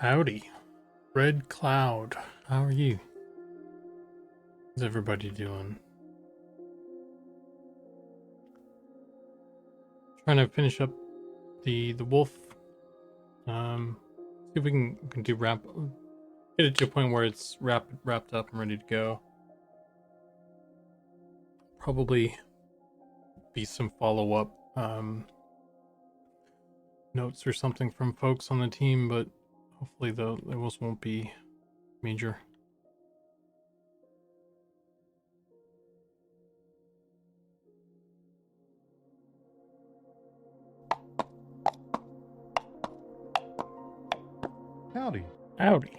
Howdy, Red Cloud. How are you? How's everybody doing? Trying to finish up the wolf. See if we can do get it to a point where it's wrapped up and ready to go. Probably be some follow-up notes or something from folks on the team, but hopefully those won't be major. Howdy. Howdy.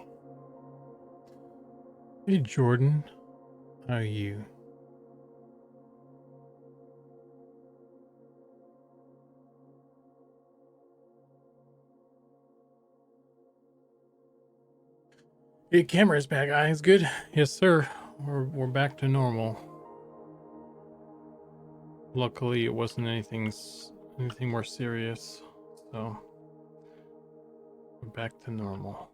Hey Jordan, how are you? Your camera's back. Eyes good? Yes, sir. We're back to normal. Luckily, it wasn't anything more serious, so we're back to normal.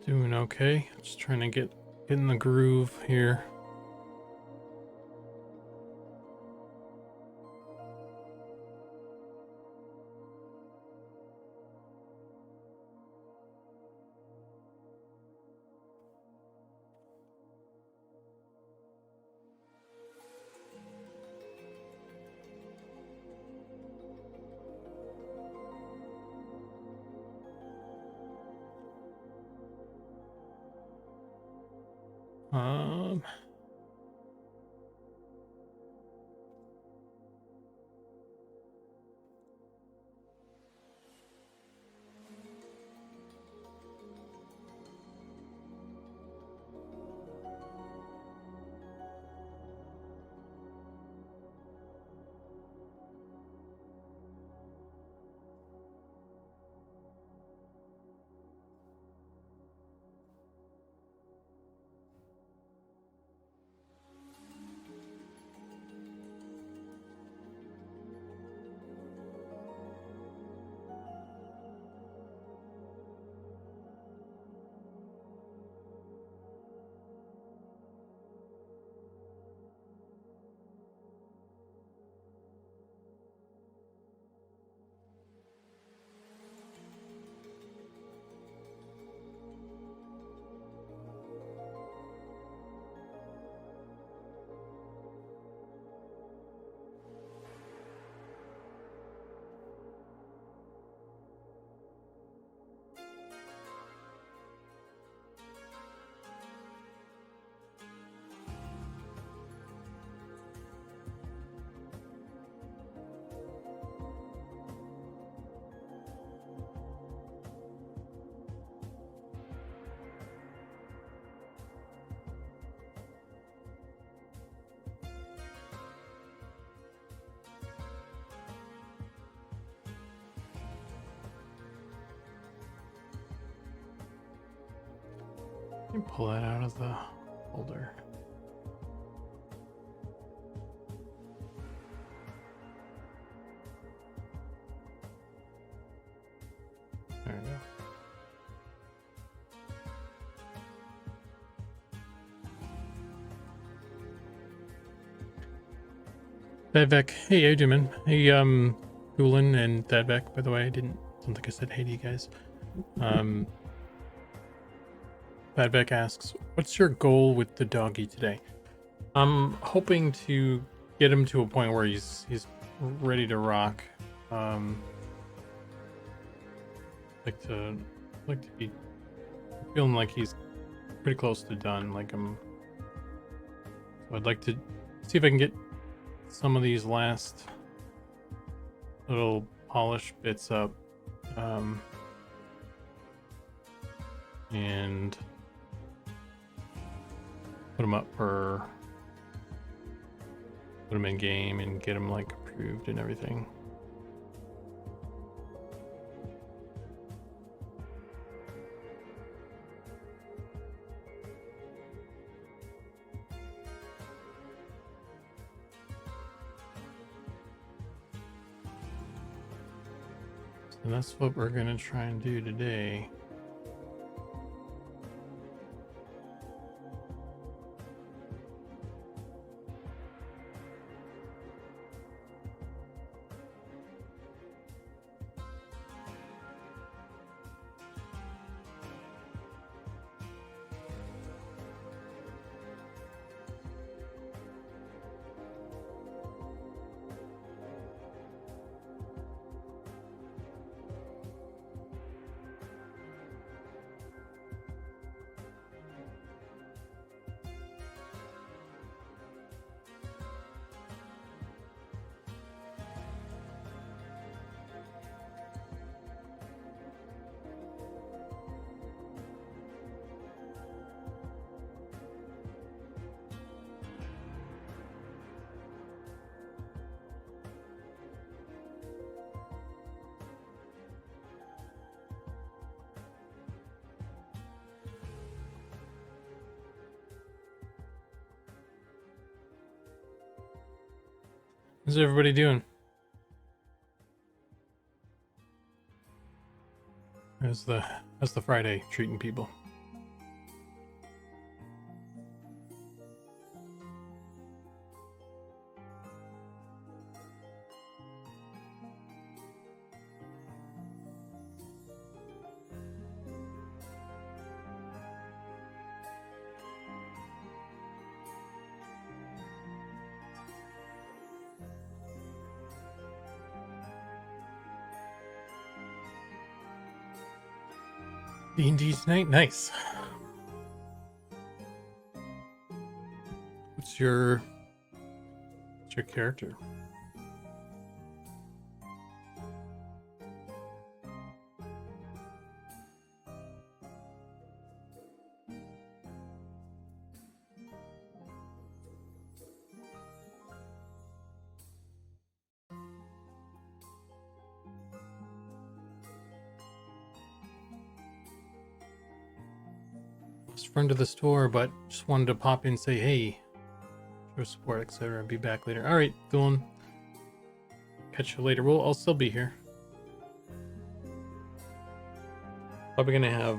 Doing okay. Just trying to get in the groove here. Um, let me pull that out of the folder. There we go. Thadvec, hey, how you doing, man? Hey, Doolin and Thadvec, by the way, I don't think I said hey to you guys. Thadvec asks, what's your goal with the doggy today? I'm hoping to get him to a point where he's ready to rock. Like to be feeling like he's pretty close to done. So I'd like to see if I can get some of these last little polish bits up. and put them up for put them in game and get them like approved and everything. So that's what we're gonna try and do today. How's everybody doing? How's the Friday treating people? D&D tonight? Nice. What's your character? Friend of the store, but just wanted to pop in and say hey, show support, etc. Be back later. All right, Dylan. Catch you later. I'll still be here. Probably gonna have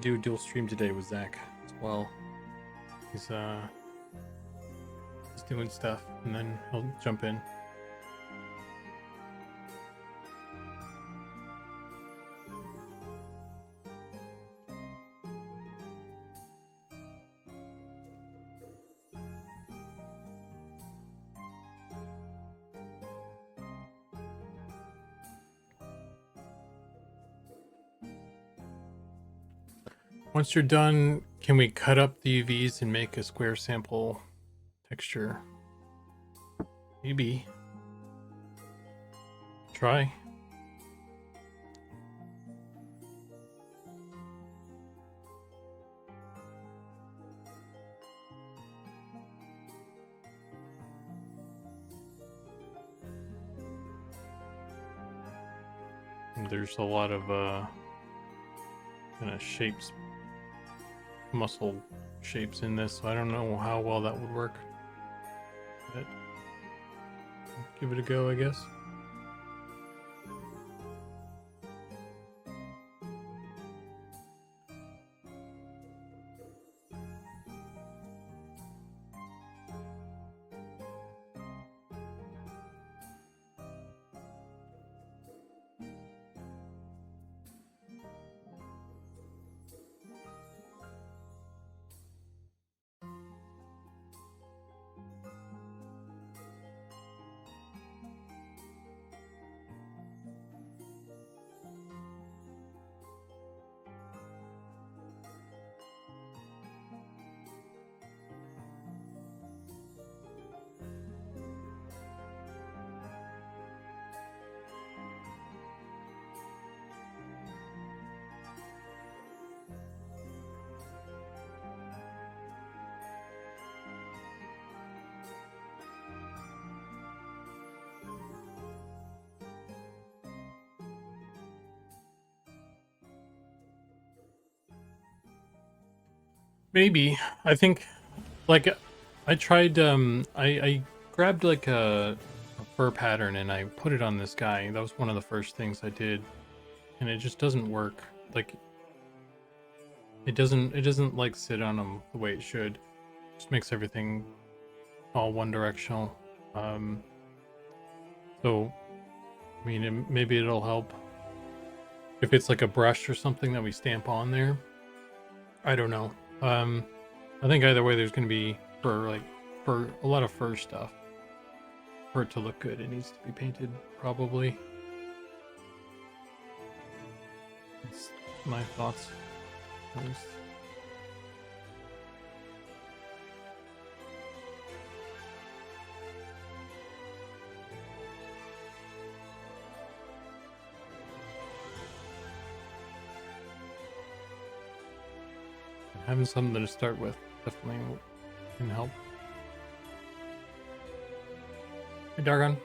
do a dual stream today with Zach as well. He's doing stuff, and then he'll jump in. Once you're done, can we cut up the UVs and make a square sample texture? Maybe. Try. And there's a lot of kind of shapes, muscle shapes in this, so I don't know how well that would work. But give it a go, I guess. Maybe. I think, like, I tried, I grabbed, like, a fur pattern and I put it on this guy. That was one of the first things I did. And it just doesn't work. Like, it doesn't, like, sit on him the way it should. Just makes everything all one directional. Um, so, I mean, maybe it'll help. If it's like a brush or something that we stamp on there. I don't know. Um, I think either way, there's going to be for a lot of fur stuff. For it to look good, it needs to be painted, probably. That's my thoughts, at least. Having something to start with definitely can help. Hey, Dargon.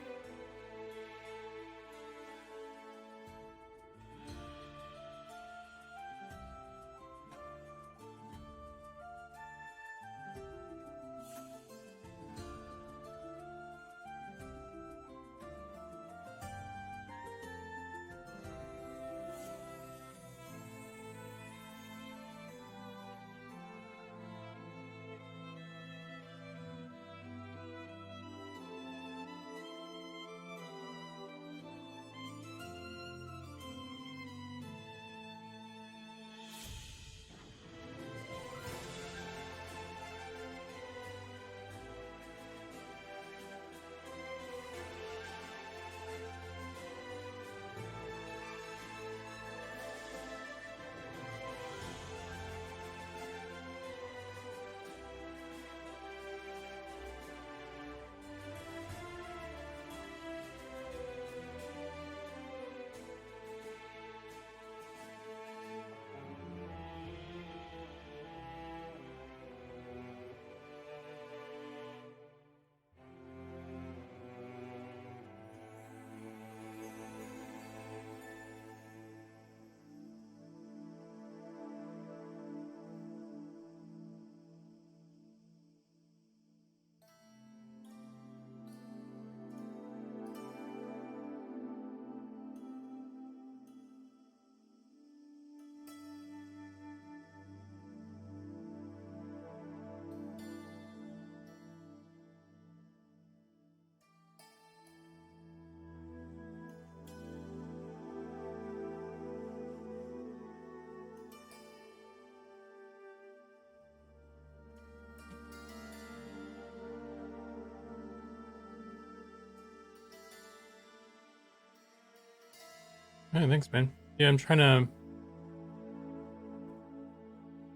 Hey, thanks, man. Yeah, I'm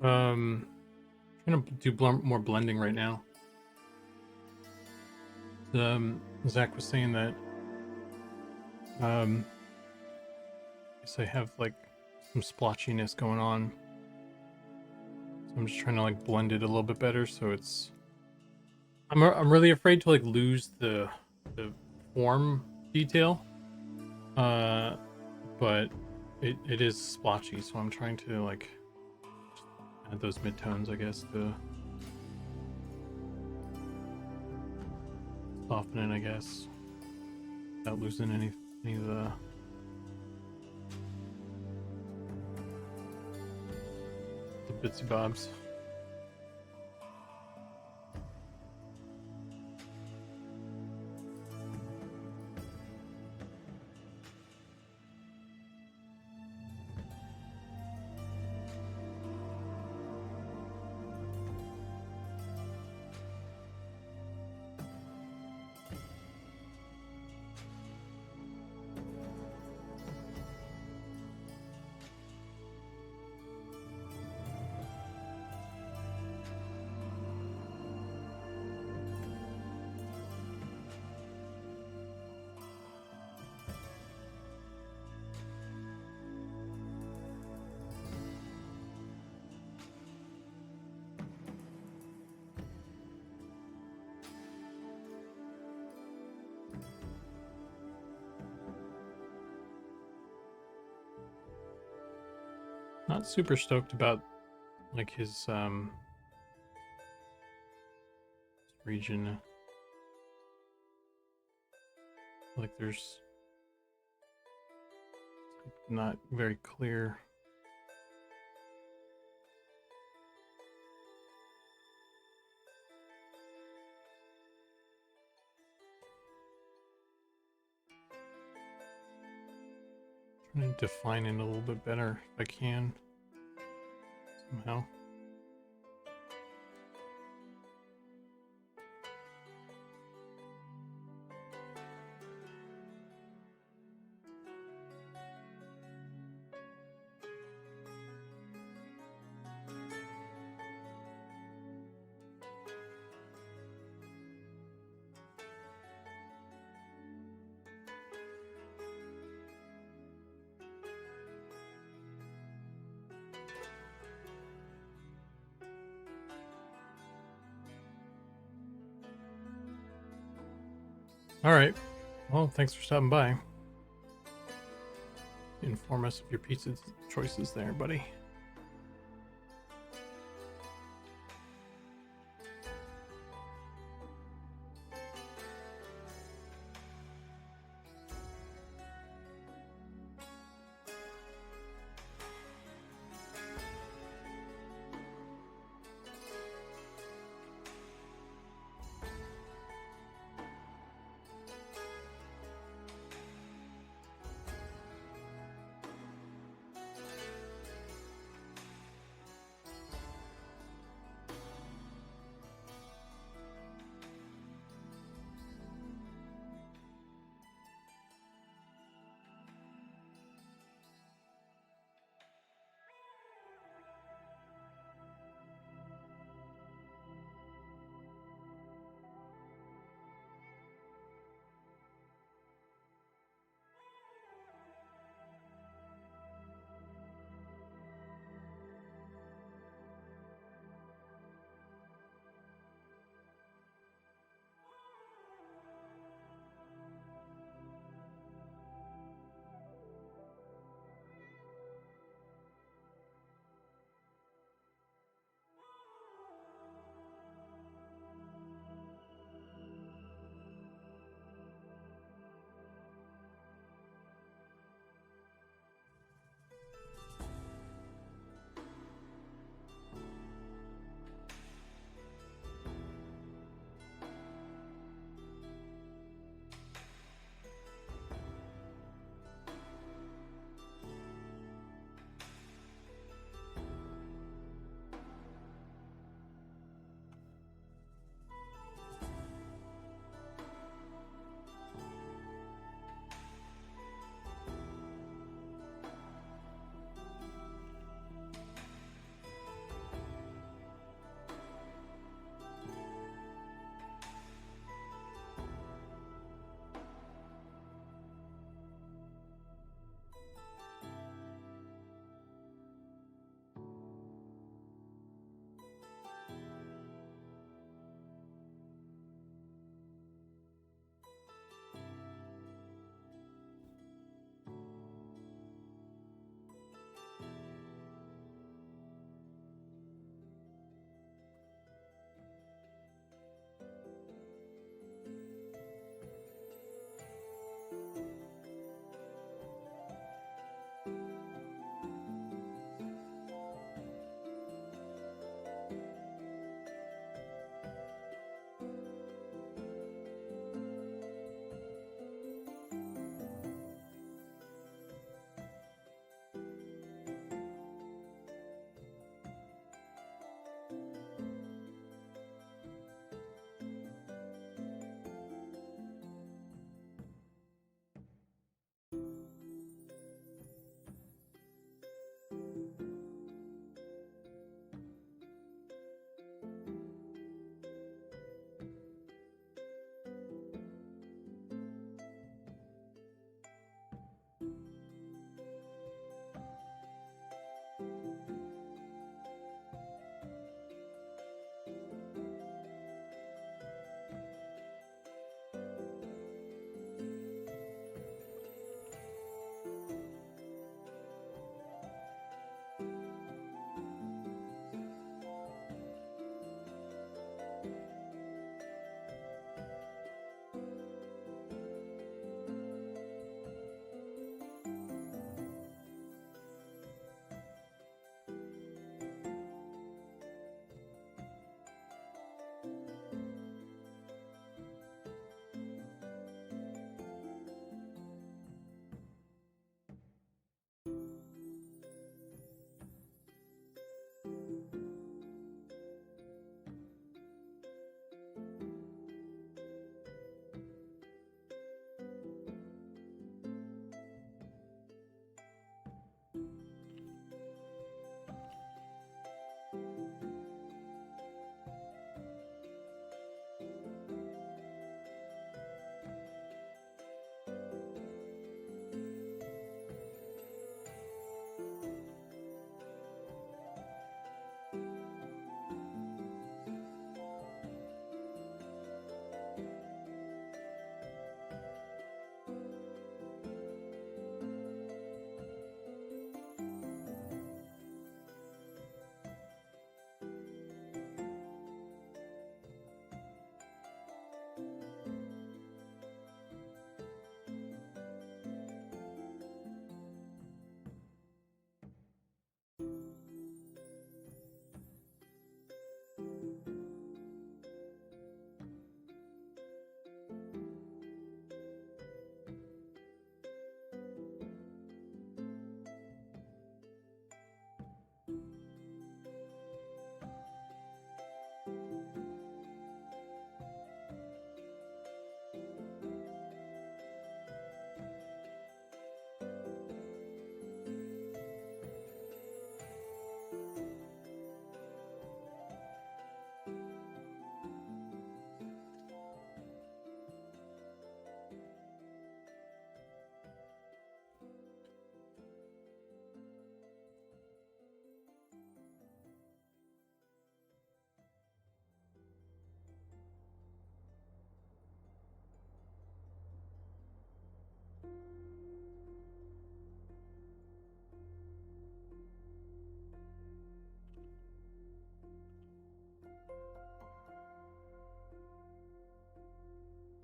um trying to do more blending right now. Zach was saying that I guess I have like some splotchiness going on, so I'm just trying to like blend it a little bit better. So it's I'm really afraid to like lose the form detail, uh, but it is splotchy, so I'm trying to like add those midtones, I guess, to soften it, I guess, without losing any of the bitsy bobs. Not super stoked about like his region. Like there's not very clear. Trying to define it a little bit better if I can somehow. All right. Well, thanks for stopping by. Inform us of your pizza choices there, buddy.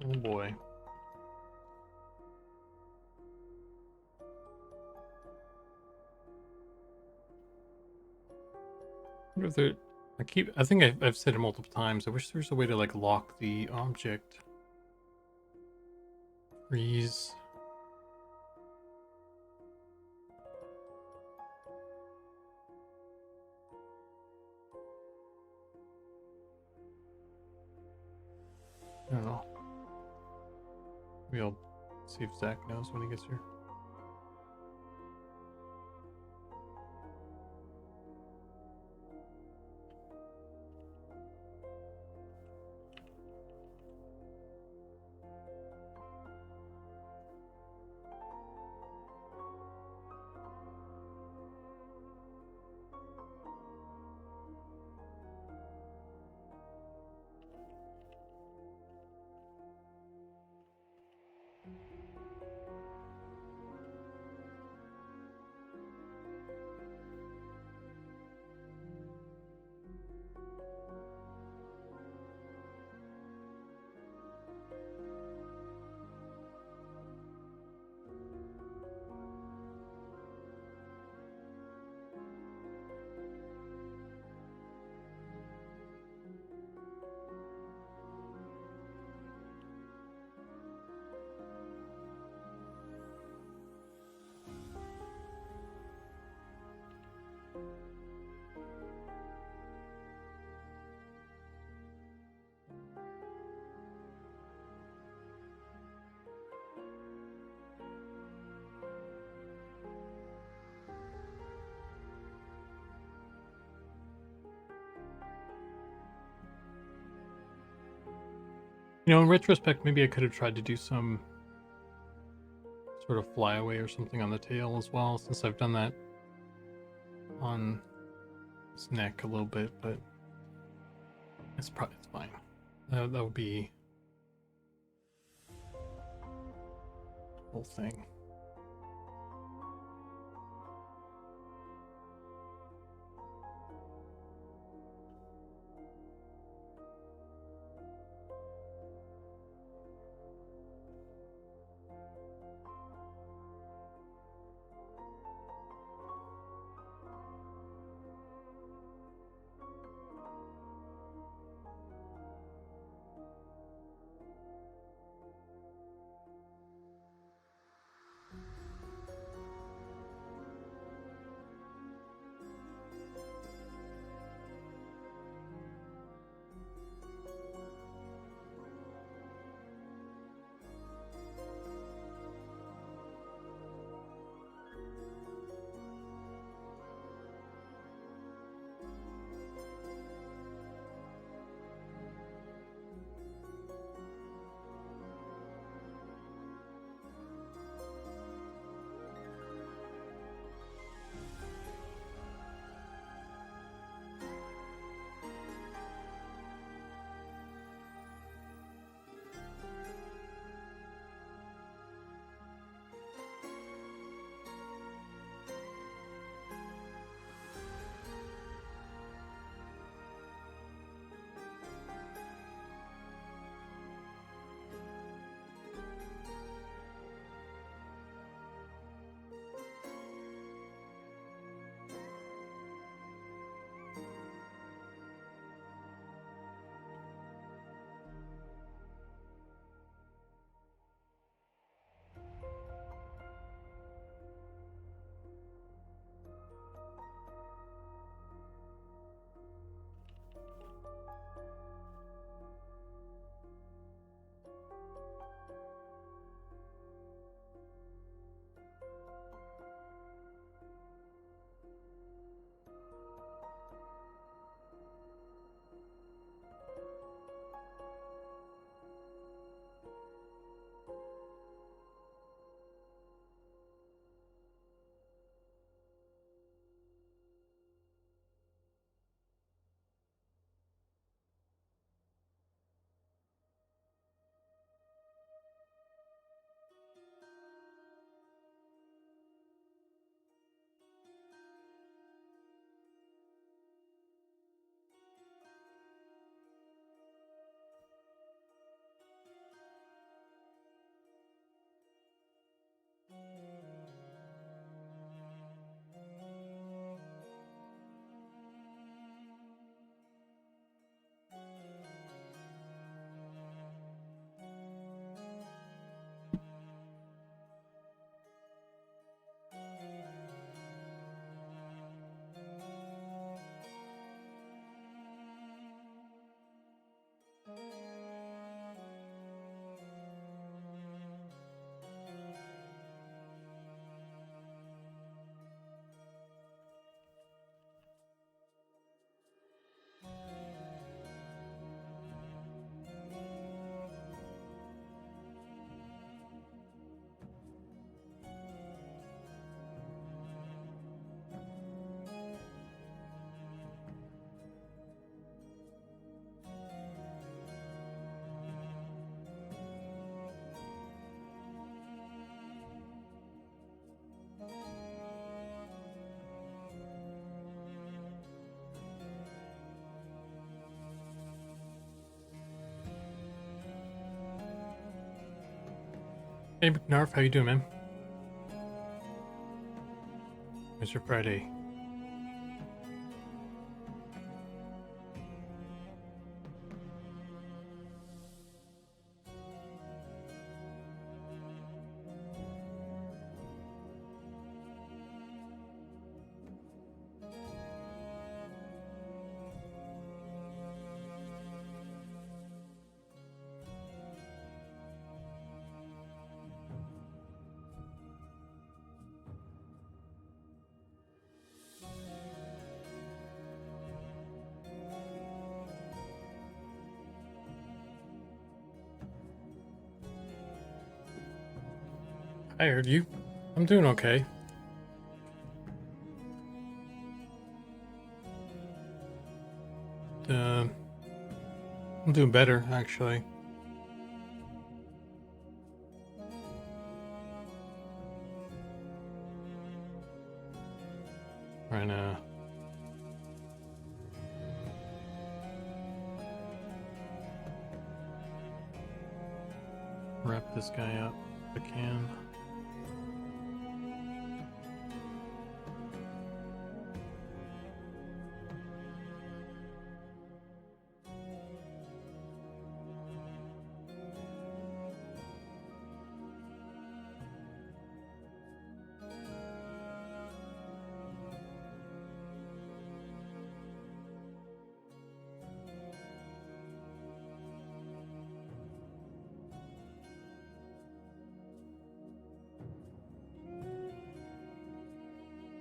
Oh boy. I wonder if there, I think I've said it multiple times. I wish there was a way to like lock the object. Freeze. I don't know. Maybe I'll see if Zach knows when he gets here. You know, in retrospect, maybe I could have tried to do some sort of flyaway or something on the tail as well, since I've done that on his neck a little bit, but it's fine. That would be the whole thing. Hey McNarf, how you doing, man? Mr. Friday. I heard you. I'm doing okay. I'm doing better, actually. Trying to wrap this guy up if I can.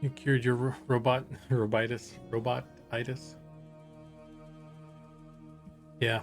You cured your robotitis. Yeah.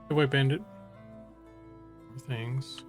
The White Bandit. Things.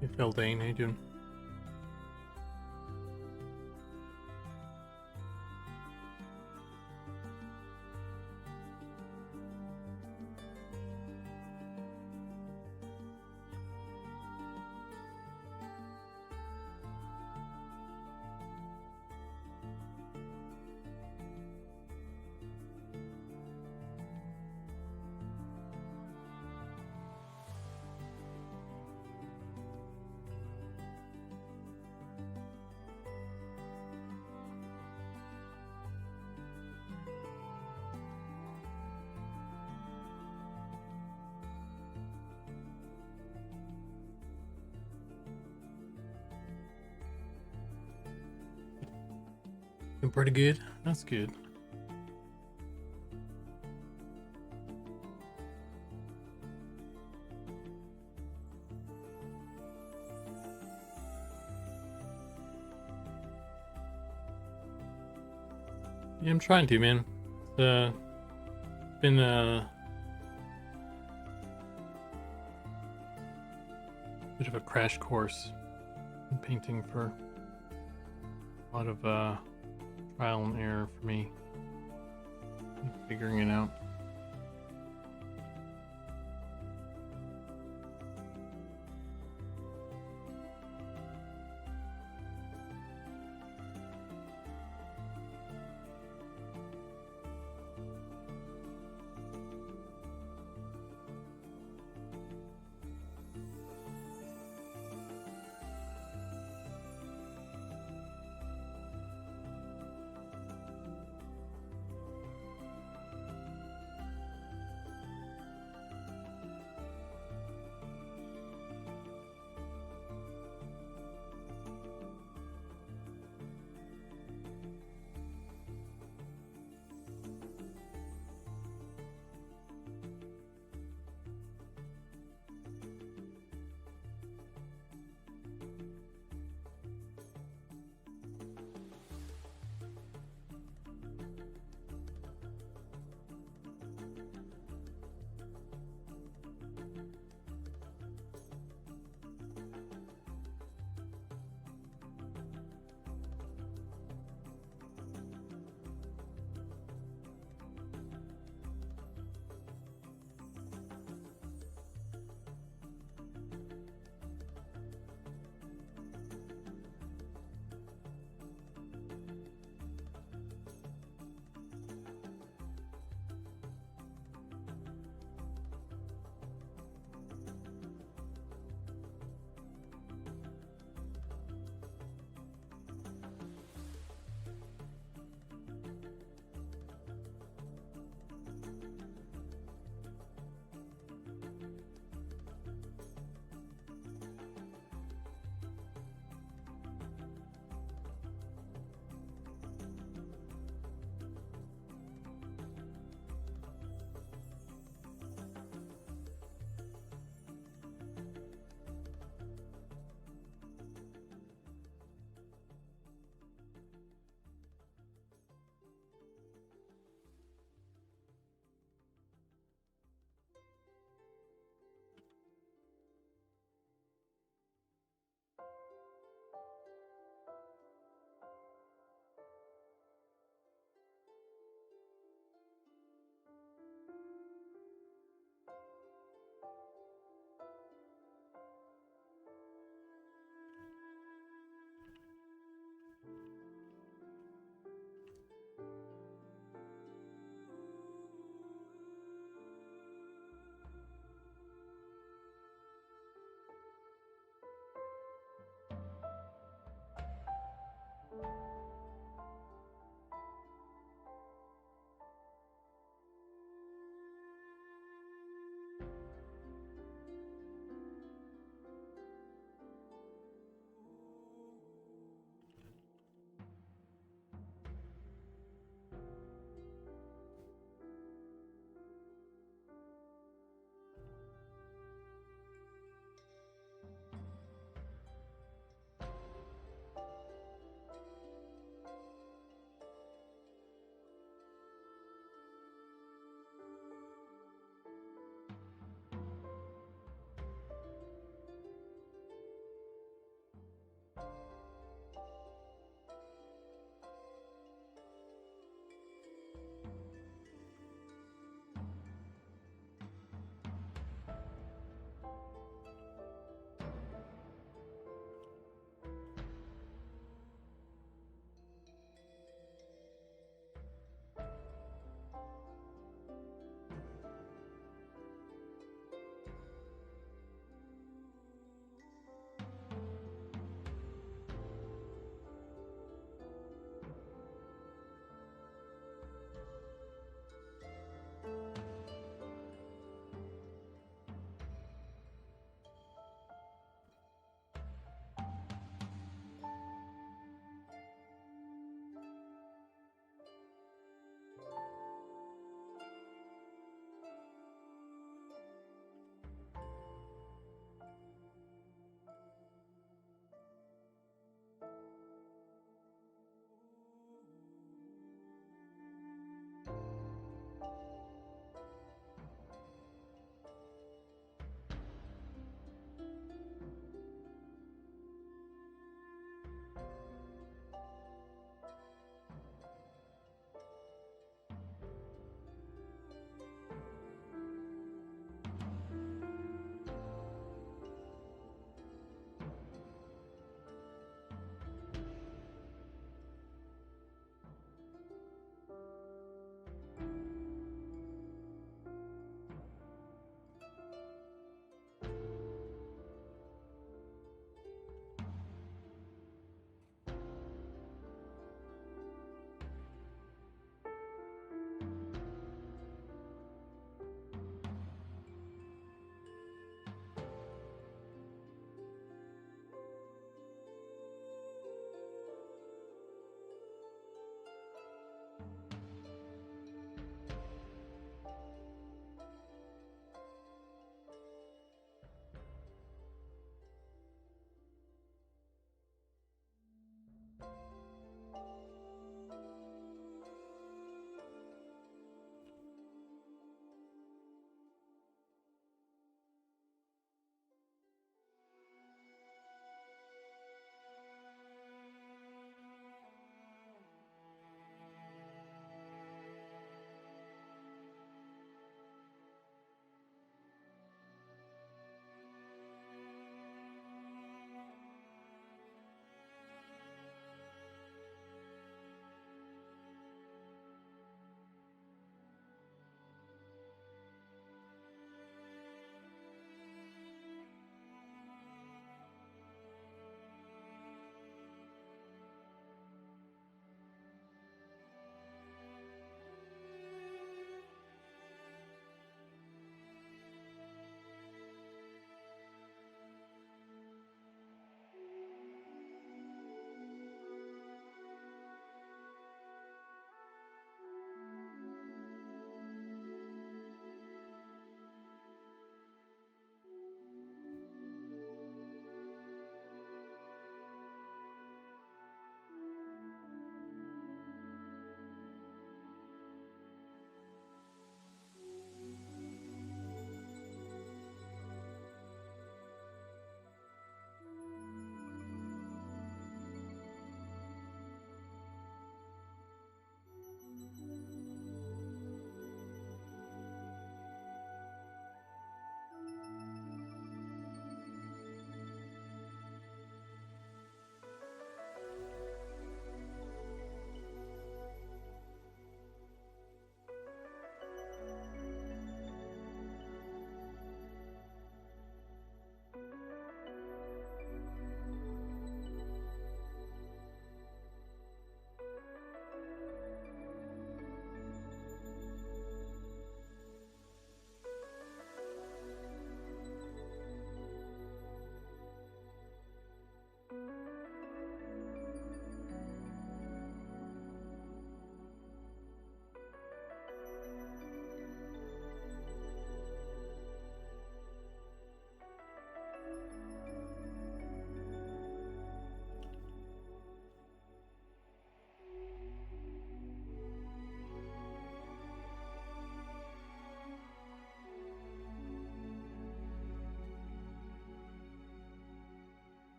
Hey Phil Dane, how you doing? Doing pretty good. That's good. Yeah, I'm trying to, man. It's been a bit of a crash course in painting for a lot of trial and error for me. Figuring it out.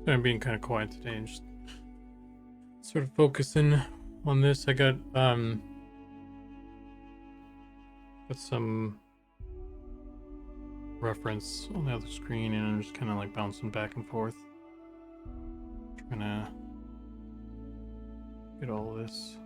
I'm being kind of quiet today and just sort of focusing on this. I got some reference on the other screen, and I'm just kind of like bouncing back and forth, trying to get all of this.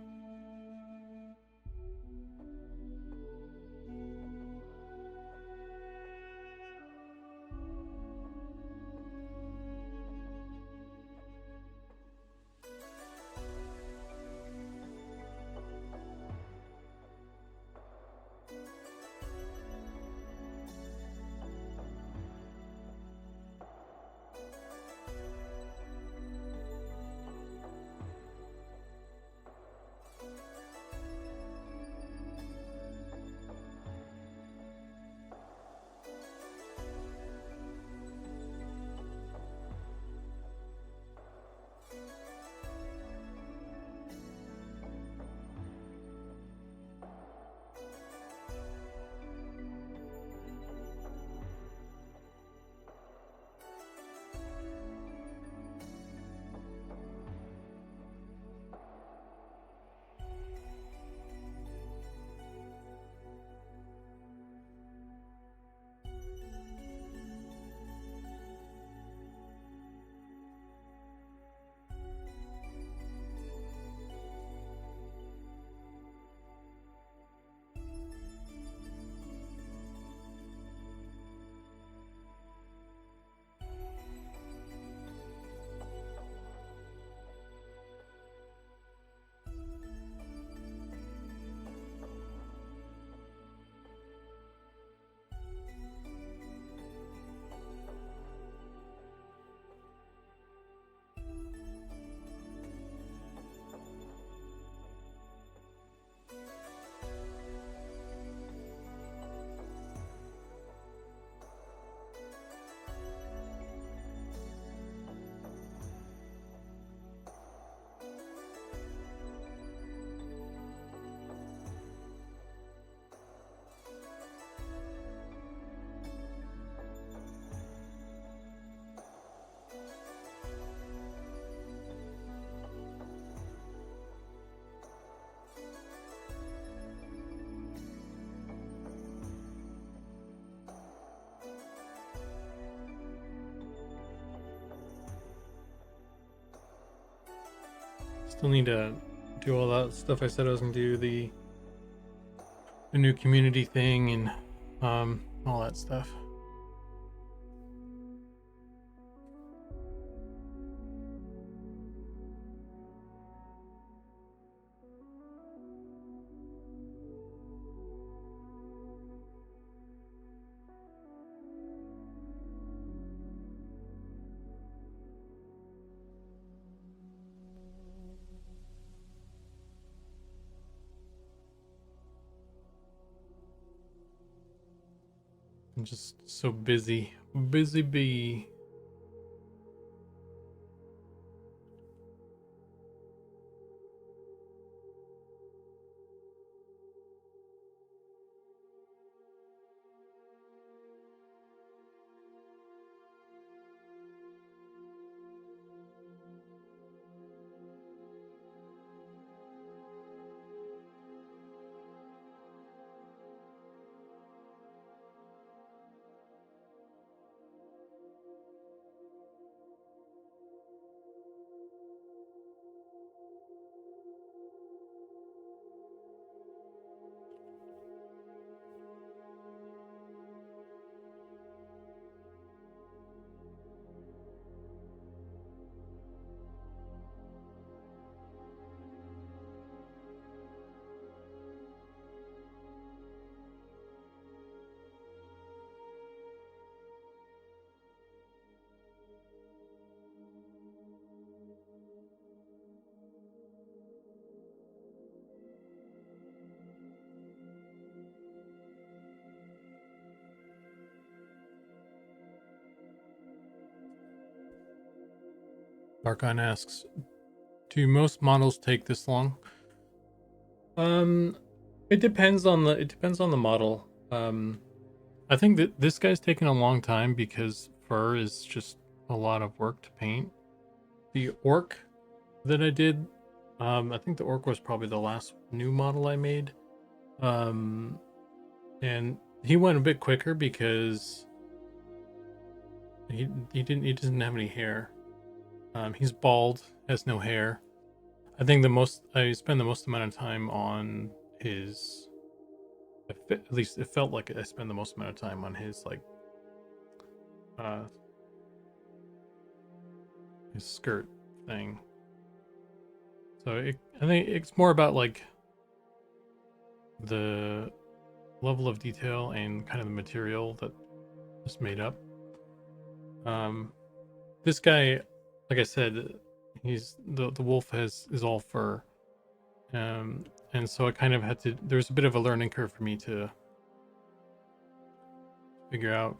Still need to do all that stuff I said I was gonna do, the new community thing and all that stuff. I'm just so busy. Busy bee. Darkon asks, do most models take this long? It depends on the model. I think that this guy's taking a long time because fur is just a lot of work to paint. the orc that I did. I think the orc was probably the last new model I made. And he went a bit quicker because he doesn't have any hair. He's bald, has no hair. I think I spend the most amount of time on his. At least it felt like I spend the most amount of time on his uh his skirt thing. So I think it's more about like the level of detail and kind of the material that is made up. This guy, like I said, he's the wolf is all fur. And so I kind of had to. There's a bit of a learning curve for me to figure out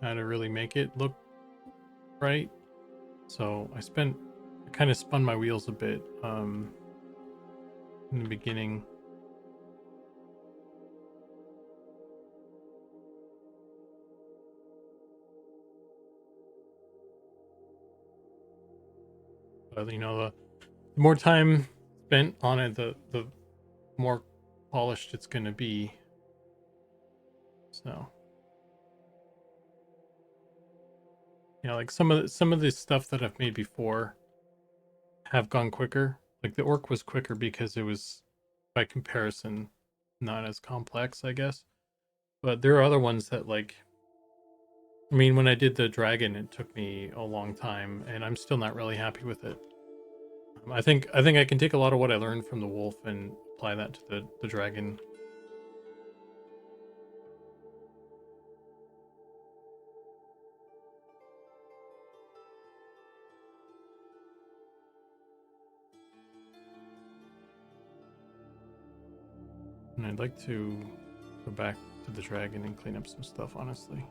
how to really make it look right. So I kind of spun my wheels a bit in the beginning. But the more time spent on it, the more polished it's gonna be. So like some of the stuff that I've made before have gone quicker. Like the orc was quicker because it was, by comparison, not as complex, I guess. But there are other ones that I mean, when I did the dragon, it took me a long time, and I'm still not really happy with it. I think I can take a lot of what I learned from the wolf and apply that to the dragon. And I'd like to go back to the dragon and clean up some stuff, honestly.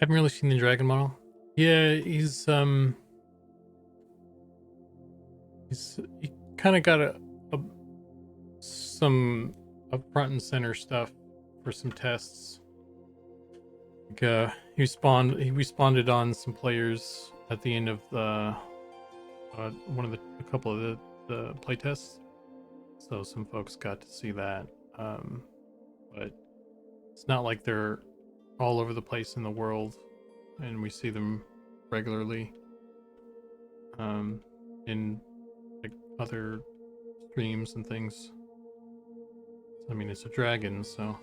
Haven't really seen the dragon model. Yeah, he kind of got some up front and center stuff for some tests. Like, he respawned on some players at the end of the a couple of the playtests. So some folks got to see that. But it's not like they're all over the place in the world and we see them regularly in like other streams and things. I mean, it's a dragon, so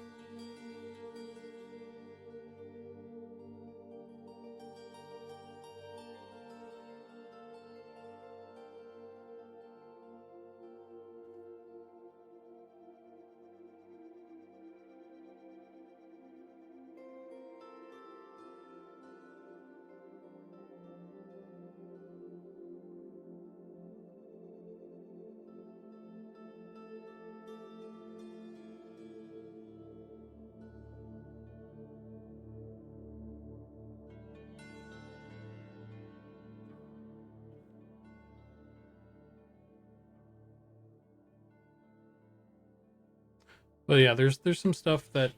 but yeah, there's some stuff that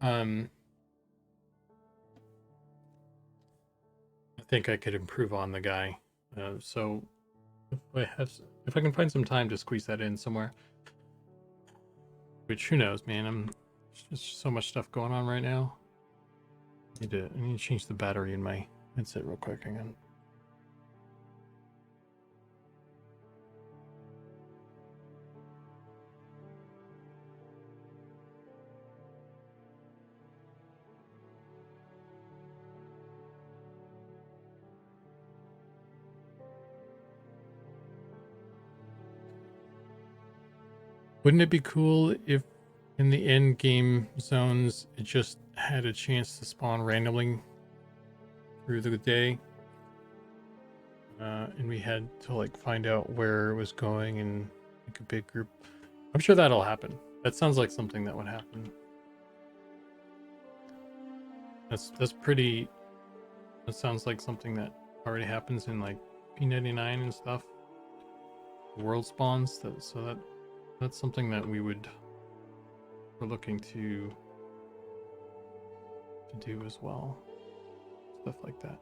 I think I could improve on the guy. So if I can find some time to squeeze that in somewhere, which who knows, man, there's just so much stuff going on right now. I need to change the battery in my headset real quick. Hang on. Wouldn't it be cool if in the end game zones it just had a chance to spawn randomly through the day? And we had to like find out where it was going and make a big group. I'm sure that'll happen. That sounds like something that would happen. That's pretty. That sounds like something that already happens in like P99 and stuff. World spawns. That's something that we're looking to do as well. Stuff like that.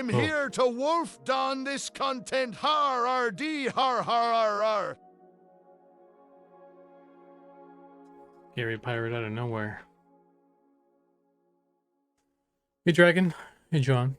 I'm here to wolf down this content. Har RD har har har har. Scary pirate out of nowhere. Hey, Dragon. Hey, John.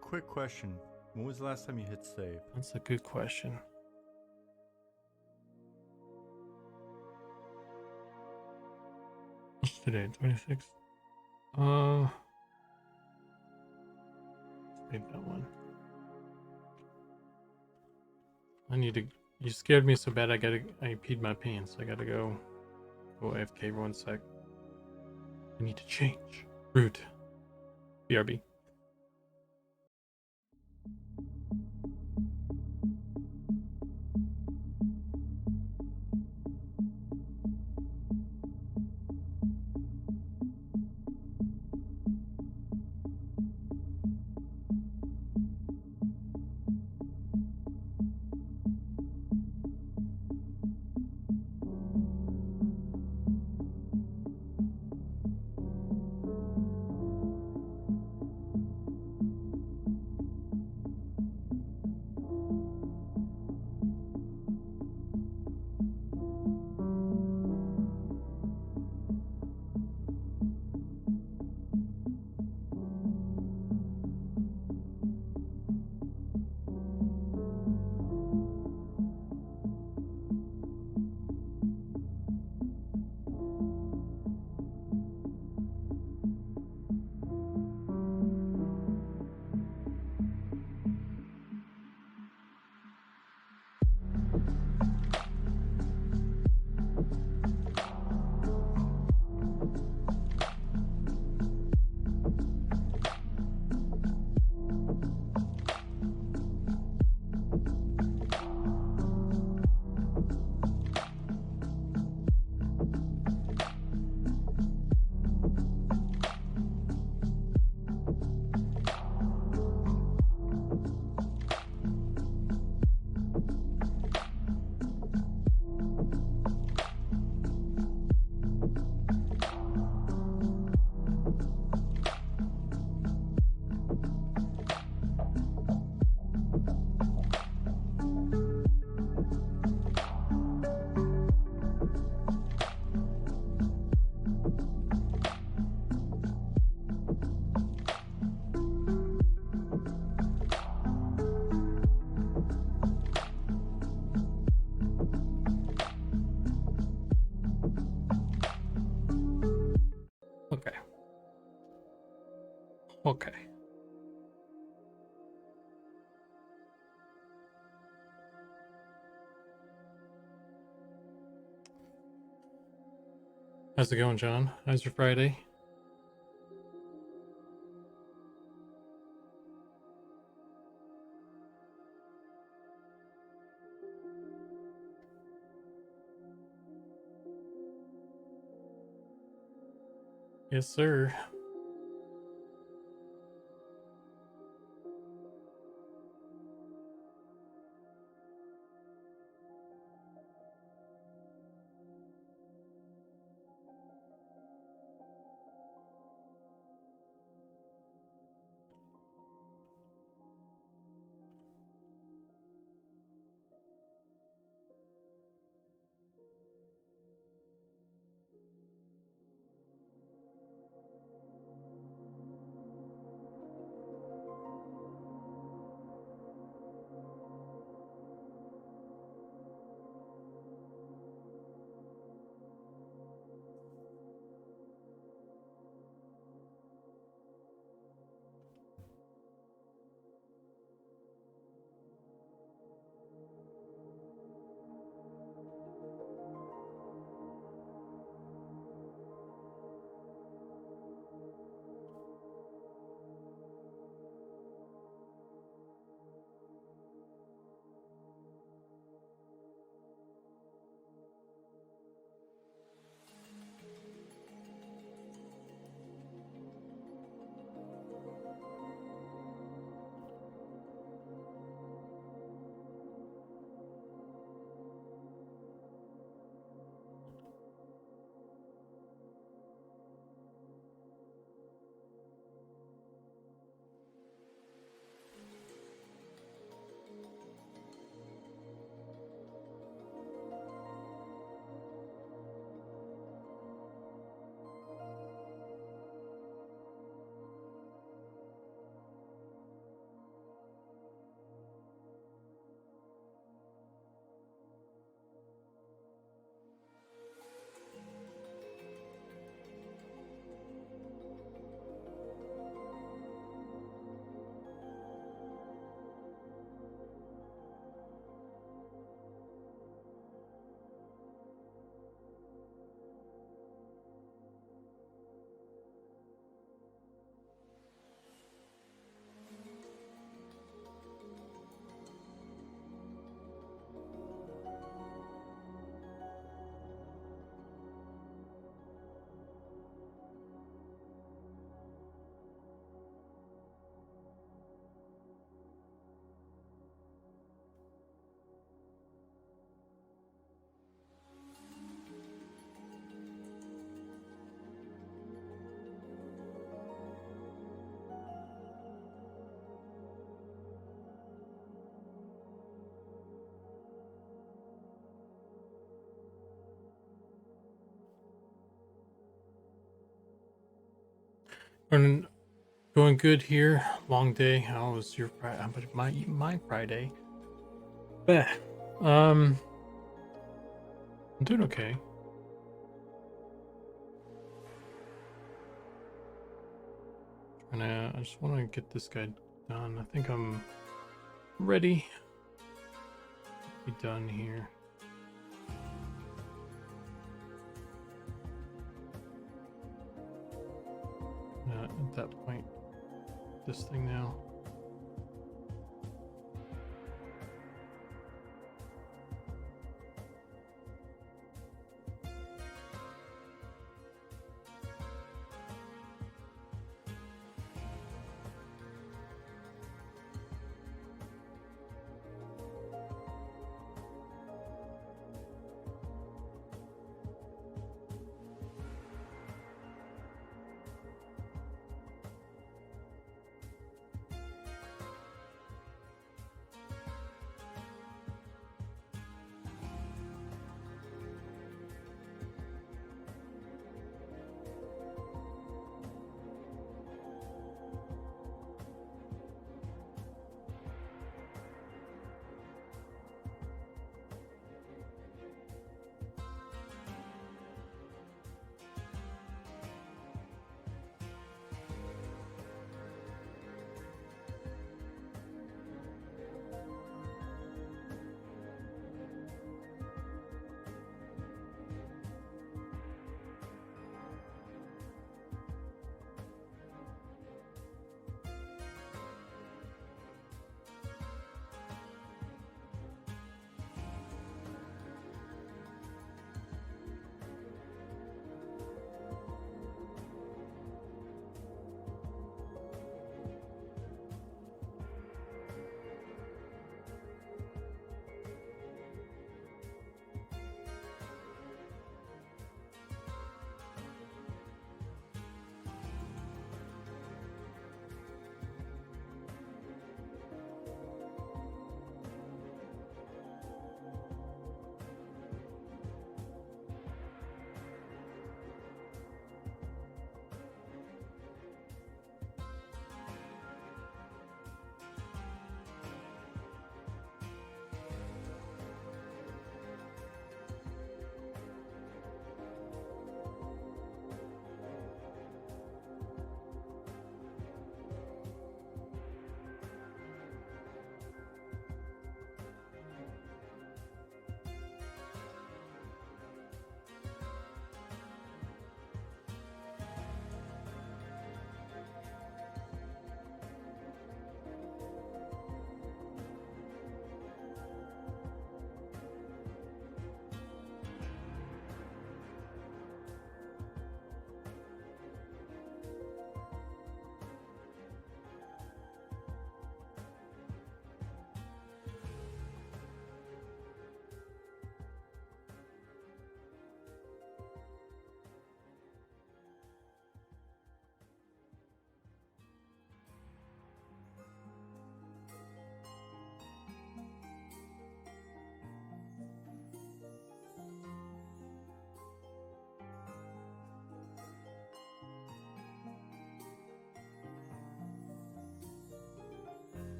Quick question. When was the last time you hit save? That's a good question. What's today? 26th? Save that one. I need to. You scared me so bad. I peed my pants. I gotta go AFK for 1 sec. I need to change. Rude. BRB. Okay. Okay. How's it going, John? How's your Friday? Yes, sir. Going good here. Long day. How was your Friday? My Friday? Bah. I'm doing okay. I just want to get this guy done. I think I'm ready to be done here. At that point, this thing now.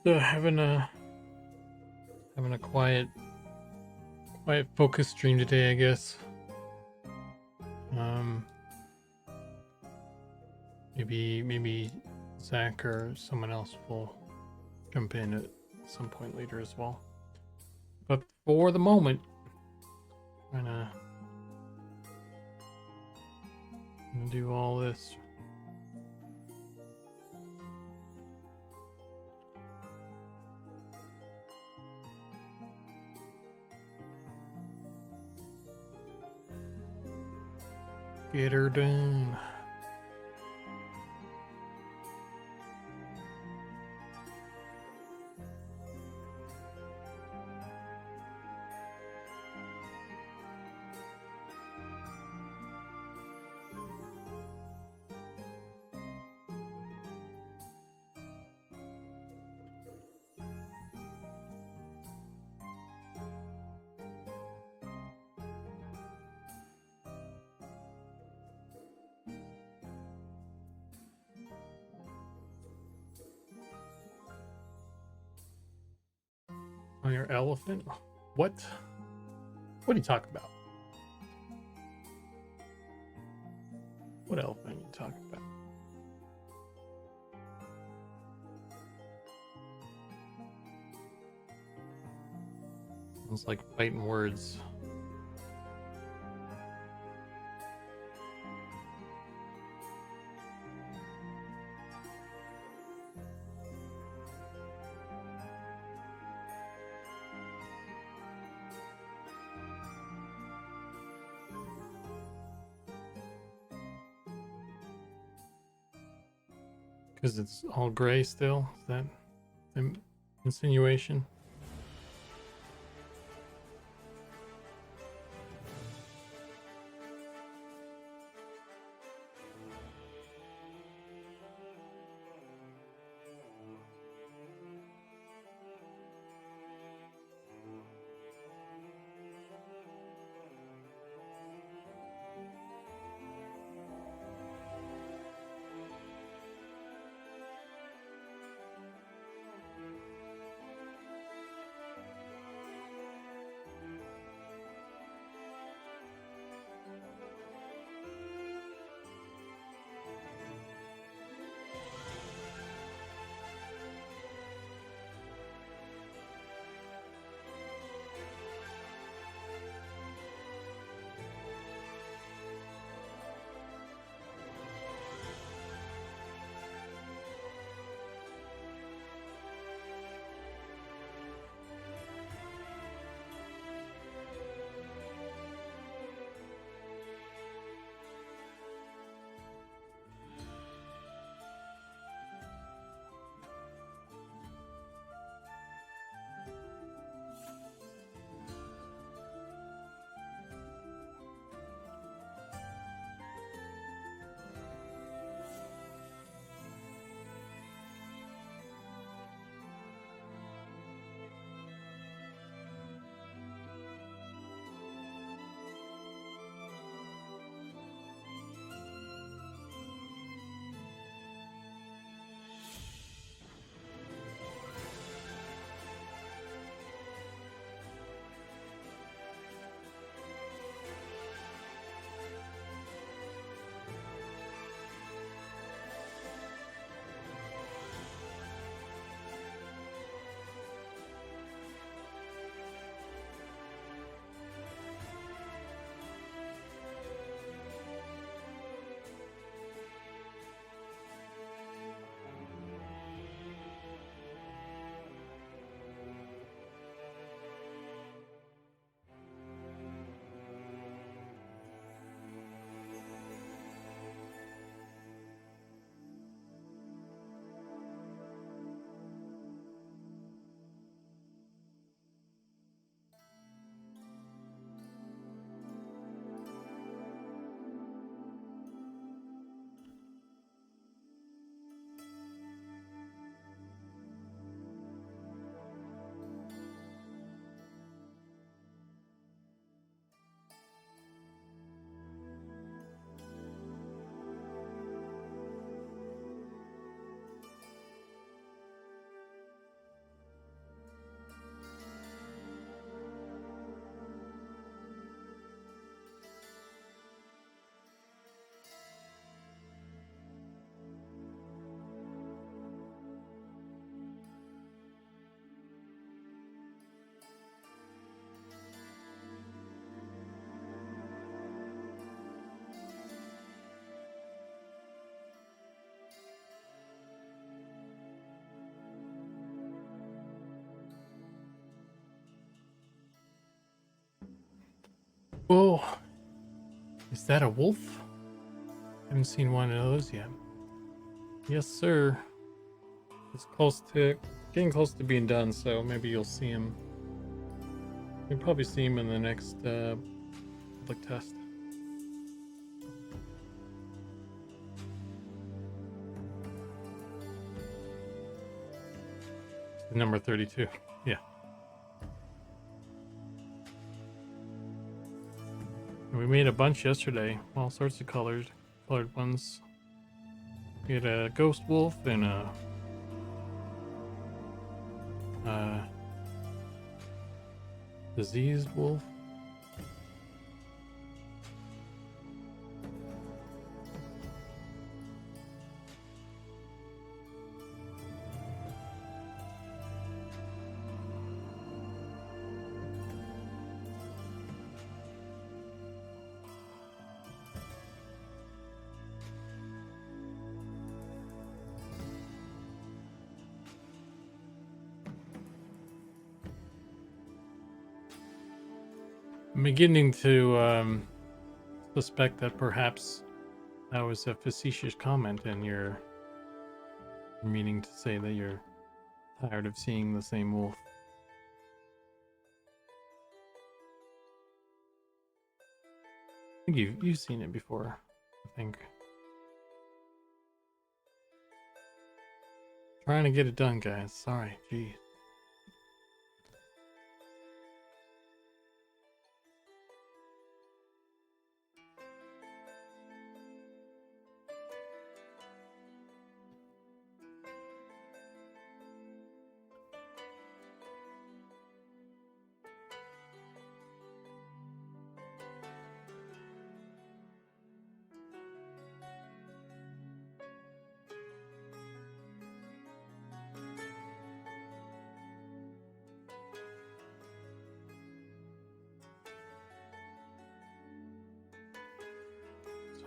having a quiet focus stream today, I guess. Maybe Zach or someone else will jump in at some point later as well. But for the moment, I'm gonna do all this. Get her done. On your elephant? What? What are you talking about? What elephant are you talking about? Sounds like fighting words. Because it's all gray still? Is that the insinuation? Whoa. Is that a wolf? Haven't seen one of those yet. Yes, sir. It's getting close to being done, so maybe you'll see him. You'll probably see him in the next public test. Number 32. Yeah. We made a bunch yesterday. All sorts of colored ones. We had a ghost wolf and a diseased wolf. I'm beginning to suspect that perhaps that was a facetious comment and you're meaning to say that you're tired of seeing the same wolf. I think you've seen it before, I think. Trying to get it done, guys. Sorry, geez.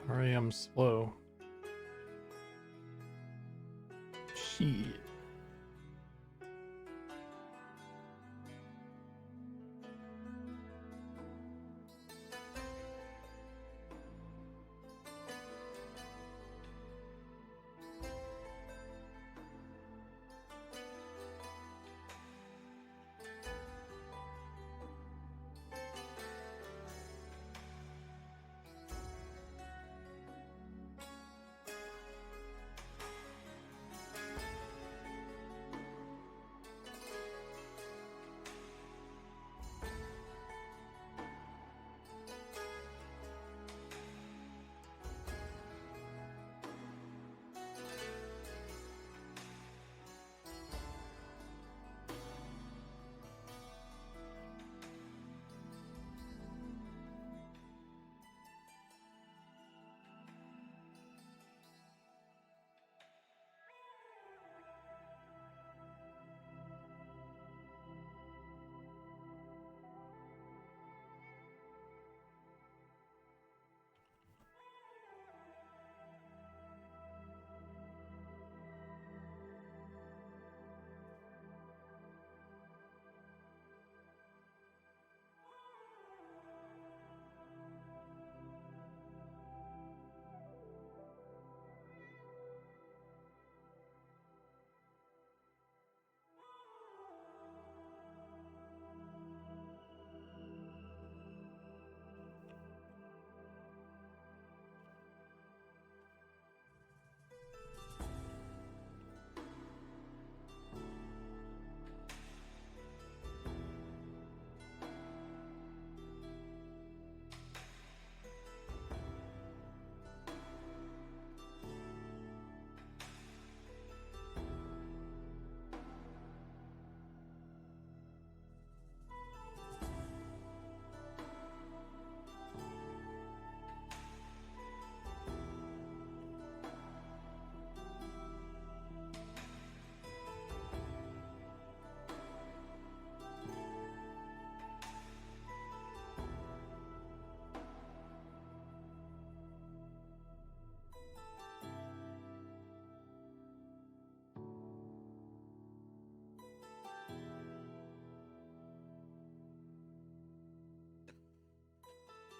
Sorry, I'm slow. Shit.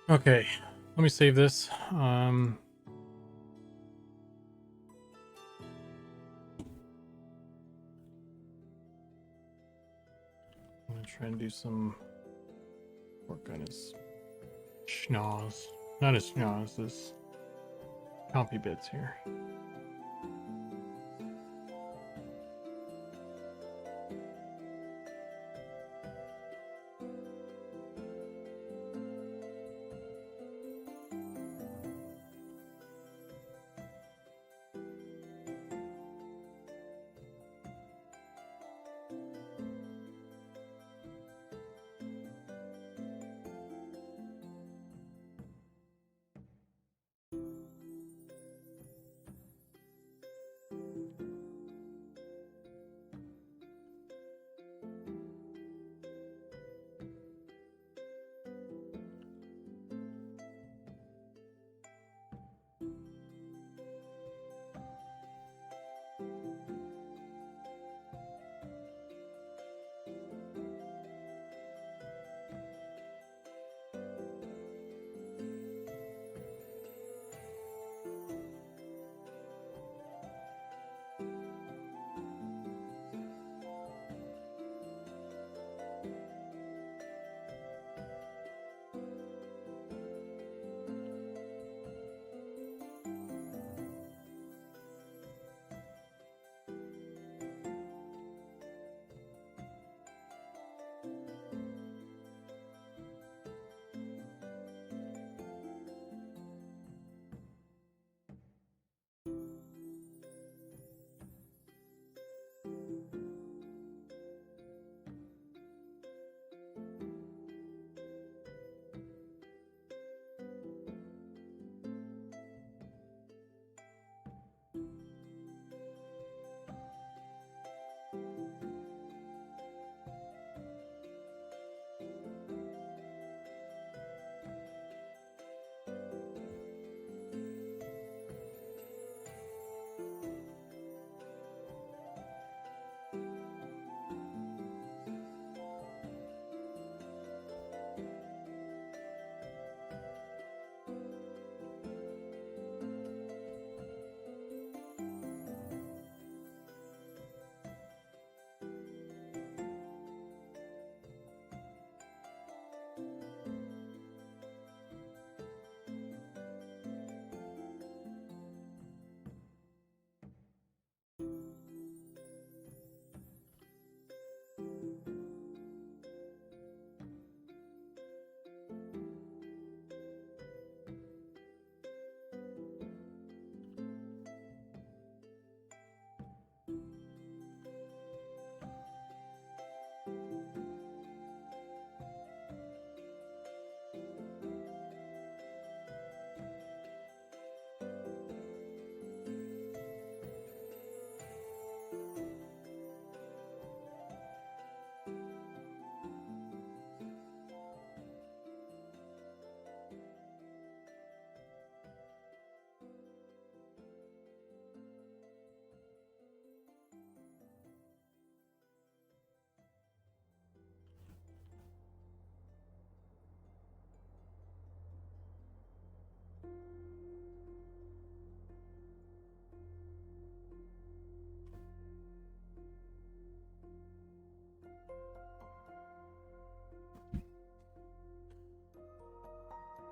Okay, let me save this. I'm gonna try and do some work on his schnoz. Not his schnoz, his compy bits here.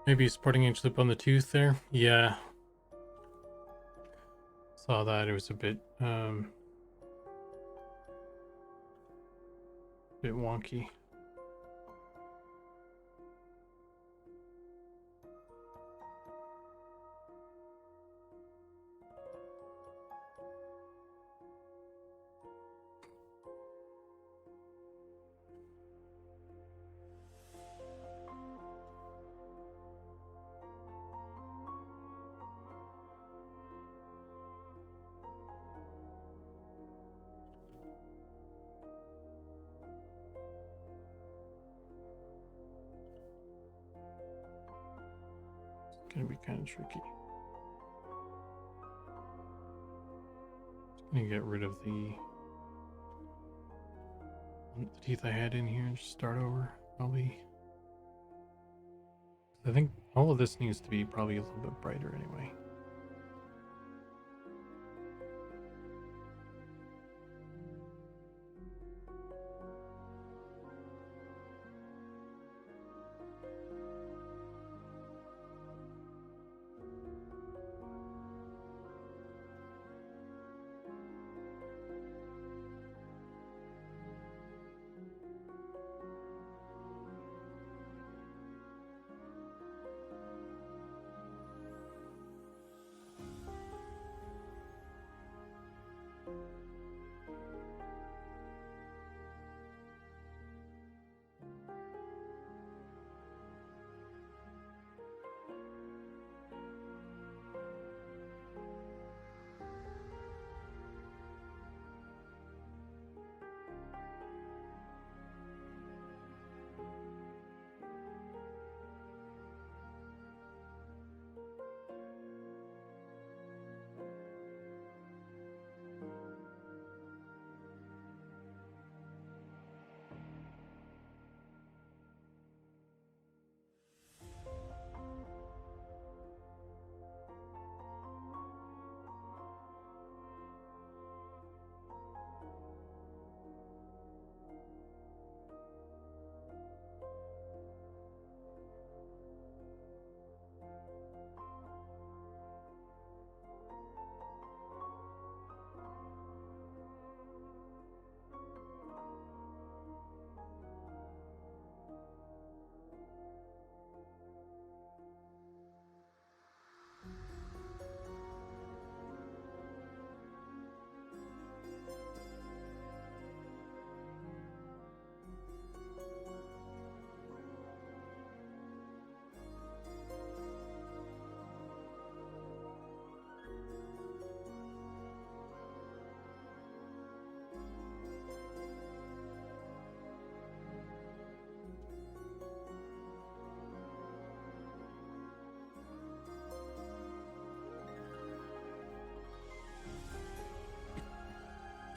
Maybe sporting inch loop on the tooth there. Yeah. Saw that. It was a bit wonky. Gonna be kind of tricky. Just gonna get rid of the teeth I had in here and just start over. Probably I think all of this needs to be probably a little bit brighter anyway.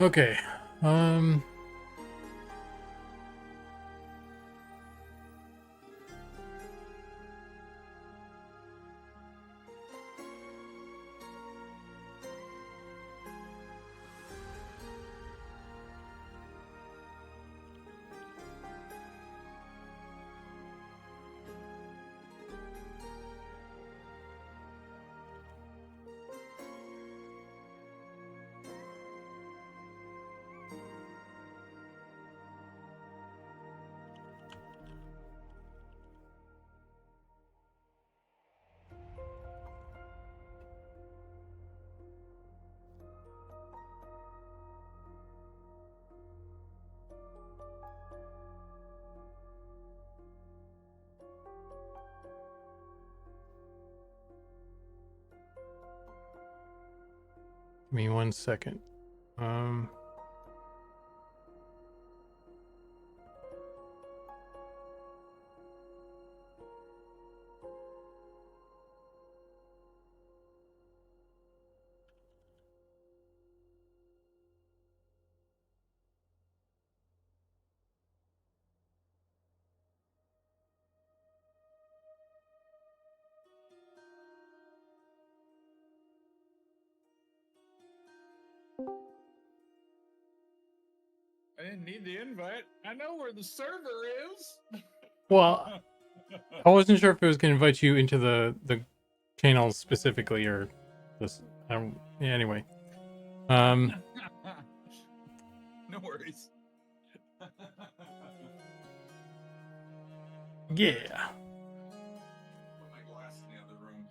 Okay. Give me 1 second. I didn't need the invite. I know where the server is. Well, I wasn't sure if it was going to invite you into the channel specifically or this. I don't. Yeah, anyway. No worries. Yeah. Put my glass in the other room.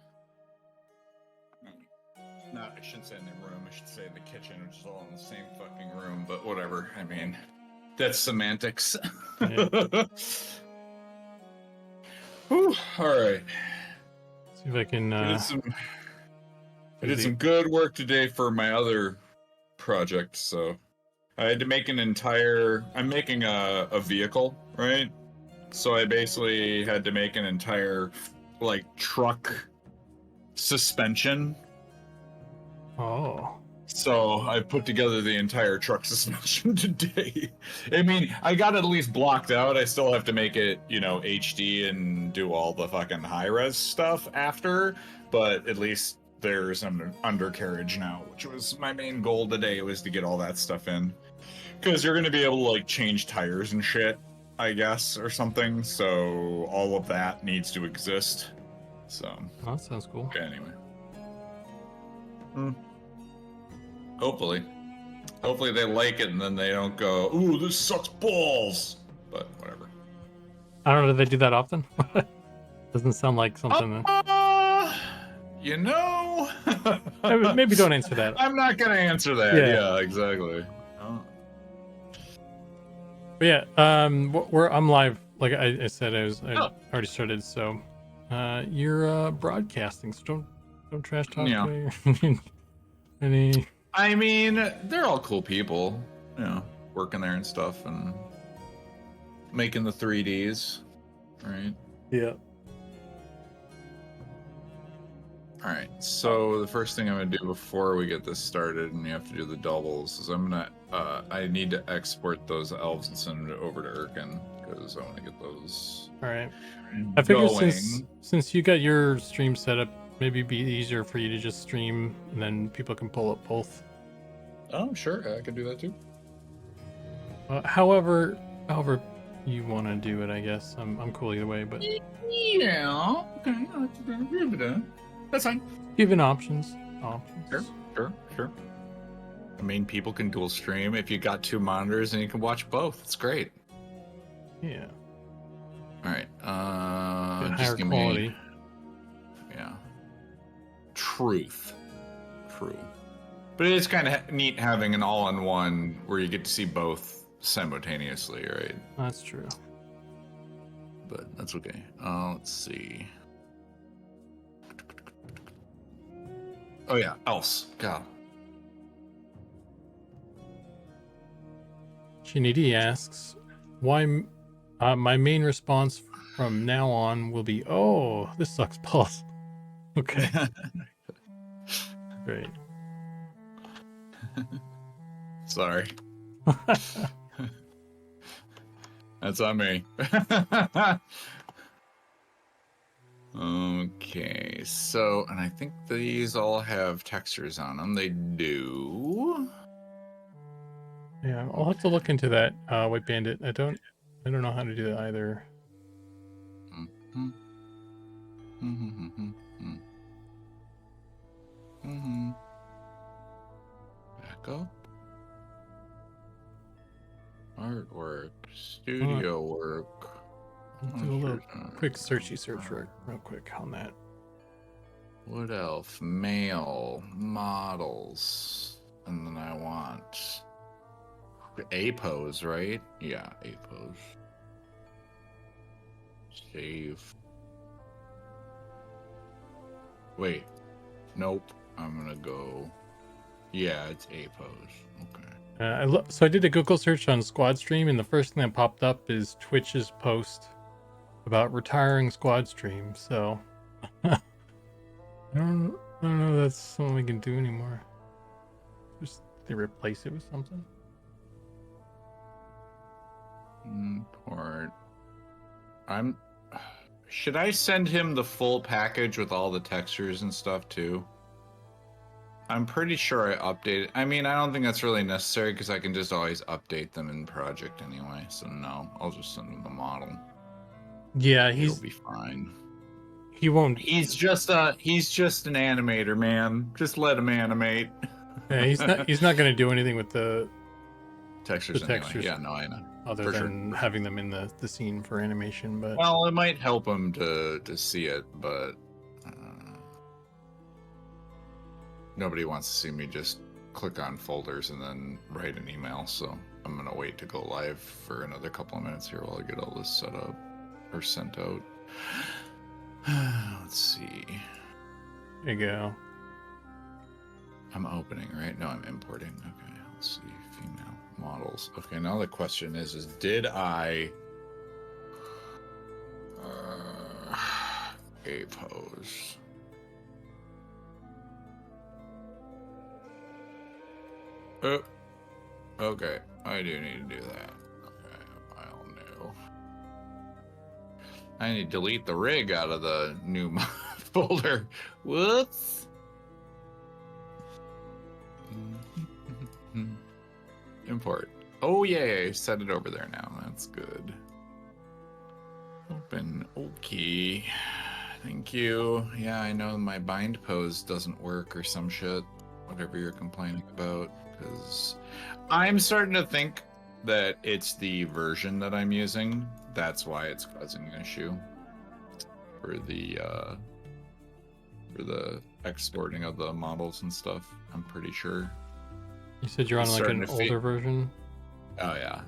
No, I shouldn't say in the room. I should say in the kitchen, which is all in the same fucking room. But whatever. I mean, that's semantics. Yeah. Whew, all right. See if I can. I did some good work today for my other project, so I had to make an entire. I'm making a vehicle, right? So I basically had to make an entire, like, truck suspension. Oh. So I put together the entire truck suspension today. I mean, I got it at least blocked out. I still have to make it, you know, HD and do all the fucking high res stuff after, but at least there's an undercarriage now, which was my main goal today, was to get all that stuff in. Because you're going to be able to, like, change tires and shit, I guess, or something. So all of that needs to exist. So. Oh, that sounds cool. Okay, anyway. Hopefully. Hopefully they like it and then they don't go, ooh, this sucks balls. But whatever. I don't know. Do they do that often? Doesn't sound like something. You know. Maybe don't answer that. I'm not gonna answer that. Yeah, exactly. Oh. But yeah, I'm live. Like I said, I already started. So, you're broadcasting. So don't trash talk. Yeah. Any. I mean, they're all cool people, you know, working there and stuff and making the 3Ds, right? Yeah. All right, so the first thing I'm gonna do before we get this started, and you have to do the doubles, is I need to export those elves and send them over to Erkin, because I want to get those. All right. I figured going. since you got your stream set up, maybe it'd be easier for you to just stream, and then people can pull up both. Oh, sure, I could do that too. However you want to do it, I guess. I'm cool either way, but Yeah, okay, that's fine. given options. Sure. I mean, people can dual stream if you got 2 monitors and you can watch both. It's great. Yeah. All right. Get Just higher give quality. me. Yeah. True. But it is kind of neat having an all-in-one where you get to see both simultaneously, right? That's true. But that's okay. Let's see. Oh yeah, else. God. Shinidi asks, why my main response from now on will be, oh, this sucks balls. Okay. Great. Sorry. That's on me. Okay, so, and I think these all have textures on them. They do. Yeah, I'll have to look into that, White Bandit. I don't know how to do that either. Back up. Artwork, studio work. Do a little quick search real quick on that. What else? Mail, models, and then I want a pose, right? Yeah, a pose. Save. Wait, nope. I'm gonna go. Yeah, it's a pose. Okay. So I did a Google search on Squad Stream, and the first thing that popped up is Twitch's post about retiring Squad Stream. So I don't know if that's something we can do anymore. Just they replace it with something. Import. Should I send him the full package with all the textures and stuff too? I'm pretty sure I updated. I mean, I don't think that's really necessary because I can just always update them in project anyway. So no, I'll just send him the model. Yeah, he'll be fine. He won't. He's just an animator, man. Just let him animate. Yeah, he's not going to do anything with the textures. The textures. Anyway. Yeah, no, I know. Other than having them in the scene for animation, but well, it might help him to see it, but nobody wants to see me just click on folders and then write an email. So I'm gonna wait to go live for another couple of minutes here while I get all this set up or sent out. Let's see. There you go. I'm opening, right? No, I'm importing. Okay, let's see. Female models. Okay, now the question is did I a pose? Okay, I do need to do that. Okay, file new. I need to delete the rig out of the new folder. Whoops. Import. Oh, yay. Set it over there now. That's good. Open. Okay. Thank you. Yeah, I know my bind pose doesn't work or some shit. Whatever you're complaining about. Because I'm starting to think that it's the version that I'm using. That's why it's causing an issue. For the exporting of the models and stuff. I'm pretty sure. You said you're on like an older version? Oh, yeah.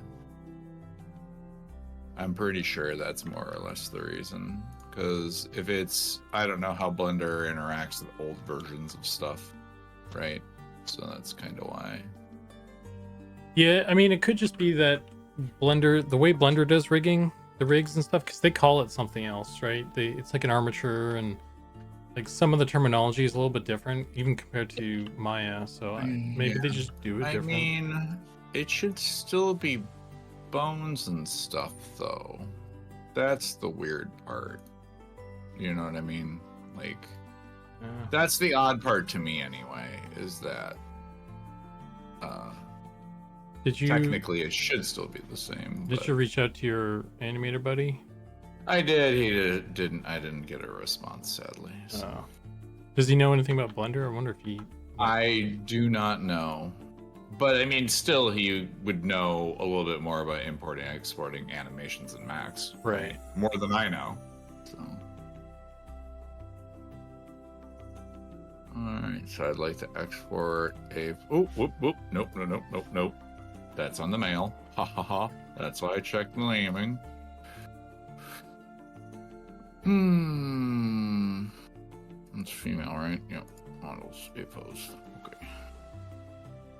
I'm pretty sure that's more or less the reason. Because if it's... I don't know how Blender interacts with old versions of stuff. Right? So that's kind of why. Yeah, I mean, it could just be that Blender... The way Blender does rigging, the rigs and stuff, because they call it something else, right? It's like an armature, and like some of the terminology is a little bit different, even compared to Maya. So maybe they just do it different. I mean, it should still be bones and stuff, though. That's the weird part. You know what I mean? Like, that's the odd part to me, anyway. Is that did you technically it should still be the same? Did you reach out to your animator buddy? I did. He didn't. I didn't get a response, sadly. So. Does he know anything about Blender? I wonder if he. I do not know. But I mean, still, he would know a little bit more about importing and exporting animations in Max. Right. More than I know. So. Alright, so I'd like to export a... Oh, whoop, whoop. Nope, nope. That's on the mail. Ha ha ha. That's why I checked the naming. It's female, right? Yep. Models, a pose. Okay.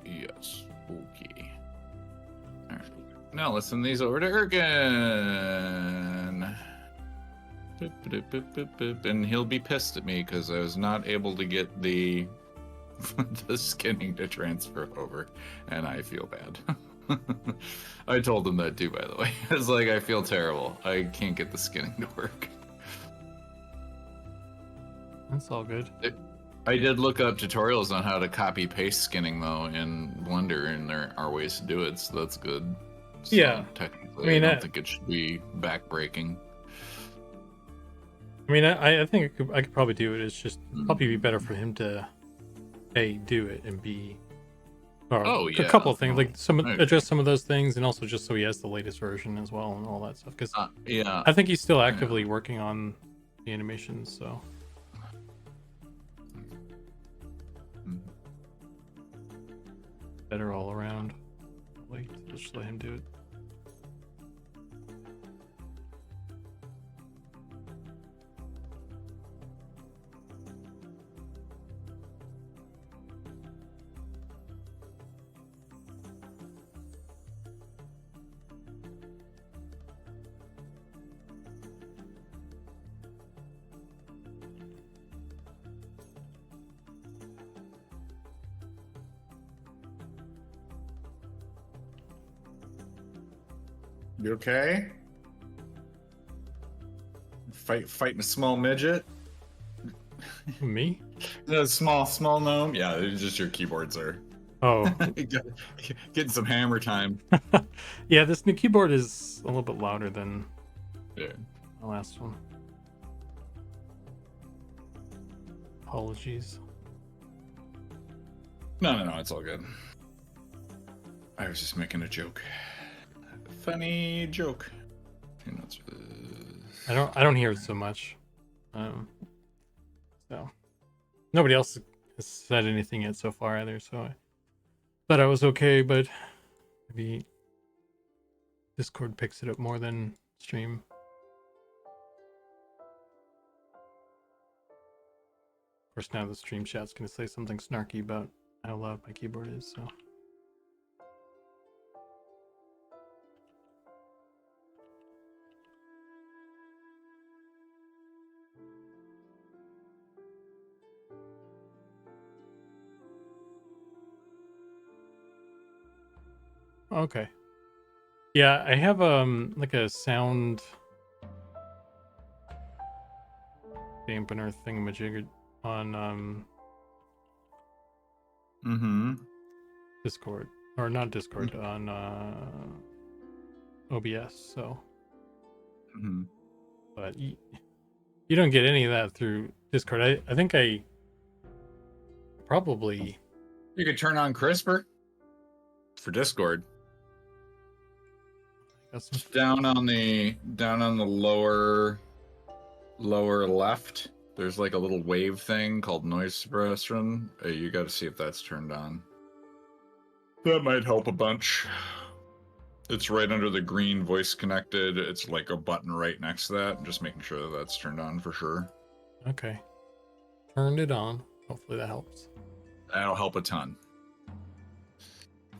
Yes. Okay. Alright. Now let's send these over to Erkin. And he'll be pissed at me because I was not able to get the skinning to transfer over, and I feel bad. I told him that too, by the way. It's like, I feel terrible. I can't get the skinning to work. That's all good. I did look up tutorials on how to copy paste skinning though in Blender, and there are ways to do it, so that's good. So, yeah, technically, I mean, I don't think it should be backbreaking. I mean, I think I could probably do it. It's just probably be better for him to A, do it, and B, or a couple of things, like address some of those things, and also just so he has the latest version as well and all that stuff. Because yeah, I think he's still actively working on the animations, so. Better all around. Wait, just let him do it. You okay? Fighting a small midget? Me? The small gnome? Yeah, it's just your keyboards are. Oh. Getting some hammer time. Yeah, this new keyboard is a little bit louder than the last one. Apologies. No, it's all good. I was just making a joke. Funny joke. I don't hear it so much. So nobody else has said anything yet so far either, so I thought I was okay, but maybe Discord picks it up more than stream. Of course, now the stream chat's gonna say something snarky about how loud my keyboard is, so. Okay. Yeah, I have like a sound dampener thingamajig on Mm-hmm. Discord, or not Discord, on OBS. So, Mm-hmm. but you don't get any of that through Discord. I think I probably You could turn on CRISPR for Discord. got some. Down on the lower left, there's like a little wave thing called noise suppression. You got to see if that's turned on. That might help a bunch. It's right under the green voice connected. It's like a button right next to that. I'm just making sure that that's turned on for sure. Okay, turned it on. Hopefully that helps. That'll help a ton.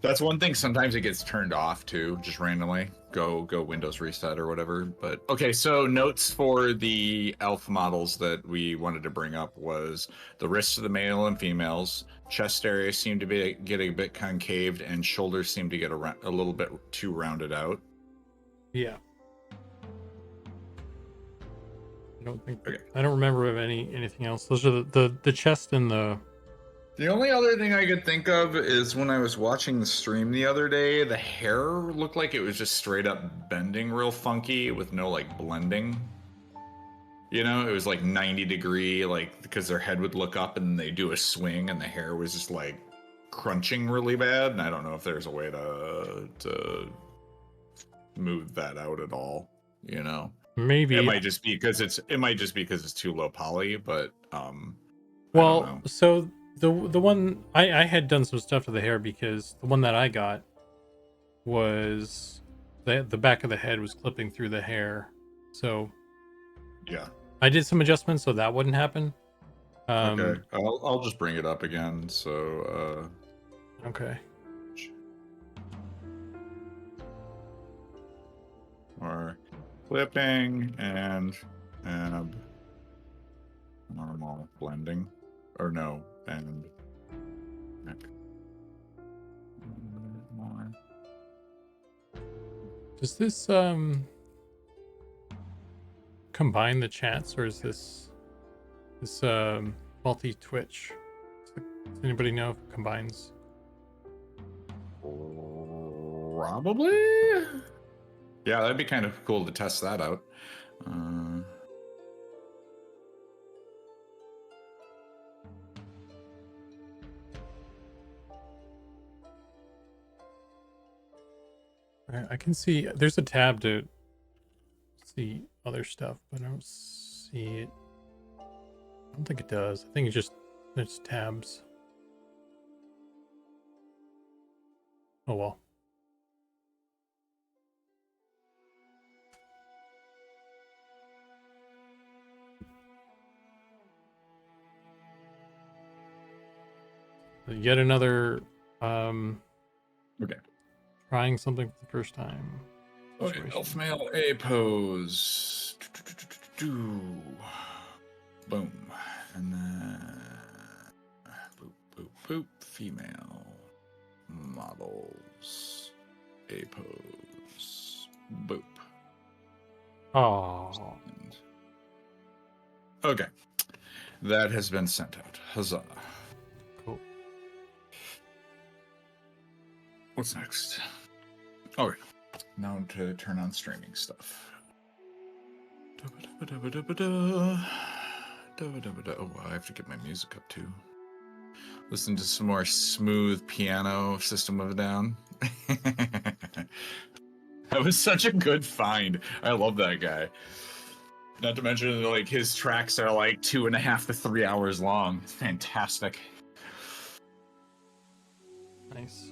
That's one thing. Sometimes it gets turned off too, just randomly. Go Windows reset or whatever. But okay, so notes for the elf models that we wanted to bring up was the wrists of the male and females, chest area seemed to be getting a bit concaved, and shoulders seem to get a little bit too rounded out. Yeah. I don't think. Okay. I don't remember of anything else. Those are the chest and the. The only other thing I could think of is when I was watching the stream the other day, the hair looked like it was just straight up bending real funky with no like blending. You know, it was like 90 degree, like because their head would look up and they do a swing and the hair was just like crunching really bad. And I don't know if there's a way to move that out at all. You know, Maybe it might just be because it's too low poly, but I don't well, know. so the one I had done some stuff to the hair because the one that I got was the back of the head was clipping through the hair, so Yeah. I did some adjustments so that wouldn't happen. Okay, I'll just bring it up again. So, Okay. or clipping and normal blending, or no, and more. Does this combine the chats, or is this multi Twitch? Does anybody know if it combines? Probably. Yeah, that'd be kind of cool to test that out. I can see there's a tab to see other stuff, but I don't see it. I don't think it does. I think it's tabs. Oh well. Yet another Okay. trying something for the first time. Okay, elf male A pose. Boom. And then boop, boop, boop. Female models A pose. Boop. Oh, Okay. That has been sent out. Huzzah. cool. What's next? All right. Now to turn on streaming stuff. Oh, I have to get my music up too. Listen to some more smooth piano System of a Down. That was such a good find. I love that guy. Not to mention, like, his tracks are like 2.5 to 3 hours long. It's fantastic. Nice.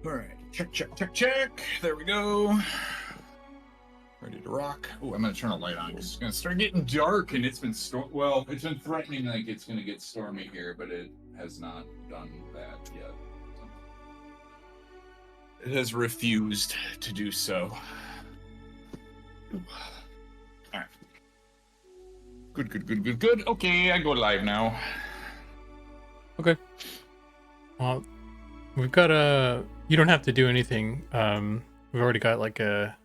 All right, check. There we go. Ready to rock. Oh, I'm gonna turn a light on because it's gonna start getting dark, and it's been well, it's been threatening like it's gonna get stormy here, but it has not done that yet. It has refused to do so. All right. Good. Okay, I go live now. Okay. Well, we've got a. You don't have to do anything. We've already got like a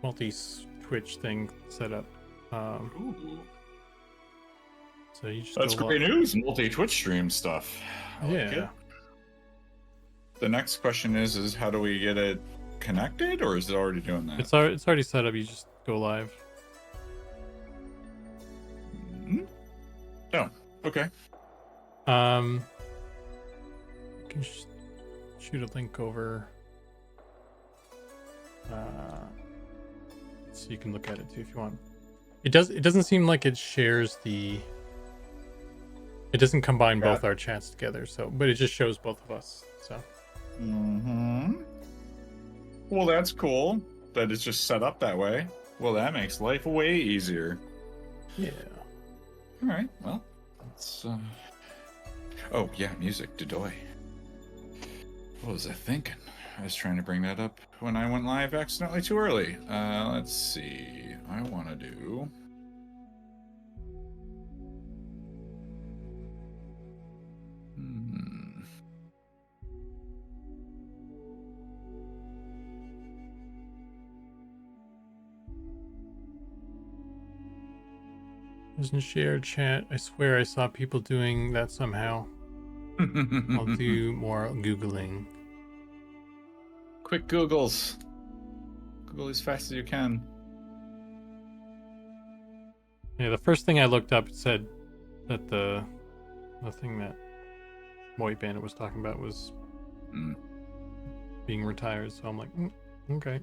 multi-Twitch thing set up. Ooh. So you just That's go great news. Multi-Twitch stream stuff. I like Yeah. it. The next question is how do we get it connected, or is it already doing that? It's already set up. You just go live. Oh, okay. You can shoot a link over. So you can look at it too if you want. It doesn't seem like it shares the. It doesn't combine both our chats together. So, but it just shows both of us. So. Well, that's cool that it's just set up that way. Well, that makes life way easier. Yeah. All right. Well, let's. Oh yeah, music. Dodoy. What was I thinking? I was trying to bring that up when I went live accidentally too early. Let's see. I want to do. Doesn't share chat. I swear I saw people doing that somehow. I'll do more Googling. Quick Googles. Google as fast as you can. Yeah, the first thing I looked up said that the thing that White Bandit was talking about was being retired. So I'm like, okay.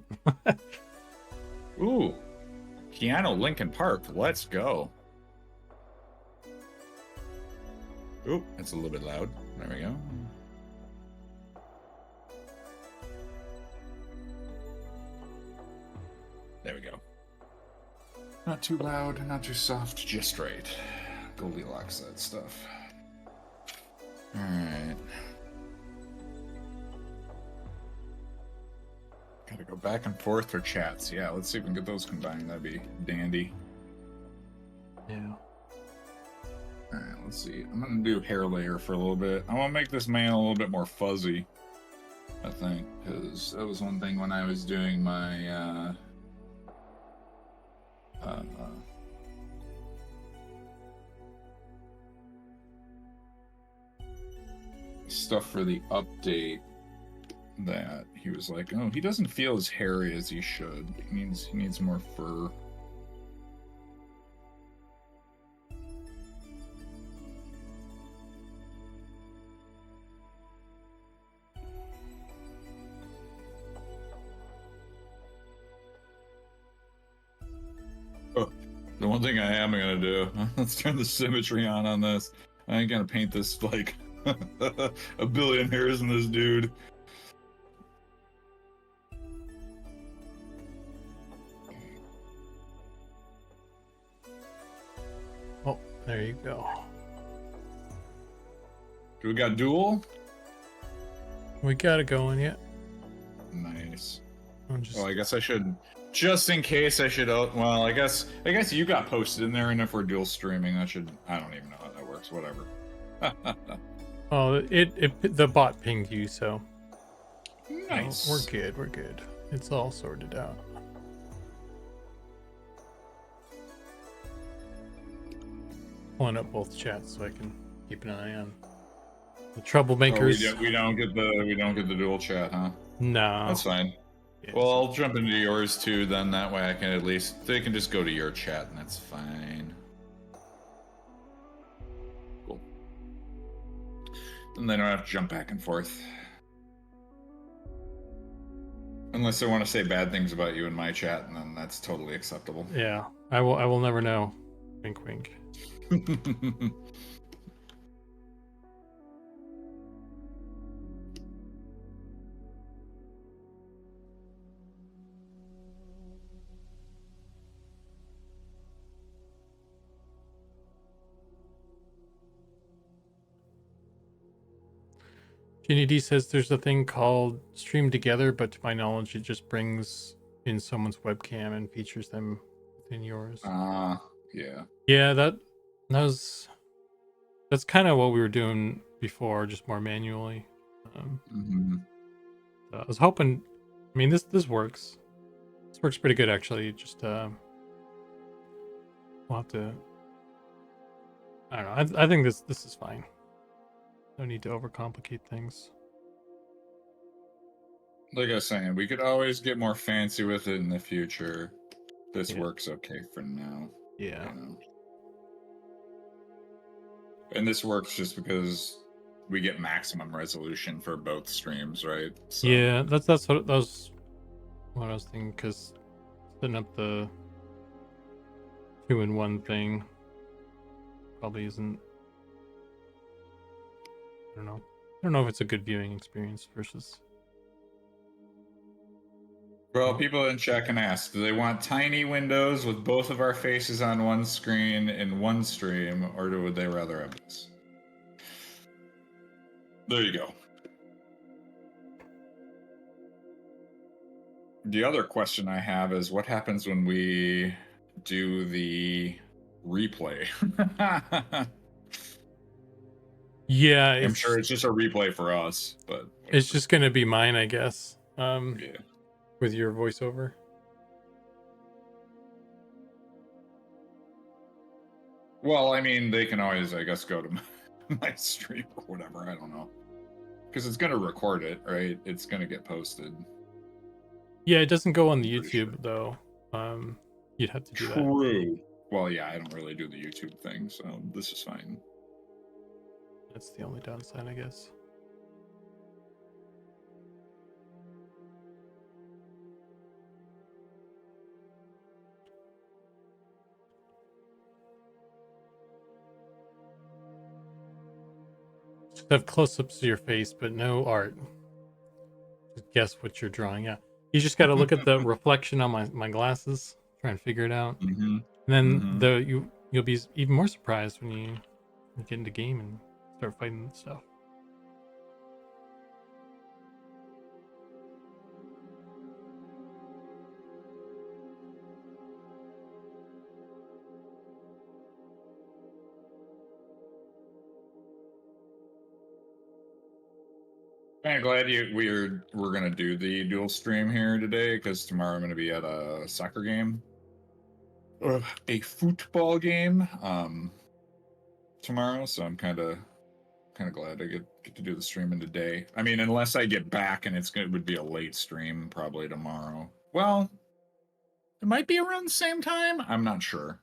Ooh, Keanu Lincoln Park. Let's go. Ooh, that's a little bit loud. There we go. There we go. Not too loud, not too soft, just right. Goldilocks that stuff. Alright. Gotta go back and forth for chats. Yeah, let's see if we can get those combined. That'd be dandy. Yeah. Alright, let's see. I'm gonna do hair layer for a little bit. I want to make this man a little bit more fuzzy, I think, because that was one thing when I was doing my stuff for the update, that he was like, oh, he doesn't feel as hairy as he should. He needs more fur. Oh, the one thing I am gonna do, let's turn the symmetry on this. I ain't gonna paint this like a billion hairs in this dude. Oh, there you go. Do we got dual? We got it going yet. Nice. Just... Oh, I guess I should, just in case I should. Well, I guess you got posted in there, and if we're dual streaming, that should. I don't even know how that works. Whatever. Oh, the bot pinged you, so nice. We're good. It's all sorted out. Pulling up both chats so I can keep an eye on the troublemakers. Oh, we don't get the dual chat, huh? No, That's fine. Yeah, Well, I'll jump into yours too. Then that way I can at least they can just go to your chat, and that's fine. Cool. And they don't have to jump back and forth. Unless they want to say bad things about you in my chat, and then that's totally acceptable. Yeah, I will never know. Wink, wink. Ginny D says there's a thing called Stream Together, but to my knowledge, it just brings in someone's webcam and features them within yours. Yeah. Yeah, that's kind of what we were doing before, just more manually. I was hoping. I mean, this works. This works pretty good, actually. Just we'll have to. I don't know. I think this is fine. No need to overcomplicate things. Like I was saying, we could always get more fancy with it in the future. This Yeah. works okay for now. Yeah. You know? And this works just because we get maximum resolution for both streams, right? So. Yeah, that was what I was thinking, because setting up the 2-in-1 thing probably isn't. I don't know. I don't know if it's a good viewing experience versus. Well, people in chat can ask, do they want tiny windows with both of our faces on one screen in one stream, or would they rather have this? There you go. The other question I have is, what happens when we do the replay? Yeah, I'm sure it's just a replay for us, but it's just gonna be mine, I guess. yeah. With your voiceover. Well, I mean, they can always, I guess, go to my stream or whatever. I don't know, because it's gonna record it, right? It's gonna get posted. Yeah, it doesn't go on the I'm pretty YouTube though. You'd have to do that. True. Well, yeah, I don't really do the YouTube thing, so this is fine. That's the only downside, I guess. Just have close-ups of your face, but no art. Just guess what you're drawing. Yeah, you just got to look at the reflection on my glasses, try and figure it out. Mm-hmm. And then you'll be even more surprised when you get into game and start fighting stuff. I'm glad we're gonna do the dual stream here today, because tomorrow I'm gonna be at a soccer game, a football game, tomorrow. So I'm kind of glad I get to do the streaming today. I mean, unless I get back and it would be a late stream, probably tomorrow. Well, it might be around the same time. I'm not sure.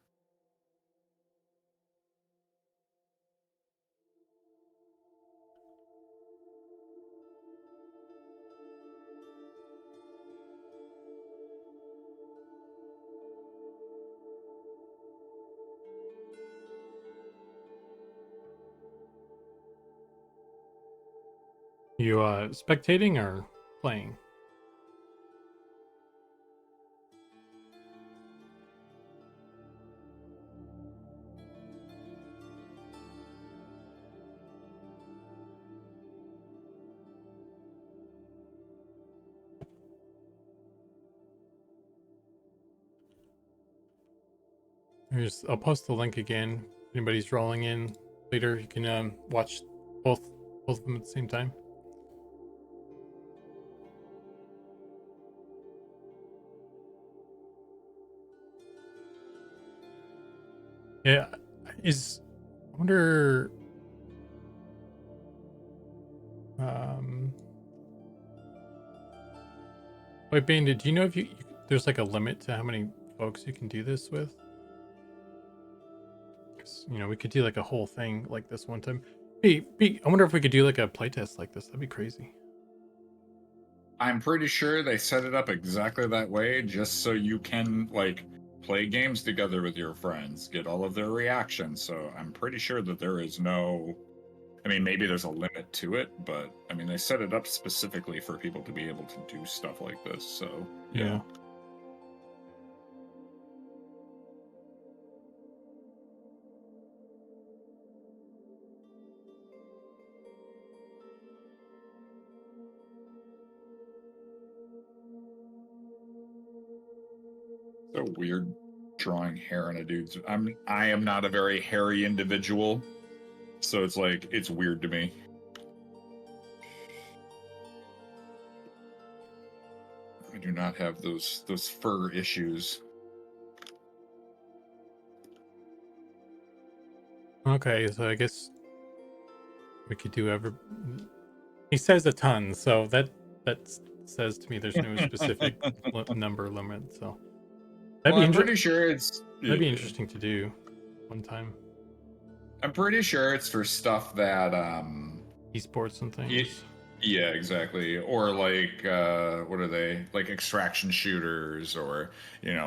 You spectating or playing? I'll post the link again. If anybody's rolling in later, you can watch both of them at the same time. Yeah, I wonder. Wait, Bandit, do you know if there's like a limit to how many folks you can do this with? Because we could do like a whole thing like this one time. Hey, I wonder if we could do like a playtest like this. That'd be crazy. I'm pretty sure they set it up exactly that way, just so you can like play games together with your friends, get all of their reactions. So I'm pretty sure that there is no. I mean, maybe there's a limit to it, but I mean, they set it up specifically for people to be able to do stuff like this. So yeah. So weird drawing hair on a dude's. I am not a very hairy individual, so it's like it's weird to me. I do not have those fur issues. Okay, so I guess we could do ever. He says a ton, so that says to me there's no specific number limit. So that'd be I'm pretty sure it's that'd be interesting to do one time. I'm pretty sure it's for stuff that Esports and things. Yeah, exactly. Or like what are they? Like extraction shooters, or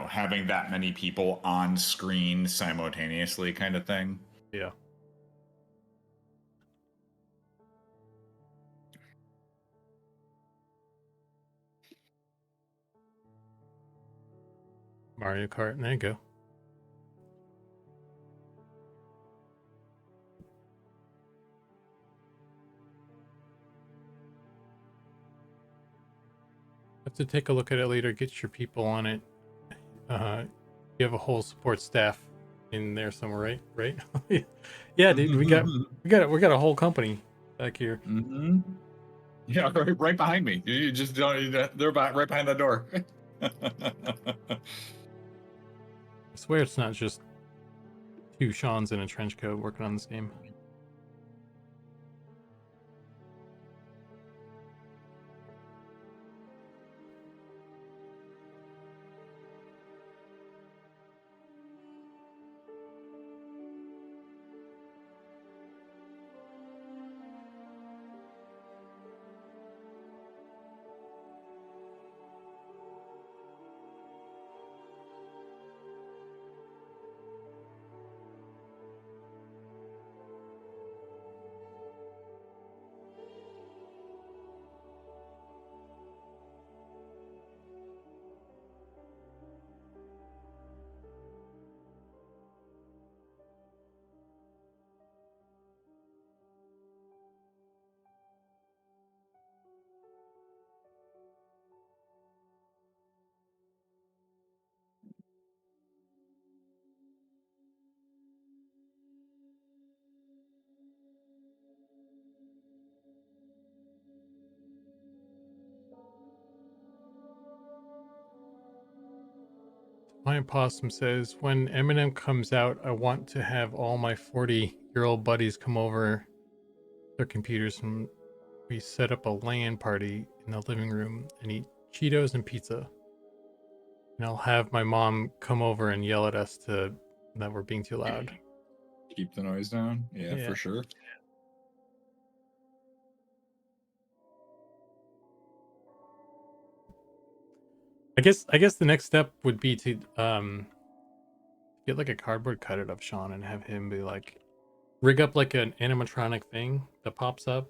having that many people on screen simultaneously kind of thing. Yeah. Mario Kart, there you go. Have to take a look at it later, get your people on it. You have a whole support staff in there somewhere, right? Yeah, dude, we got a whole company back here. Mm-hmm. Yeah, right behind me. You just don't. They're right behind that door. I swear it's not just two Seans in a trench coat working on this game. My possum says, when Eminem comes out, I want to have all my 40-year-old buddies come over their computers and we set up a LAN party in the living room and eat Cheetos and pizza. And I'll have my mom come over and yell at us that we're being too loud. Keep the noise down. Yeah, for sure. I guess the next step would be to get like a cardboard cutout of Sean and have him be like rig up like an animatronic thing that pops up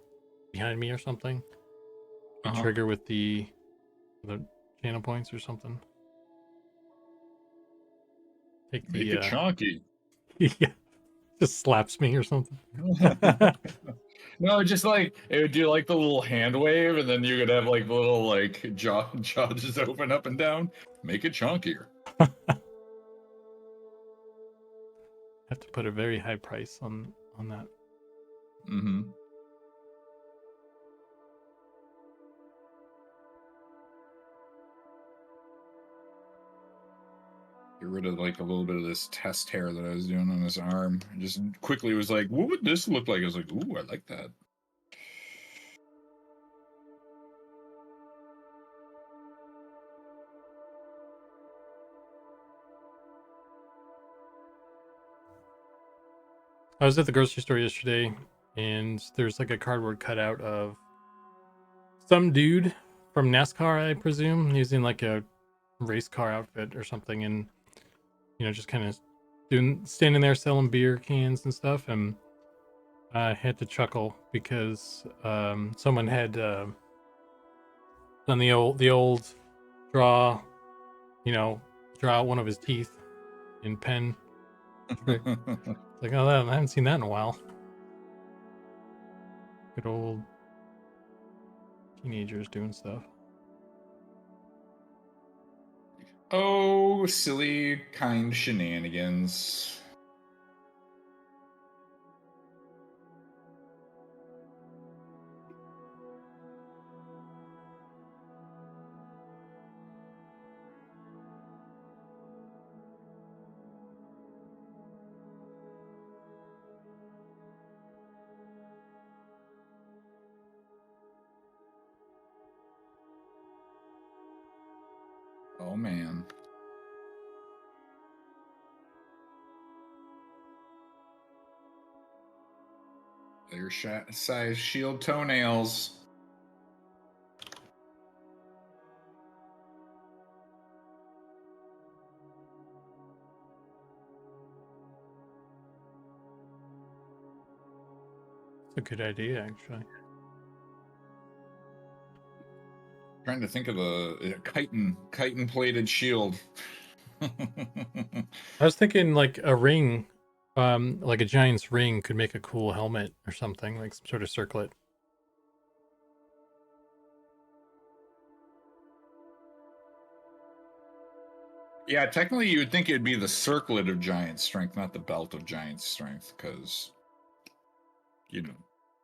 behind me or something. Trigger with the channel points or something. Take Make it chonky. Yeah, just slaps me or something. No, just like it would do like the little hand wave, and then you could have like the little like jaw just open up and down. Make it chunkier. Have to put a very high price on that. Mm-hmm. Get rid of like a little bit of this test hair that I was doing on his arm. I just quickly was like, what would this look like? I was like, ooh, I like that. I was at the grocery store yesterday and there's like a cardboard cutout of some dude from NASCAR, I presume, using like a race car outfit or something, and just kind of standing there selling beer cans and stuff. And I had to chuckle because someone had done the old draw out one of his teeth in pen. Like, oh, I haven't seen that in a while. Good old teenagers doing stuff. Oh, silly kind shenanigans. Oh man. Their size shield toenails. It's a good idea, actually. Trying to think of a chitin plated shield. I was thinking like a ring, like a giant's ring could make a cool helmet or something, like some sort of circlet. Yeah, technically you would think it'd be the circlet of giant strength, not the belt of giant strength, because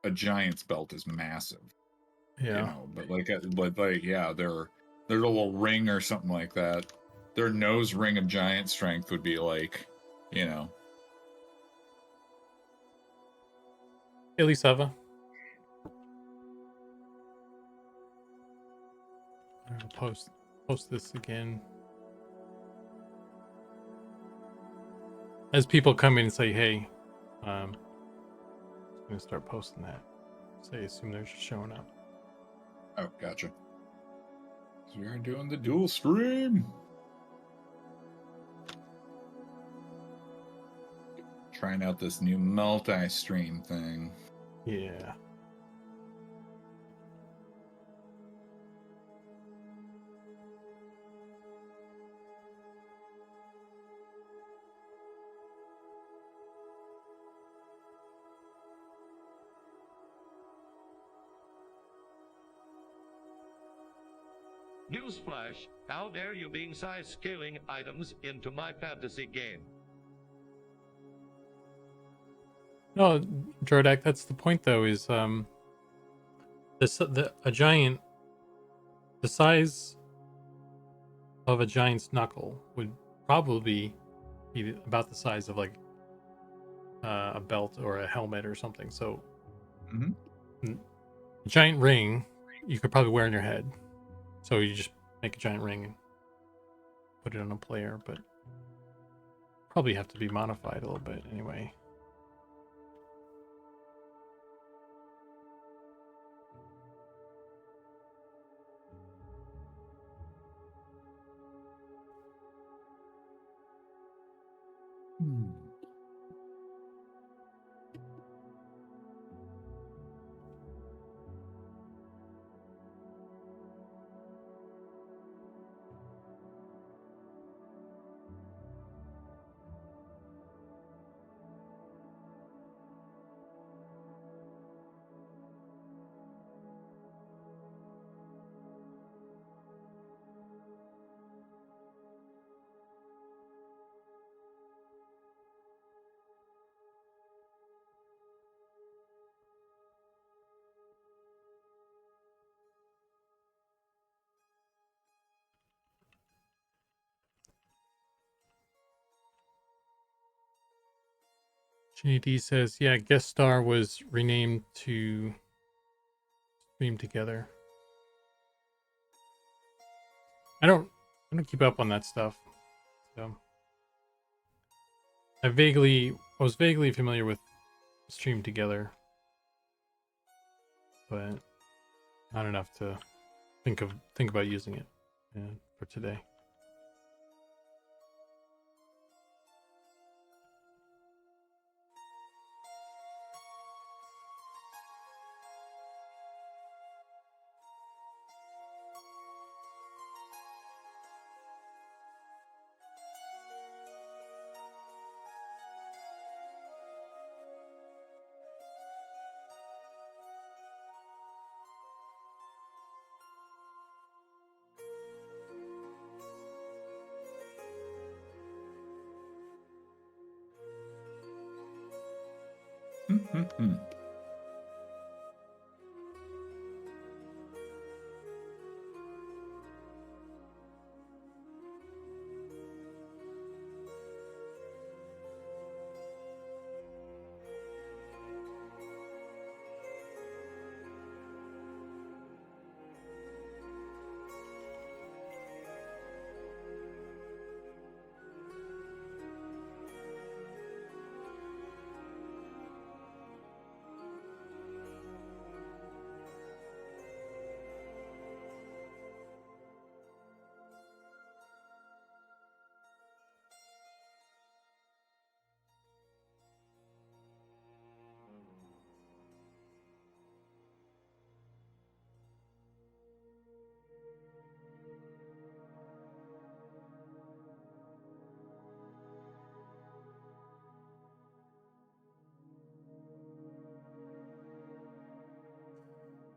a giant's belt is massive. Yeah. But yeah, their little ring or something like that. Their nose ring of giant strength would be like, Elisava. I'll post this again. As people come in and say, hey, I'm gonna start posting that. So I assume they're just showing up. Oh, gotcha. So we are doing the dual stream. Trying out this new multi-stream thing. Yeah. Newsflash, how dare you being size scaling items into my fantasy game? No, Drodak, that's the point though, is a giant, the size of a giant's knuckle would probably be about the size of like a belt or a helmet or something. So a giant ring you could probably wear on your head. So you just make a giant ring and put it on a player, but probably have to be modified a little bit anyway. JD says, yeah, guest star was renamed to stream together. I don't keep up on that stuff. So I was vaguely familiar with stream together, but not enough to think about using it for today.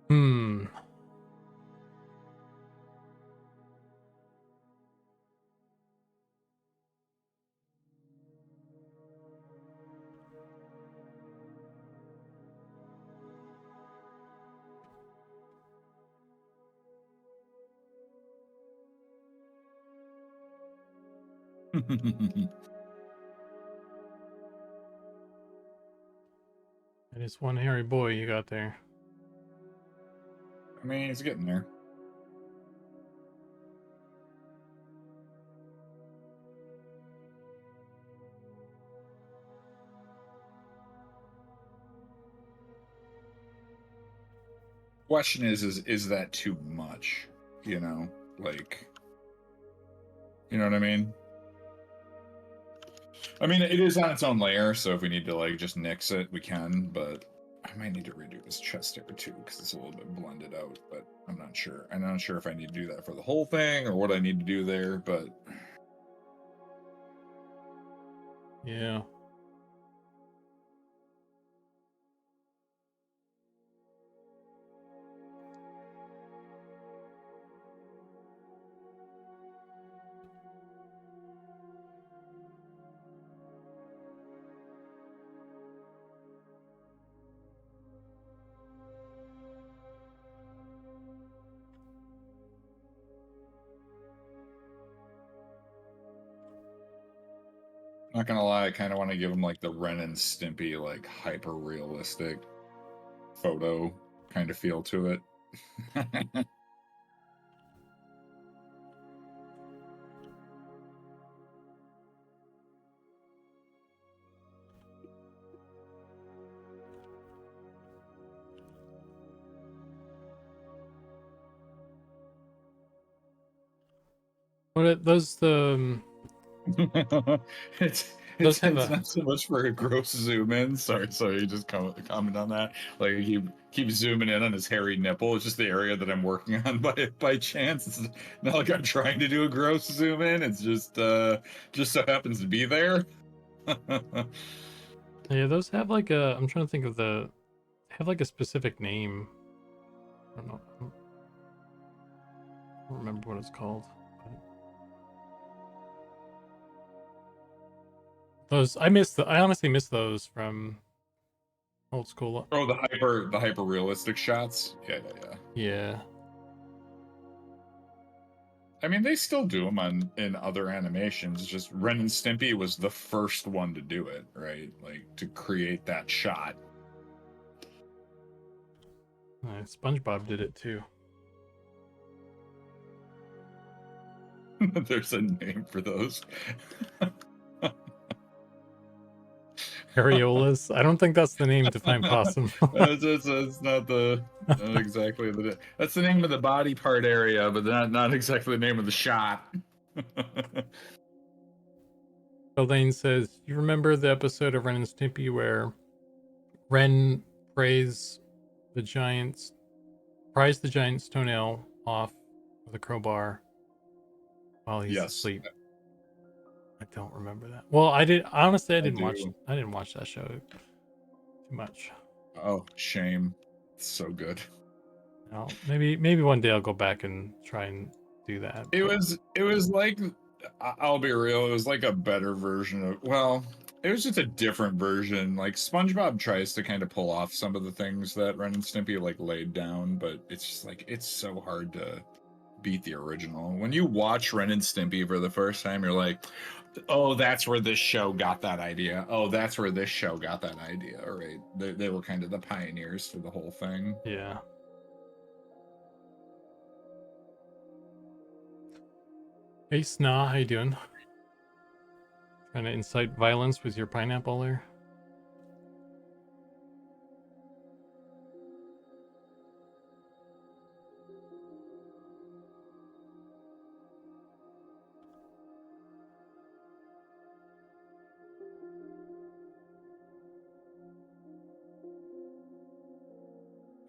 Hmm. That is one hairy boy you got there. I mean, he's getting there. Question is that too much? You know, like, you know what I mean? I mean, it is on its own layer, so if we need to like just nix it, we can. But I might need to redo this chest area too because it's a little bit blended out. But I'm not sure. I'm not sure if I need to do that for the whole thing or what I need to do there. But Yeah. not gonna lie, I kind of want to give him like the Ren and Stimpy, like hyper realistic photo kind of feel to it. Those the it's those have it's a not so much for a gross zoom in. Sorry, you just comment on that. Like he keeps zooming in on his hairy nipple. It's just the area that I'm working on by chance. It's not like I'm trying to do a gross zoom in. It's just so happens to be there. yeah, those have like a I'm trying to think of have like a specific name. I don't know. I don't remember what it's called. Those I honestly miss those from old school. Oh, the hyper realistic shots. Yeah. Yeah. I mean, they still do them in other animations. It's just Ren and Stimpy was the first one to do it, right? Like to create that shot. SpongeBob did it too. There's a name for those. Areolas. I don't think that's the name to find possum. It's not exactly the. That's the name of the body part area, but not exactly the name of the shot. Elaine says, "You remember the episode of Ren and Stimpy where Ren pries the giant's toenail off with a crowbar while he's asleep?" I don't remember that. Well, I didn't watch that show too much. Oh, shame. It's so good. Well, maybe one day I'll go back and try and do that. It was like, I'll be real, it was like a better version of, well, It was just a different version. Like SpongeBob tries to kind of pull off some of the things that Ren and Stimpy like laid down, but it's just like it's so hard to beat the original. When you watch Ren and Stimpy for the first time, you're like, "Oh, that's where this show got that idea. Oh, that's where this show got that idea." All right, they were kind of the pioneers for the whole thing. Yeah. Hey Sna, how you doing? Trying to incite violence with your pineapple there?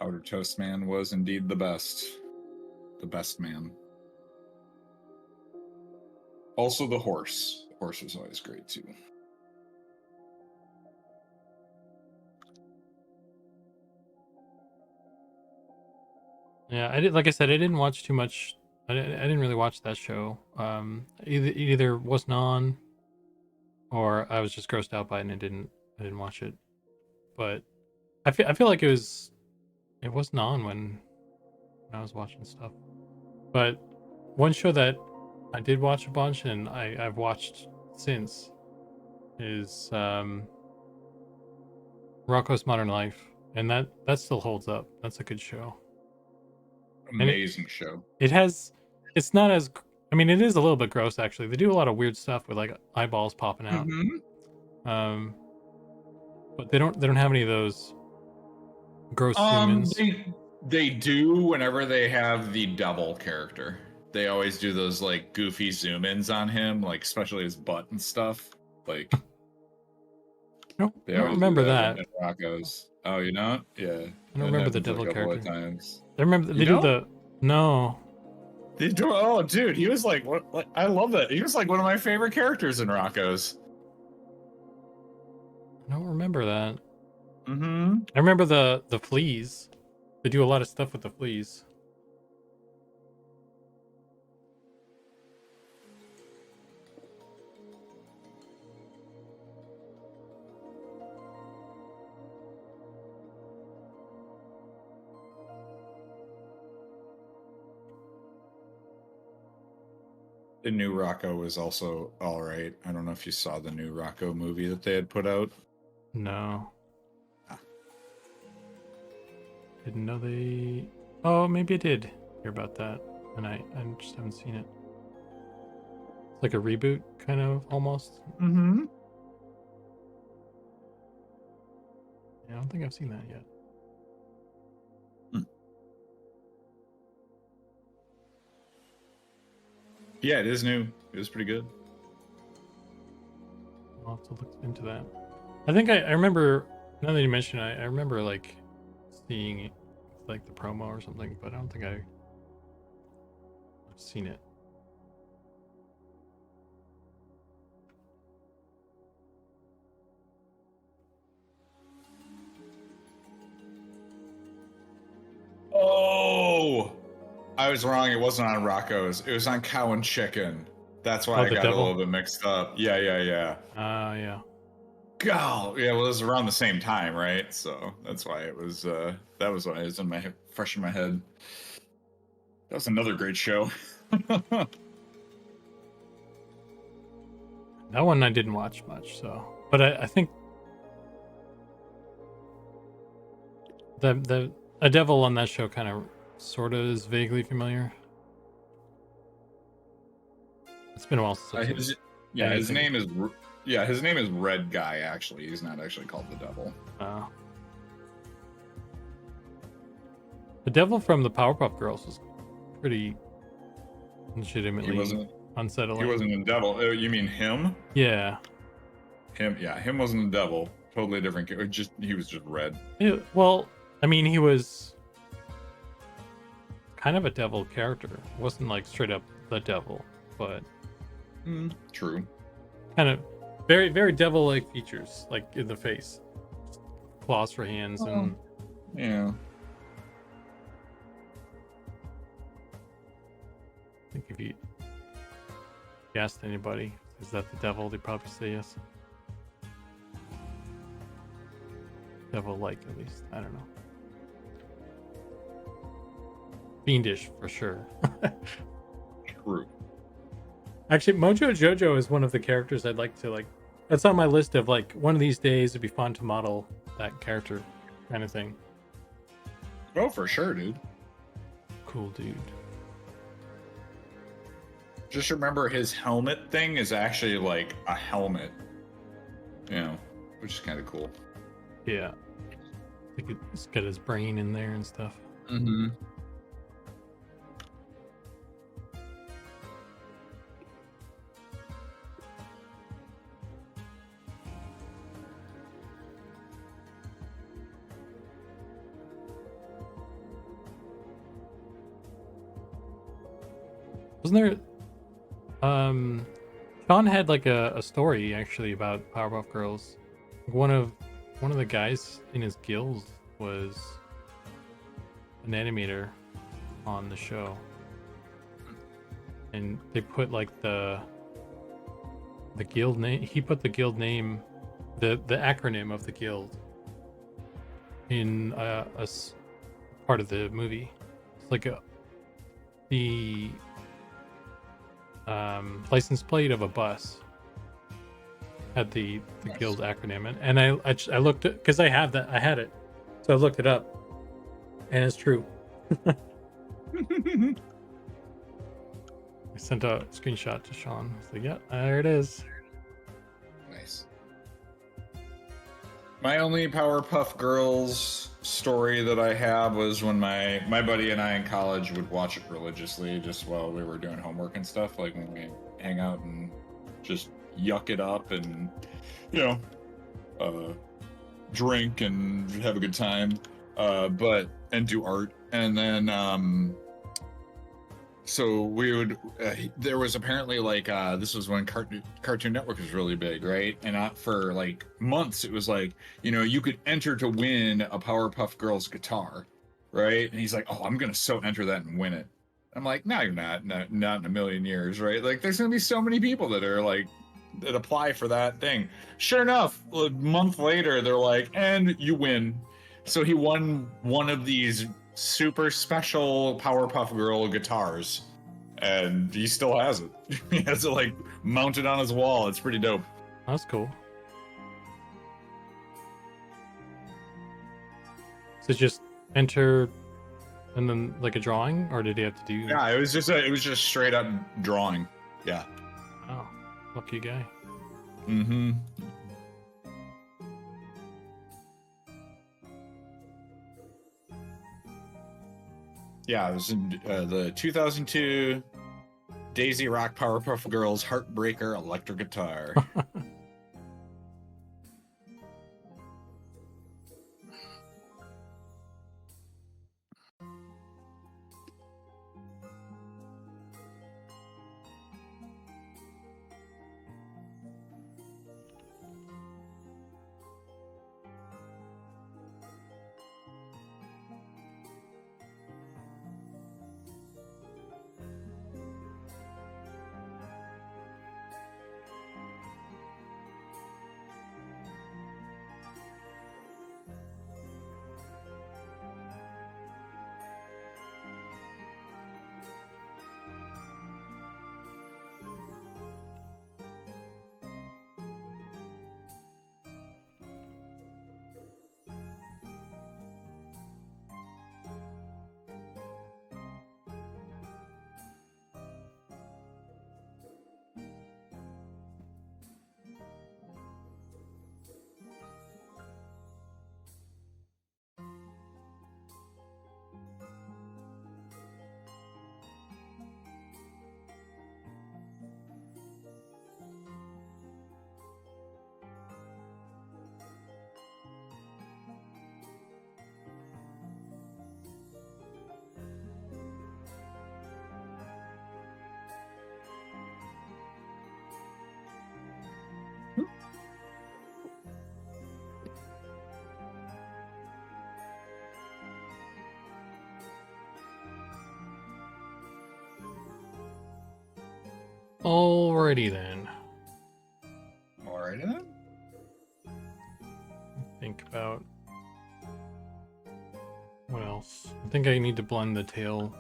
Outer Toast Man was indeed the best man. Also, the horse. The horse was always great too. Yeah, I did. Like I said, I didn't watch too much. I didn't really watch that show. Either wasn't on, or I was just grossed out by it and I didn't watch it. But I feel like it wasn't on when I was watching stuff. But one show that I did watch a bunch and I've watched since is Rocko's Modern Life, and that still holds up. That's a good show. Amazing show. It's not as, I mean, it is a little bit gross actually. They do a lot of weird stuff with like eyeballs popping out. But they don't have any of those gross humans. They do whenever they have the double character. They always do those like goofy zoom ins on him, like especially his butt and stuff. Like I don't remember that. In Rocko's. Oh, you know? Yeah. I don't remember the devil character. Times. I remember they do the no. They do. Oh, dude, he was like, what? Like, I love that. He was like one of my favorite characters in Rocko's. I don't remember that. Mm-hmm. I remember the fleas. They do a lot of stuff with the fleas. The new Rocko was also all right. I don't know if you saw the new Rocko movie that they had put out. No. Didn't know they... Oh, maybe I did hear about that, and I just haven't seen it. It's like a reboot, kind of, almost. Mm-hmm. Yeah, I don't think I've seen that yet. Yeah, it is new. It was pretty good. I'll have to look into that. I think I remember, now that you mention it, I remember like seeing like the promo or something, but I don't think I've seen it. Oh! I was wrong. It wasn't on Rocco's. It was on Cow and Chicken. That's why I got devil? a little bit mixed up. Yeah. Yeah. God. Yeah, well, it was around the same time, right? So that's why it was, that was why it was fresh in my head. That was another great show. That one I didn't watch much, so. But I think a devil on that show kind of sort of is vaguely familiar. It's been a while since I've seen his name is Red Guy. Actually, he's not actually called the Devil. The devil from the Powerpuff Girls was pretty legitimately unsettling. He wasn't a devil. You mean him? Yeah. Him. Yeah, him wasn't a devil. Totally different. He was just red. Well, I mean, he was kind of a devil character. Wasn't like straight up the devil, but true. Kind of very, very devil-like features, like in the face, claws for hands, and yeah. I think if you asked anybody, is that the devil? They'd probably say yes. devil-like at least. I don't know. Fiendish for sure. True. Actually, Mojo Jojo is one of the characters I'd like to like. That's on my list of like one of these days it'd be fun to model that character, kind of thing. Oh, for sure, dude. Cool dude. Just remember his helmet thing is actually like a helmet. You know, which is kind of cool. Yeah. Like it's got his brain in there and stuff. Mm-hmm. Wasn't there Sean had like a story actually about Powerpuff Girls. One of the guys in his guild was an animator on the show. And they put like the guild name, he put the guild name, the acronym of the guild in part of the movie. It's like the license plate of a bus had the Nice. guild acronym, and I looked at, because I had it, so I looked it up, and it's true. I sent a screenshot to Sean. So yeah, there it is. Nice. My only Powerpuff Girls story that I have was when my buddy and I in college would watch it religiously just while we were doing homework and stuff, like when we hang out and just yuck it up and, you know, drink and have a good time, and do art. And then so we would there was apparently like this was when Cartoon Network was really big, right? And for like months it was like, you know, you could enter to win a Powerpuff Girls guitar, right? And he's like, oh, I'm gonna enter that and win it. I'm like, no, you're not in a million years, right? Like there's gonna be so many people that are like that apply for that thing. Sure enough, a month later they're like, and you win. So he won one of these super special Powerpuff Girl guitars, and he still has it. He has it like mounted on his wall. It's pretty dope. That's cool. So just enter and then like a drawing, or did he have to do? Yeah, it was just straight up drawing. Yeah. Oh, lucky guy. Mm-hmm. Yeah, it was in the 2002 Daisy Rock Powerpuff Girls Heartbreaker electric guitar. Alrighty then. Alrighty then. Think about think I need to blend the tail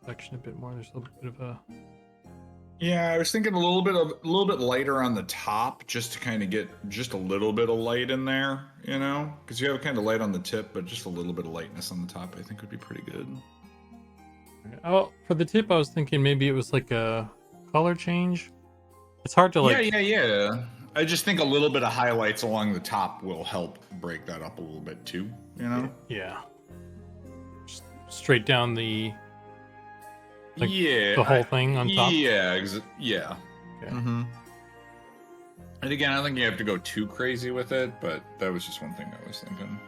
section a bit more. There's a bit of a... Yeah, I was thinking a little bit lighter on the top, just to kind of get just a little bit of light in there, you know, because you have kind of light on the tip, but just a little bit of lightness on the top, I think would be pretty good. Oh, for the tip, I was thinking maybe it was like a color change. It's hard to like. Yeah. I just think a little bit of highlights along the top will help break that up a little bit too, you know. Yeah. Just straight down the. Like, yeah, the whole thing on top? Yeah. Okay. Mm-hmm. And again, I don't think you have to go too crazy with it, but that was just one thing I was thinking.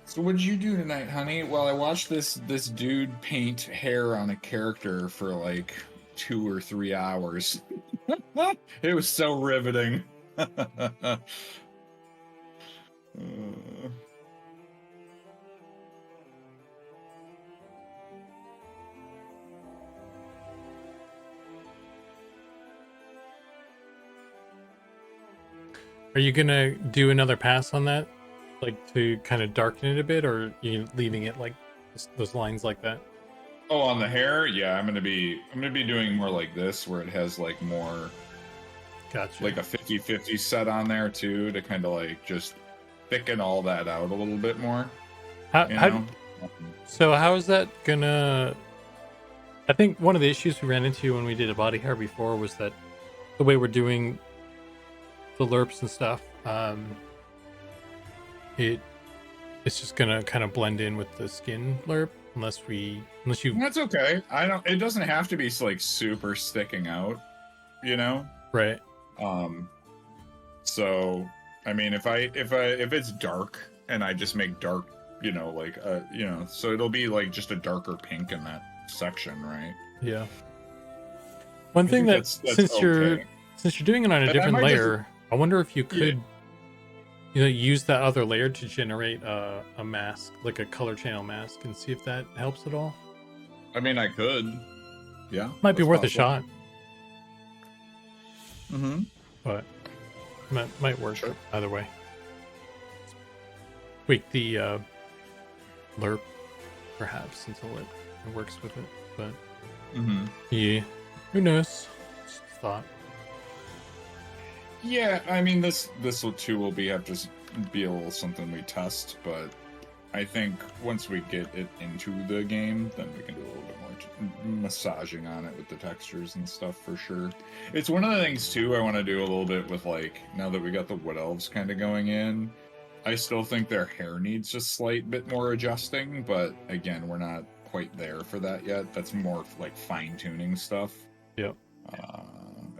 So what did you do tonight, honey? Well, I watched this dude paint hair on a character for like 2 or 3 hours. It was so riveting. Are you gonna do another pass on that, like to kind of darken it a bit, or are you leaving it like those lines like that? Oh, on the hair, yeah, I'm gonna be doing more like this, where it has like more, Gotcha. like a 50-50 set on there too, to kind of like just thicken all that out a little bit more. So how is that gonna? I think one of the issues we ran into when we did a body hair before was that the way we're doing the lerps and stuff, it's just gonna kind of blend in with the skin lerp unless you. That's okay. It doesn't have to be like super sticking out, you know. Right. So I mean, if it's dark and I just make dark, you know, like so it'll be like just a darker pink in that section, right? Yeah. One thing that since you're doing it on a different layer, I wonder if you could, use that other layer to generate a mask, like a color channel mask, and see if that helps at all. I mean, I could. Yeah. Might be worth a shot. Mm-hmm. But might work either way. Tweak the lerp, perhaps, until it works with it. But yeah, who knows? Just a thought. Yeah, I mean, this will have to be a little something we test, but I think once we get it into the game, then we can do a little bit more massaging on it with the textures and stuff for sure. It's one of the things too I want to do a little bit with, like, now that we got the Wood Elves kind of going in, I still think their hair needs a slight bit more adjusting, but again, we're not quite there for that yet. That's more like fine-tuning stuff. Yep.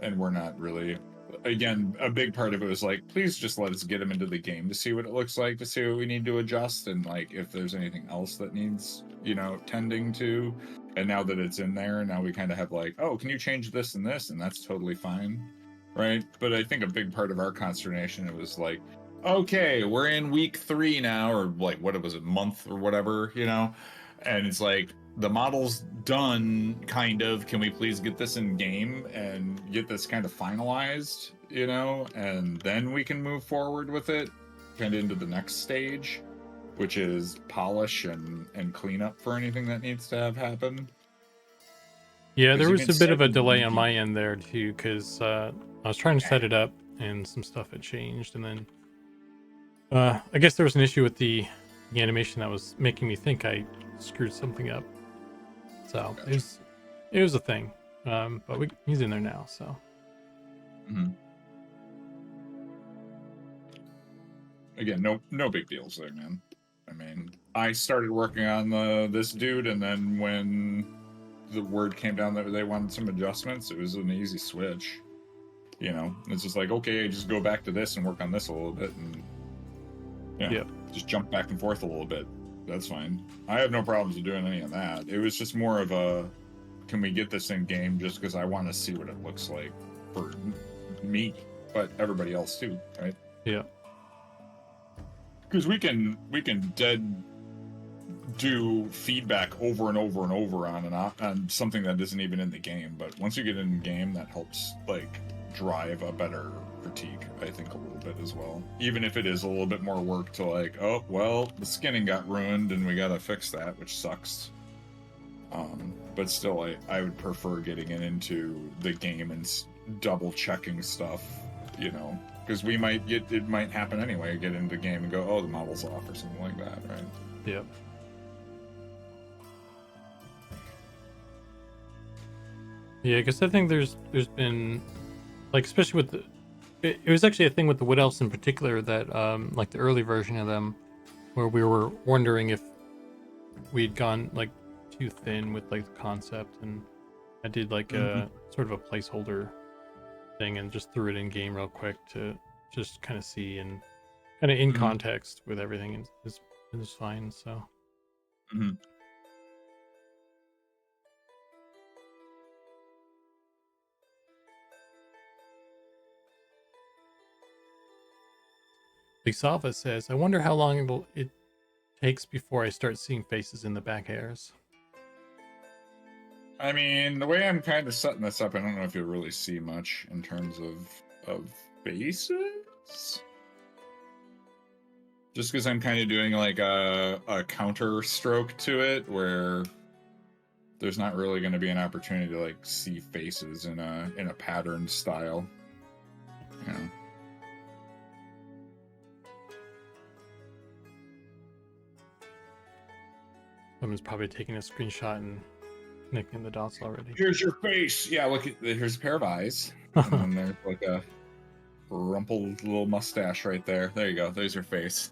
And we're not really... Again, a big part of it was like, please just let us get them into the game to see what it looks like, to see what we need to adjust, and like if there's anything else that needs, tending to. And now that it's in there, now we kind of have like, oh, can you change this and this? And that's totally fine, right? But I think a big part of our consternation, it was like, okay, we're in week 3 now, or like, what was it, month or whatever, and it's like, the model's done, kind of. Can we please get this in game and get this kind of finalized, and then we can move forward with it, kind of into the next stage, which is polish and cleanup for anything that needs to have happen. Yeah, there was a bit of a delay on my end there too, because I was trying to set it up and some stuff had changed, and then I guess there was an issue with the animation that was making me think I screwed something up. So it was a thing, but he's in there now. So again, no big deals there, man. I mean, I started working on this dude, and then when the word came down that they wanted some adjustments, it was an easy switch. It's just like, okay, just go back to this and work on this a little bit, and just jump back and forth a little bit. That's fine. I have no problems with doing any of that. It was just more of a, can we get this in game, just because I want to see what it looks like for me, but everybody else too, right? Yeah. Because we can do feedback over and over and over on something that isn't even in the game. But once you get in the game, that helps like drive a better critique, I think, a little bit as well. Even if it is a little bit more work to like, oh well, the skinning got ruined and we gotta fix that, which sucks. But still, I would prefer getting into the game and double checking stuff, you know, because it might happen anyway. Get into the game and go, oh, the model's off or something like that, right? Yep. Yeah, because I think there's been, like, especially with the, it was actually a thing with the Wood Elves in particular that, like the early version of them, where we were wondering if we'd gone like too thin with like the concept, and I did like a sort of a placeholder thing and just threw it in game real quick to just kind of see and kind of in context with everything, and it's fine. So. Lisava says, I wonder how long it takes before I start seeing faces in the back hairs. I mean, the way I'm kind of setting this up, I don't know if you'll really see much in terms of faces. Just because I'm kind of doing like a counter stroke to it, where there's not really going to be an opportunity to like see faces in a pattern style. You know. Someone's probably taking a screenshot and connecting the dots already. Here's your face. Yeah, look, here's a pair of eyes. And then there's like a rumpled little mustache right there. There you go. There's your face.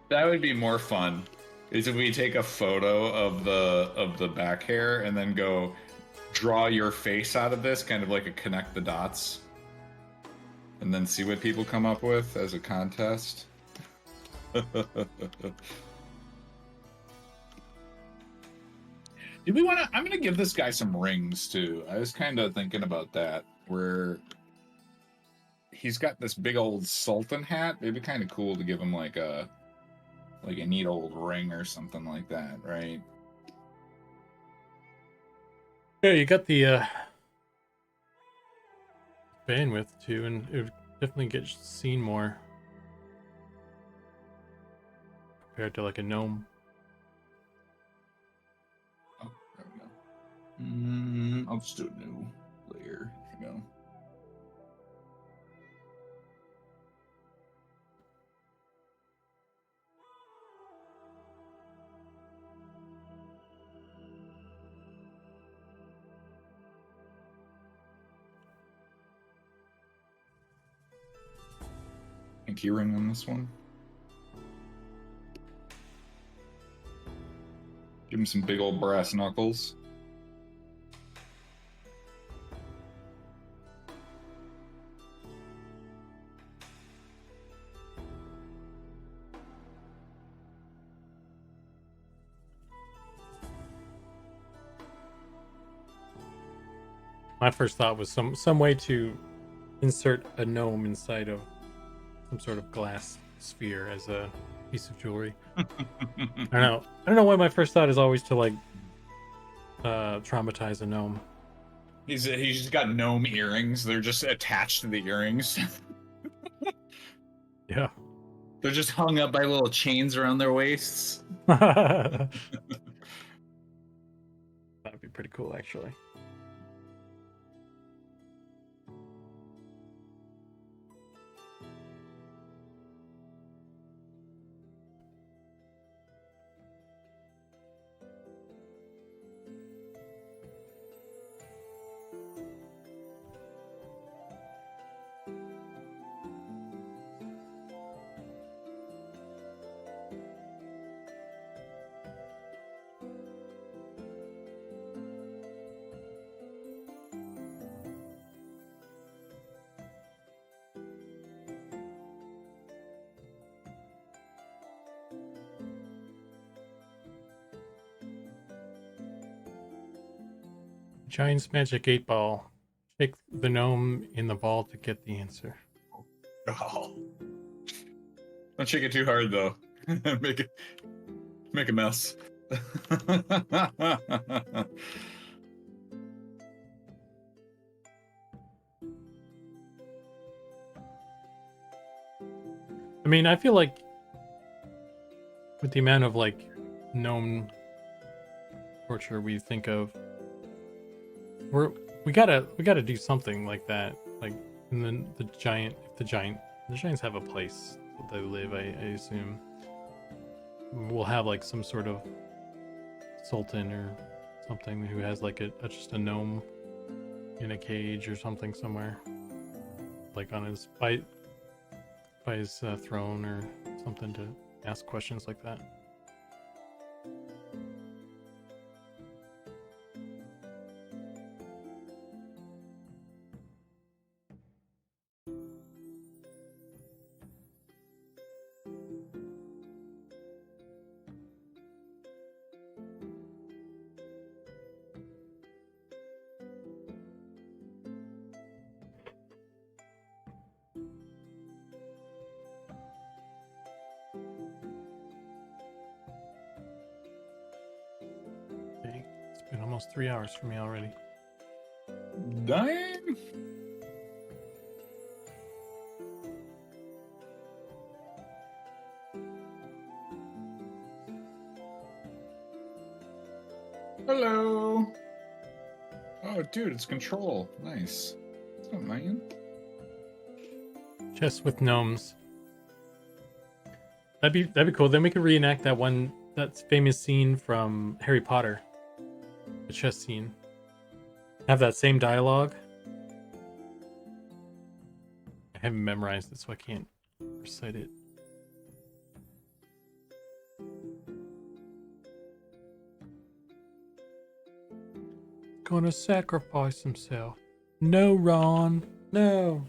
That would be more fun. Is if we take a photo of the back hair and then go draw your face out of this, kind of like a connect the dots, and then see what people come up with as a contest. Do we want to? I'm going to give this guy some rings too. I was kind of thinking about that, where he's got this big old sultan hat. It'd be kind of cool to give him like a neat old ring or something like that, right? Yeah, you got the bandwidth too, and it would definitely get seen more compared to like a gnome. Oh, there we go. I'll just do a new layer. There we go. Keyring on this one. Give him some big old brass knuckles. My first thought was some way to insert a gnome inside of some sort of glass sphere as a piece of jewelry. I don't know why my first thought is always to like traumatize a gnome. He's just got gnome earrings. They're just attached to the earrings. Yeah. They're just hung up by little chains around their waists. That'd be pretty cool, actually. Giant's magic 8-ball. Shake the gnome in the ball to get the answer. Oh. Don't shake it too hard though. make a mess. I mean, I feel like with the amount of like gnome torture we think of, we gotta do something like that. Like, and then the giants have a place that they live. I assume we'll have like some sort of sultan or something who has like just a gnome in a cage or something somewhere, like on his by his throne or something to ask questions like that. Dang, it's been almost 3 hours for me already. Dang. Hello. Oh, dude, it's Control. Nice. What's up, man? Chess with gnomes. That'd be cool. Then we could reenact that famous scene from Harry Potter. The chess scene. Have that same dialogue. I haven't memorized it, so I can't recite it. Gonna sacrifice himself. No, Ron. No.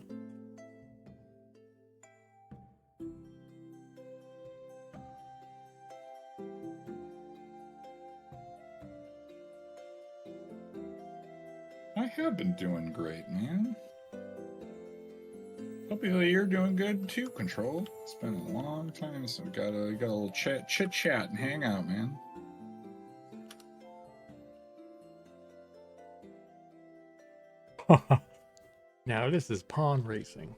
I have been doing great, man. Hope you're doing good too, Control. It's been a long time, so we got a little chit chat and hang out, man. Now this is pawn racing.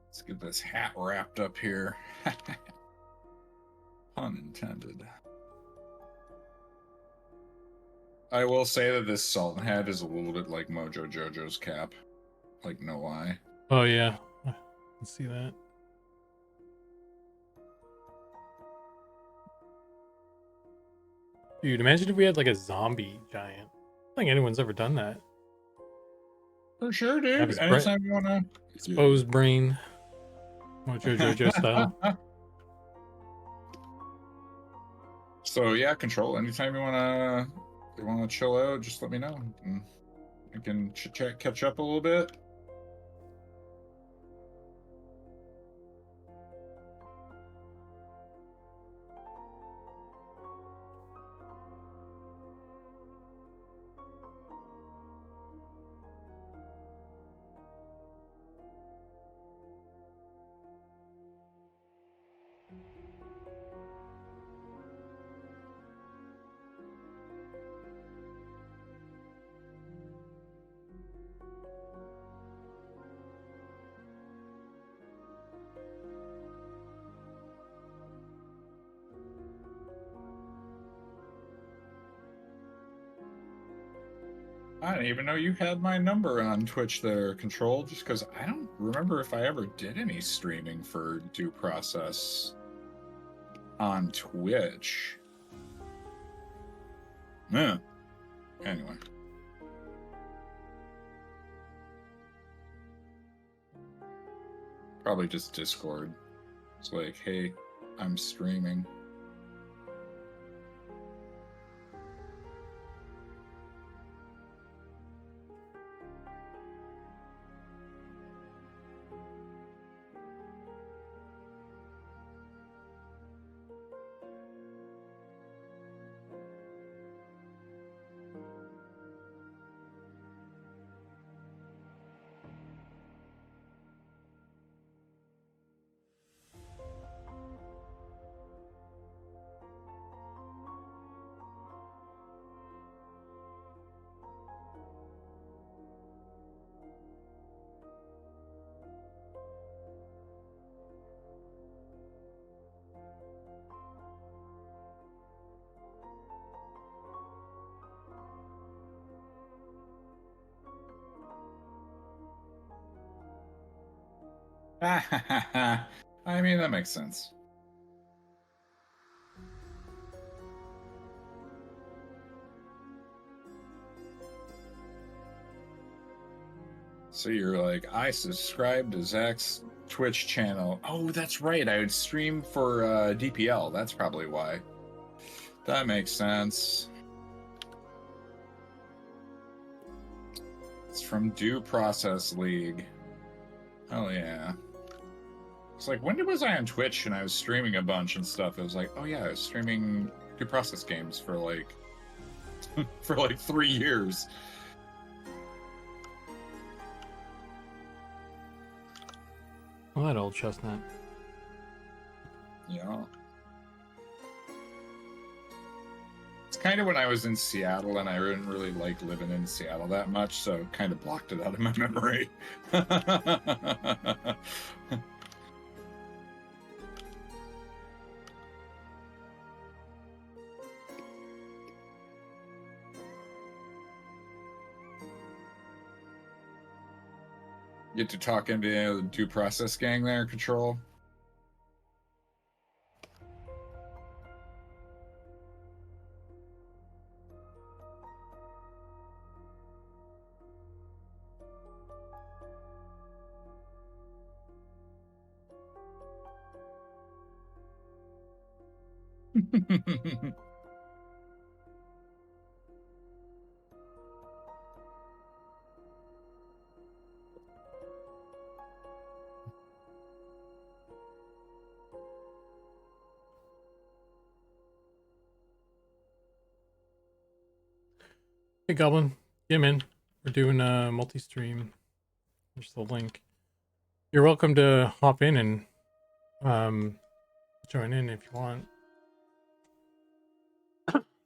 Let's get this hat wrapped up here. Pun intended. I will say that this Sultan hat is a little bit like Mojo Jojo's cap. Like, no lie. Oh yeah, I can see that. Dude, imagine if we had like a zombie giant. I don't think anyone's ever done that. For sure, dude. Have his Anytime you wanna exposed brain. Mojo Jojo style. So yeah, Control. Anytime you wanna chill out, just let me know. I can chit chat, catch up a little bit. I didn't even know you had my number on Twitch there, Control, just because I don't remember if I ever did any streaming for Due Process on Twitch. Yeah. Anyway. Probably just Discord. It's like, hey, I'm streaming. I mean, that makes sense. So you're like, I subscribed to Zach's Twitch channel. Oh, that's right. I would stream for DPL. That's probably why. That makes sense. It's from Due Process League. Oh, yeah. It's like, when was I on Twitch and I was streaming a bunch and stuff? It was like, oh, yeah, I was streaming Due Process games for like, for like 3 years. Oh, that old chestnut. Yeah. It's kind of when I was in Seattle, and I didn't really like living in Seattle that much, so it kind of blocked it out of my memory. Get to talk into the Due Process gang there, Control. Hey, Goblin. Yeah, man. We're doing a multi-stream. There's the link. You're welcome to hop in and join in if you want.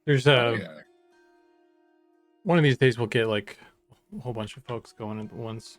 There's Oh, yeah. one of these days we'll get like a whole bunch of folks going at once.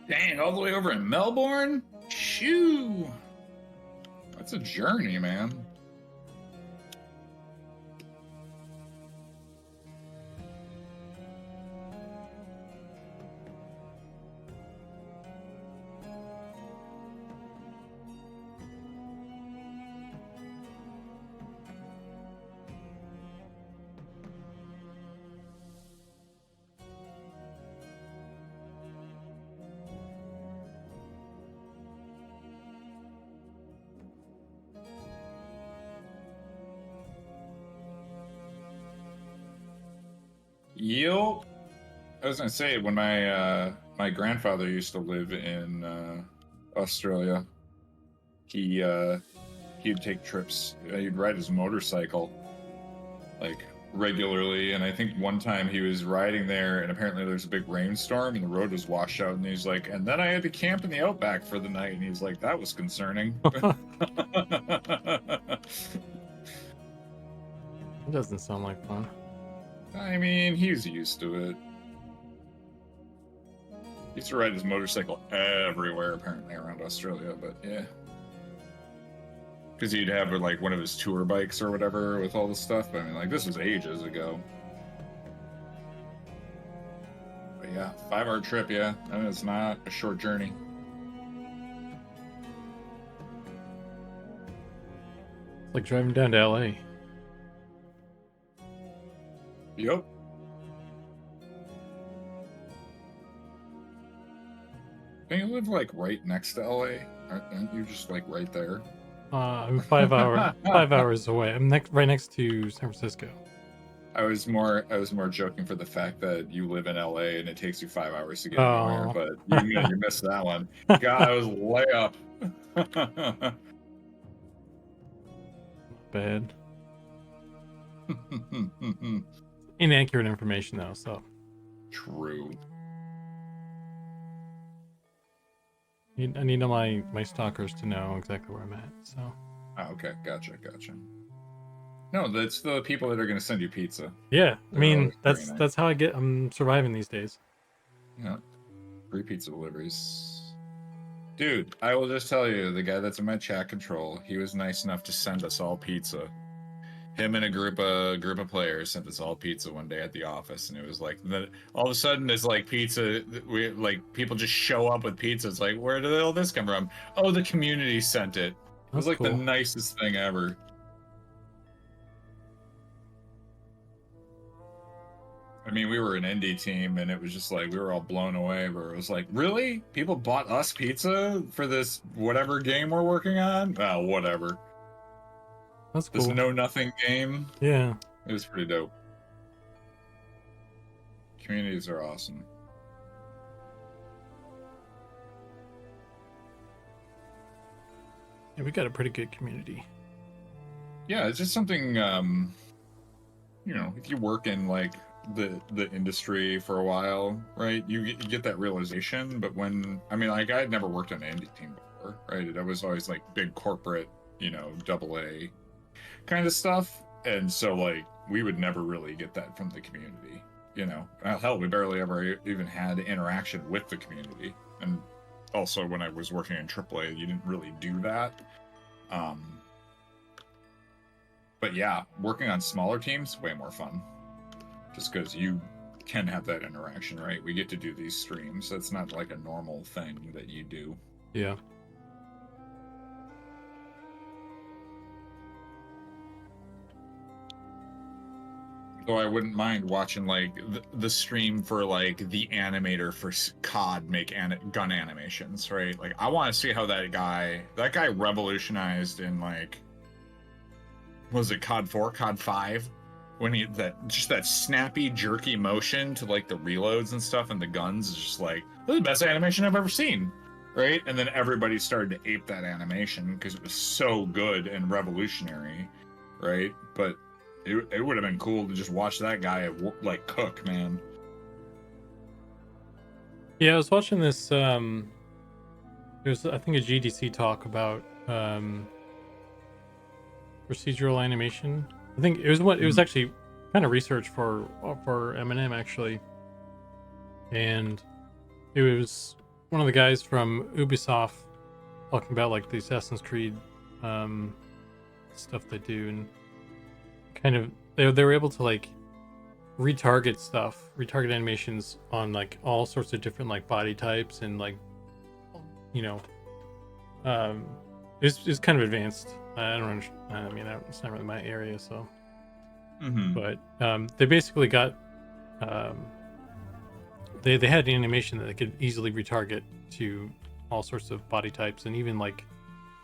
Dang, all the way over in Melbourne? Shoo! That's a journey, man. Yup. I was gonna say when my grandfather used to live in Australia, he'd take trips. He'd ride his motorcycle like regularly, and I think one time he was riding there, and apparently there's a big rainstorm, and the road was washed out, and he's like, and then I had to camp in the outback for the night, and he's like, that was concerning. It doesn't sound like fun. I mean, he's used to it. He used to ride his motorcycle everywhere, apparently, around Australia, but yeah. Because he'd have like one of his tour bikes or whatever with all the stuff. But I mean, like, this was ages ago. But yeah, 5-hour trip, yeah. I mean, it's not a short journey. It's like driving down to LA. Yep. Don't you live like right next to LA? Aren't you just like right there? I'm 5 hours away. I'm right next to San Francisco. I was more joking for the fact that you live in LA and it takes you 5 hours to get anywhere, but you missed that one. God, I was way up. Bad. Inaccurate information though, so. True. I need my stalkers to know exactly where I'm at, so. Oh, okay, gotcha. No, that's the people that are going to send you pizza. Yeah, I mean, Very nice. that's how I'm surviving these days. Yeah, free pizza deliveries. Dude, I will just tell you, the guy that's in my chat control, he was nice enough to send us all pizza. Him and a group of players sent us all pizza one day at the office, and it was like, all of a sudden, it's like pizza. We like people just show up with pizza. It's like, where did all this come from? Oh, the community sent it. It was like cool. the nicest thing ever. I mean, we were an indie team, and it was just like we were all blown away. Where it was like, really, people bought us pizza for this whatever game we're working on? Oh, whatever. That's cool. This know-nothing game. Yeah. It was pretty dope. Communities are awesome. Yeah, we got a pretty good community. Yeah, it's just something, you know, if you work in, like, the industry for a while, right, you get that realization, but when, I mean, like, I had never worked on an indie team before, right? I was always, like, big corporate, you know, AA kind of stuff, and so like we would never really get that from the community, you know. Hell, we barely ever even had interaction with the community, and also when I was working in AAA, you didn't really do that. But yeah, working on smaller teams, way more fun, just because you can have that interaction, right? We get to do these streams. That's not like a normal thing that you do. Yeah. Though I wouldn't mind watching like the stream for like the animator for COD make gun animations, right? Like I want to see how that guy revolutionized in like, was it COD 4, COD 5, when he that snappy jerky motion to like the reloads and stuff and the guns is just like, this is the best animation I've ever seen, right? And then everybody started to ape that animation because it was so good and revolutionary, right? But it would have been cool to just watch that guy like cook, man. Yeah, I was watching this. There was, I think, a GDC talk about procedural animation. I think it was it was actually kind of research for Eminem actually, and it was one of the guys from Ubisoft talking about like the Assassin's Creed stuff they do, and kind of they were able to like retarget animations on like all sorts of different like body types, and like, you know, it's kind of advanced. I don't understand. I mean, it's not really my area, so. But they basically got they had an animation that they could easily retarget to all sorts of body types, and even like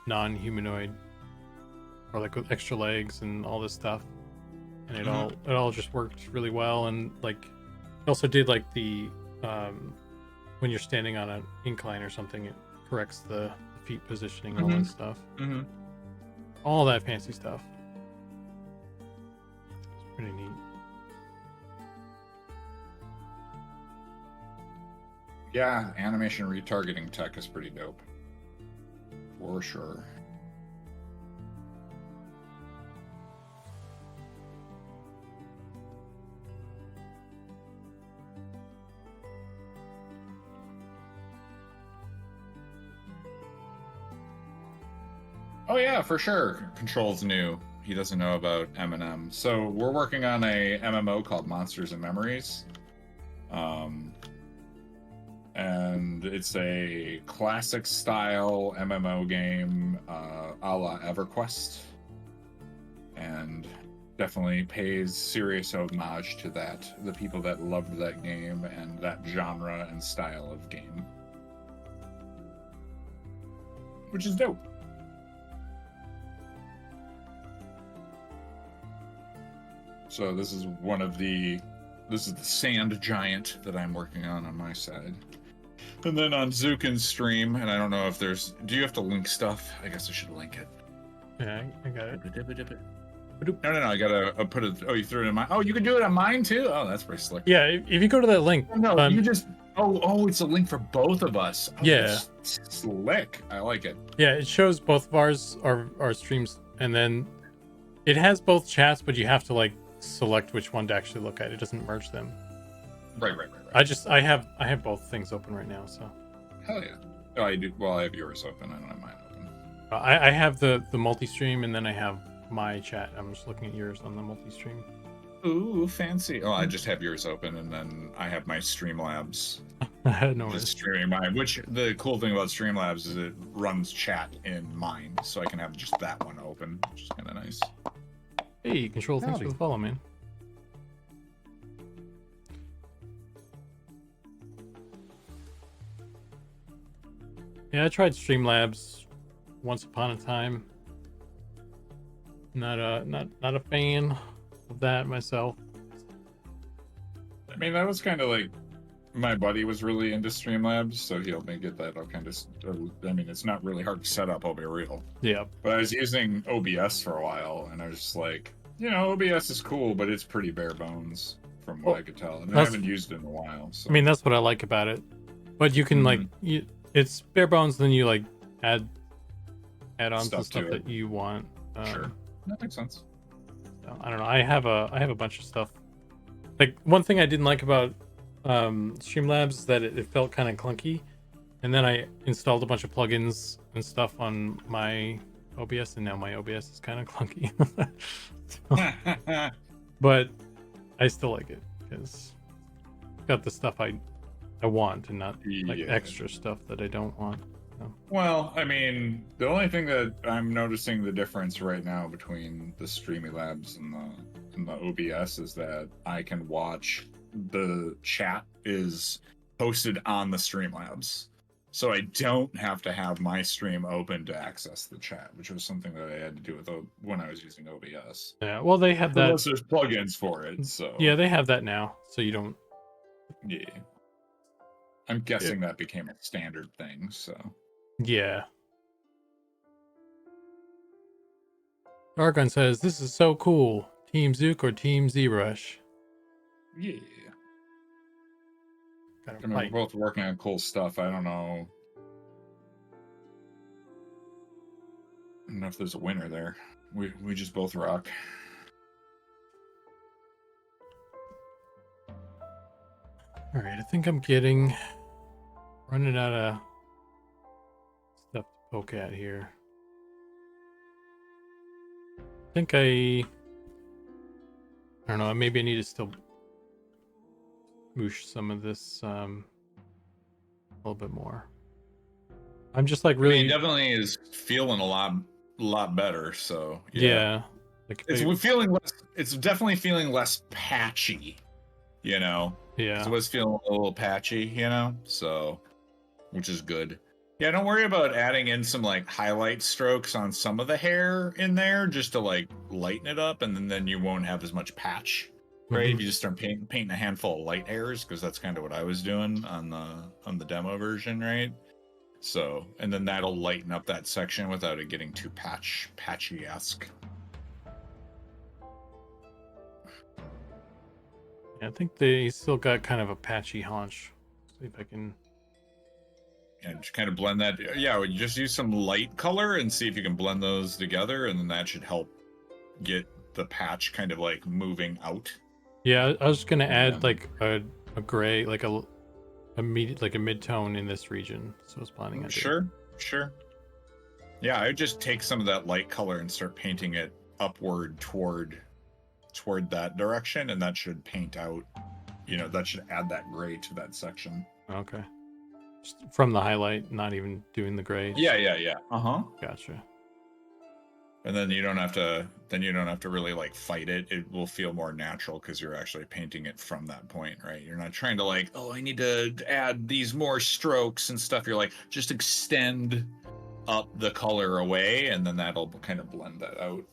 non-humanoid, or like with extra legs and all this stuff, and it all just worked really well. And like also did like the when you're standing on an incline or something, it corrects the feet positioning, all that stuff. Mm-hmm. All that fancy stuff. It's pretty neat. Yeah, animation retargeting tech is pretty dope. For sure. Oh yeah, for sure. Control's new. He doesn't know about M&M. So we're working on a MMO called Monsters and Memories. And it's a classic style MMO game a la EverQuest. And definitely pays serious homage to that, the people that loved that game and that genre and style of game. Which is dope. So this is the sand giant that I'm working on my side. And then on Zukan's stream, and I don't know if do you have to link stuff? I guess I should link it. Yeah, I got it. No, I gotta put it. Oh, you threw it in mine. Oh, you can do it on mine too? Oh, that's pretty slick. Yeah, if you go to that link. No, you just, it's a link for both of us. Oh, yeah. Slick. I like it. Yeah, it shows both of our streams, and then it has both chats, but you have to like select which one to actually look at. It doesn't merge them. Right. I have both things open right now, so. Hell yeah. Oh, I do. Well, I have yours open. I don't have mine open. I have the multi-stream, and then I have my chat. I'm just looking at yours on the multi-stream. Ooh, fancy. Oh, I just have yours open, and then I have my Streamlabs. No, just streaming mine. Which the cool thing about Streamlabs is it runs chat in mine, so I can have just that one open, which is kind of nice. Hey, Control, thanks for the follow, man. Yeah, I tried Streamlabs once upon a time. Not a fan of that myself. I mean, that was kind of like my buddy was really into Streamlabs, so he helped me get that all kind of. I mean, it's not really hard to set up. I'll be real. Yeah. But I was using OBS for a while, and I was just like, OBS is cool, but it's pretty bare bones from what I could tell, and I haven't used it in a while. So. I mean, that's what I like about it. But you can it's bare bones. Then you like add on stuff that you want. Sure, that makes sense. I don't know. I have a bunch of stuff. Like one thing I didn't like about Streamlabs is that it felt kind of clunky, and then I installed a bunch of plugins and stuff on my OBS, and now my OBS is kind of clunky. But I still like it because it's got the stuff I want and not like extra stuff that I don't want. So. Well, I mean, the only thing that I'm noticing the difference right now between the Streamlabs and the OBS is that I can watch the chat is posted on the Streamlabs. So I don't have to have my stream open to access the chat, which was something that I had to do with when I was using OBS. Yeah, well, they have that. Unless there's plugins for it, so. Yeah, they have that now, so you don't. Yeah. I'm guessing that became a standard thing, so. Yeah. Argon says, "This is so cool. Team Zook or Team Zbrushed?" Yeah. I mean, we're both working on cool stuff. I don't know if there's a winner there. We just both rock. All right, I think I'm running out of stuff to poke at here. I think I don't know. Maybe I need to still moosh some of this a little bit more. I'm just like really. I mean, definitely is feeling a lot better. So yeah. Like it's definitely feeling less patchy. Yeah. It was feeling a little patchy. So, which is good. Yeah, don't worry about adding in some like highlight strokes on some of the hair in there just to like lighten it up, and then you won't have as much patch right? Mhm. If you just start painting a handful of light hairs, because that's kind of what I was doing on the demo version, right? So, and then that'll lighten up that section without it getting too patchy-esque. Yeah, I think they still got kind of a patchy haunch. See if I can. And just kind of blend that. Yeah, you just use some light color and see if you can blend those together, and then that should help get the patch kind of like moving out. Yeah, I was gonna add Yeah. like a gray, like a mid-tone in this region. So I was planning on doing. Sure. Yeah, I would just take some of that light color and start painting it upward toward that direction, and that should paint out. That should add that gray to that section. Okay. Just from the highlight, not even doing the gray. Yeah. Gotcha. And then you don't have to really like fight it. It will feel more natural because you're actually painting it from that point, right? You're not trying to like, oh, I need to add these more strokes and stuff. You're like, just extend up the color away, and then that'll kind of blend that out.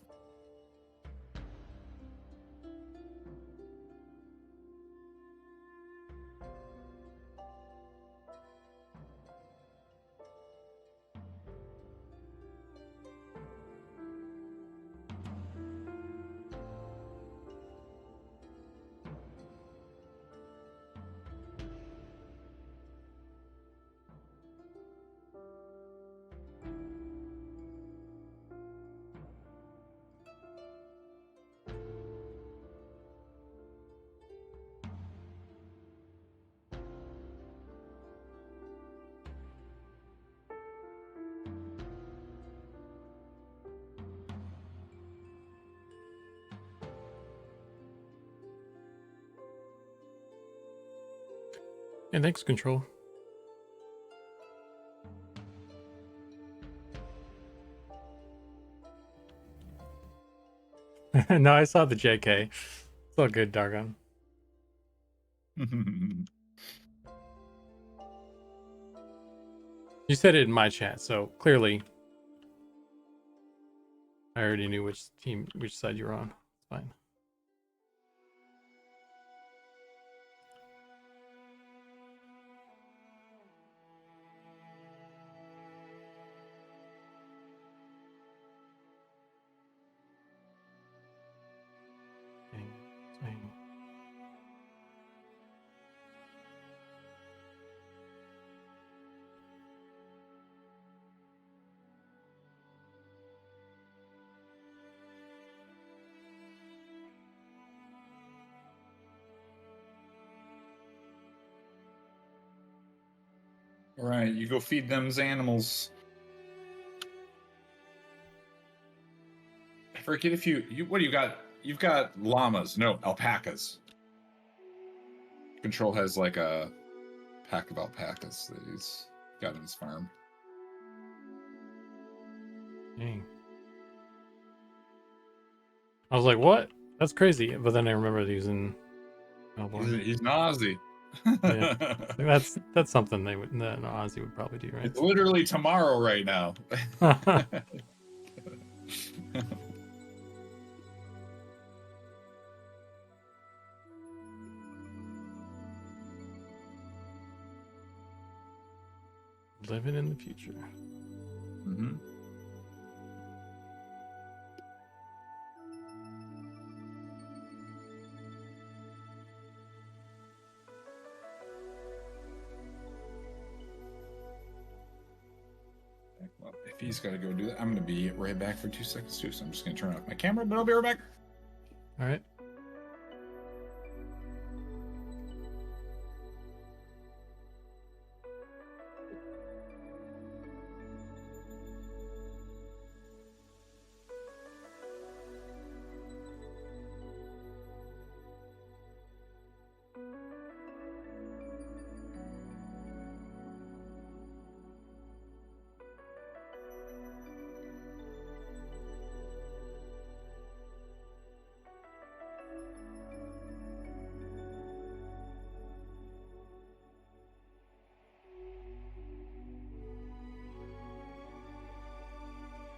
And thanks, Control. No, I saw the JK. It's all good, Dargon. You said it in my chat, so clearly I already knew which side you were on. It's fine. Swing. All right, you go feed them's animals. I forget if you what do you got? You've got llamas, no, alpacas. Control has like a pack of alpacas that he's got in his farm. Dang. I was like, what? That's crazy. But then I remembered using Melbourne. He's an Aussie. Yeah. That's something that an Aussie would probably do, right? It's literally tomorrow right now. Living in the future. Mm-hmm. Well, if he's got to go do that, I'm going to be right back for 2 seconds too. So I'm just going to turn off my camera, but I'll be right back. All right.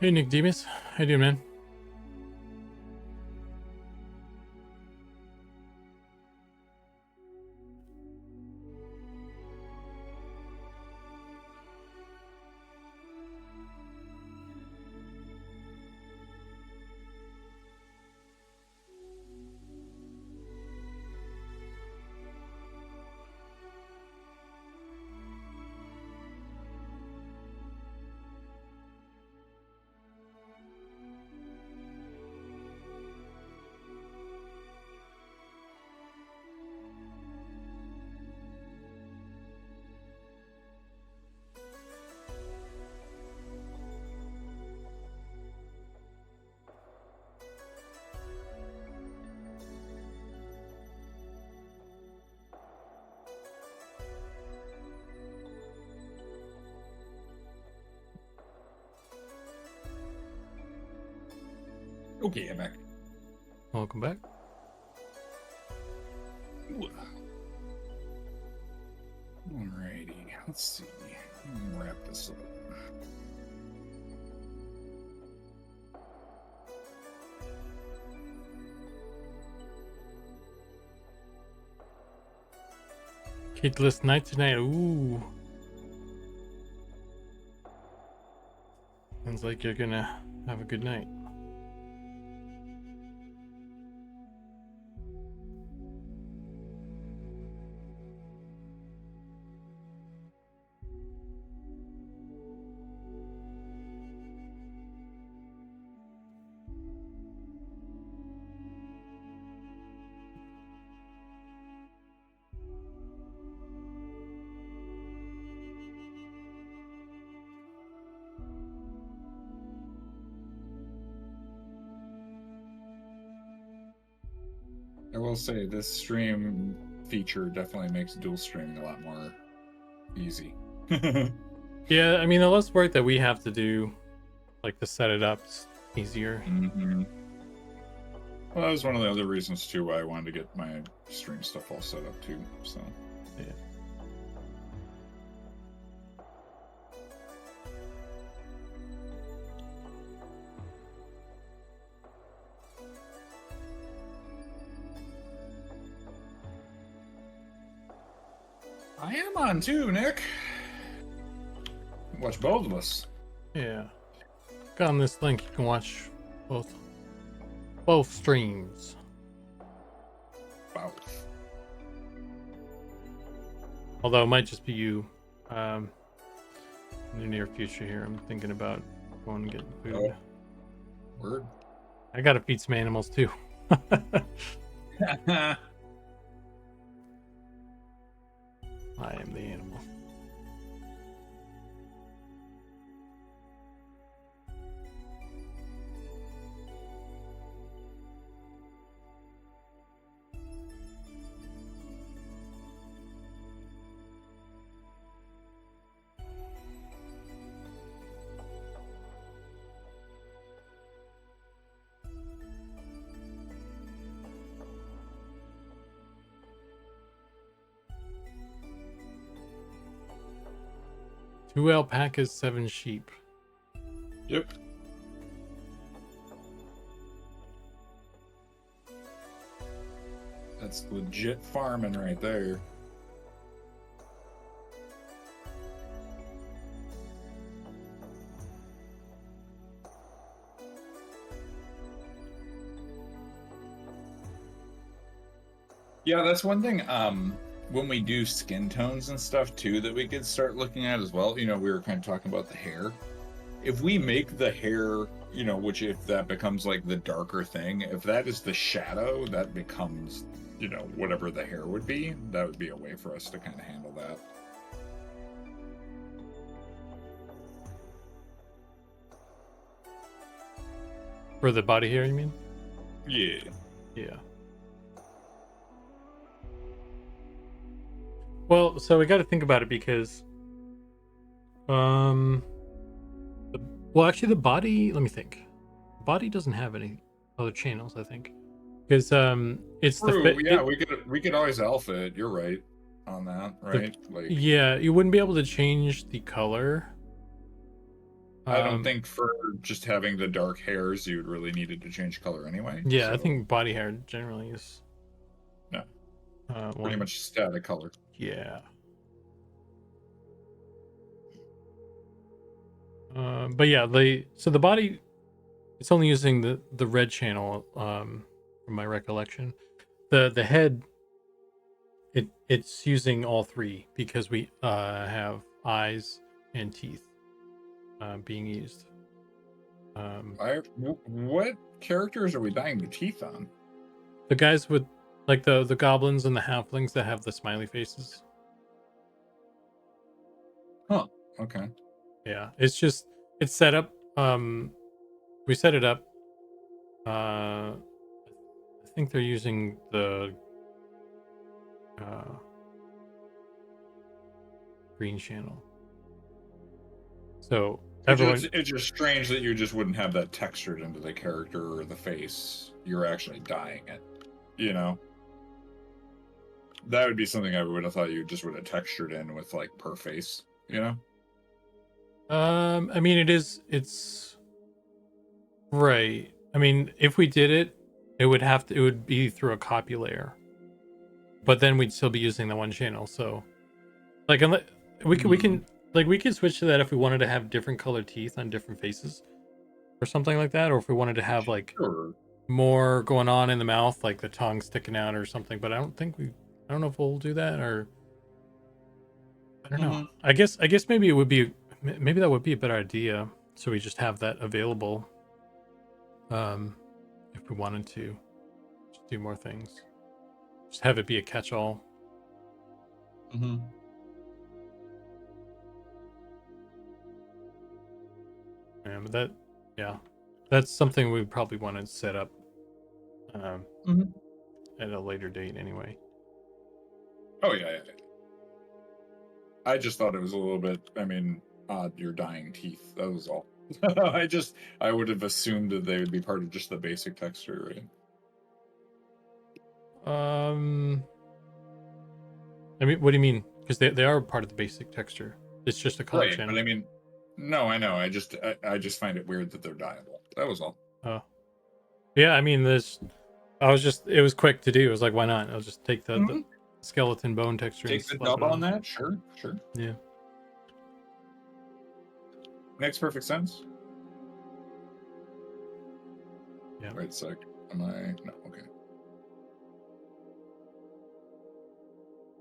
Hey, Nick Demas. How you doing, man? Okay, I'm back. Welcome back. Alrighty, let's see. Wrap this up. Kidless night tonight. Ooh. Sounds like you're gonna have a good night. I will say this stream feature definitely makes dual streaming a lot more easy. Yeah, I mean, the less work that we have to do, like to set it up, is easier. Mm-hmm. Well, that was one of the other reasons too why I wanted to get my stream stuff all set up too. So Yeah. I am on too, Nick. Watch both of us. Yeah. Got on this link, you can watch both streams. Both. Although it might just be you. In the near future here, I'm thinking about going and getting food. Oh. Word. I gotta feed some animals too. I am the animal. Two alpacas, 7 sheep. Yep. That's legit farming right there. Yeah, that's one thing. When we do skin tones and stuff too, that we could start looking at as well. You know, we were kind of talking about the hair. If we make the hair, you know, which if that becomes like the darker thing, if that is the shadow, that becomes, you know, whatever the hair would be. That would be a way for us to kind of handle that. For the body hair, you mean? Yeah. Yeah. Well, so we got to think about it because, well, actually, the body. Let me think. The body doesn't have any other channels, I think, because it's True. the Yeah, we could always alpha it. You're right on that, right? Yeah, you wouldn't be able to change the color. I don't think for just having the dark hairs, you'd really needed to change color anyway. Yeah, so, I think body hair generally is. Yeah. Pretty one- much static color. Yeah. But yeah, so the body, it's only using the red channel, from my recollection. The head, it's using all three because we have eyes and teeth being used. What characters are we dyeing the teeth on? The guys with like the goblins and the halflings that have the smiley faces. Huh. Okay. Yeah, it's set up. We set it up. I think they're using the green channel. So everyone. It's just strange that you just wouldn't have that textured into the character or the face. You're actually dyeing it, you know. That would be something I would have thought you just would have textured in with like per face, you know. I mean, it's right. I mean, if we did it, it would be through a copy layer, but then we'd still be using the one channel. So, like, unless we can switch to that if we wanted to have different colored teeth on different faces, or something like that, or if we wanted to have like Sure. more going on in the mouth, like the tongue sticking out or something. But I don't know if we'll do that, or I don't know. I guess maybe maybe that would be a better idea. So we just have that available. If we wanted to just do more things, just have it be a catch-all. Mm-hmm. But that's something we probably want to set up at a later date anyway. Oh yeah. I just thought it was a little bit. I mean, odd. You're dyeing teeth. That was all. I would have assumed that they would be part of just the basic texture, right? I mean, what do you mean? Because they are part of the basic texture. It's just a color Right, channel. but I mean, no, I know. I just find it weird that they're dyeable. That was all. Oh, yeah. I mean, it was quick to do. It was like, why not? I'll just take the skeleton bone texture and Take the slap it dub on that. Sure. Yeah. Makes perfect sense. Yeah. Wait a sec. Am I? No. Okay.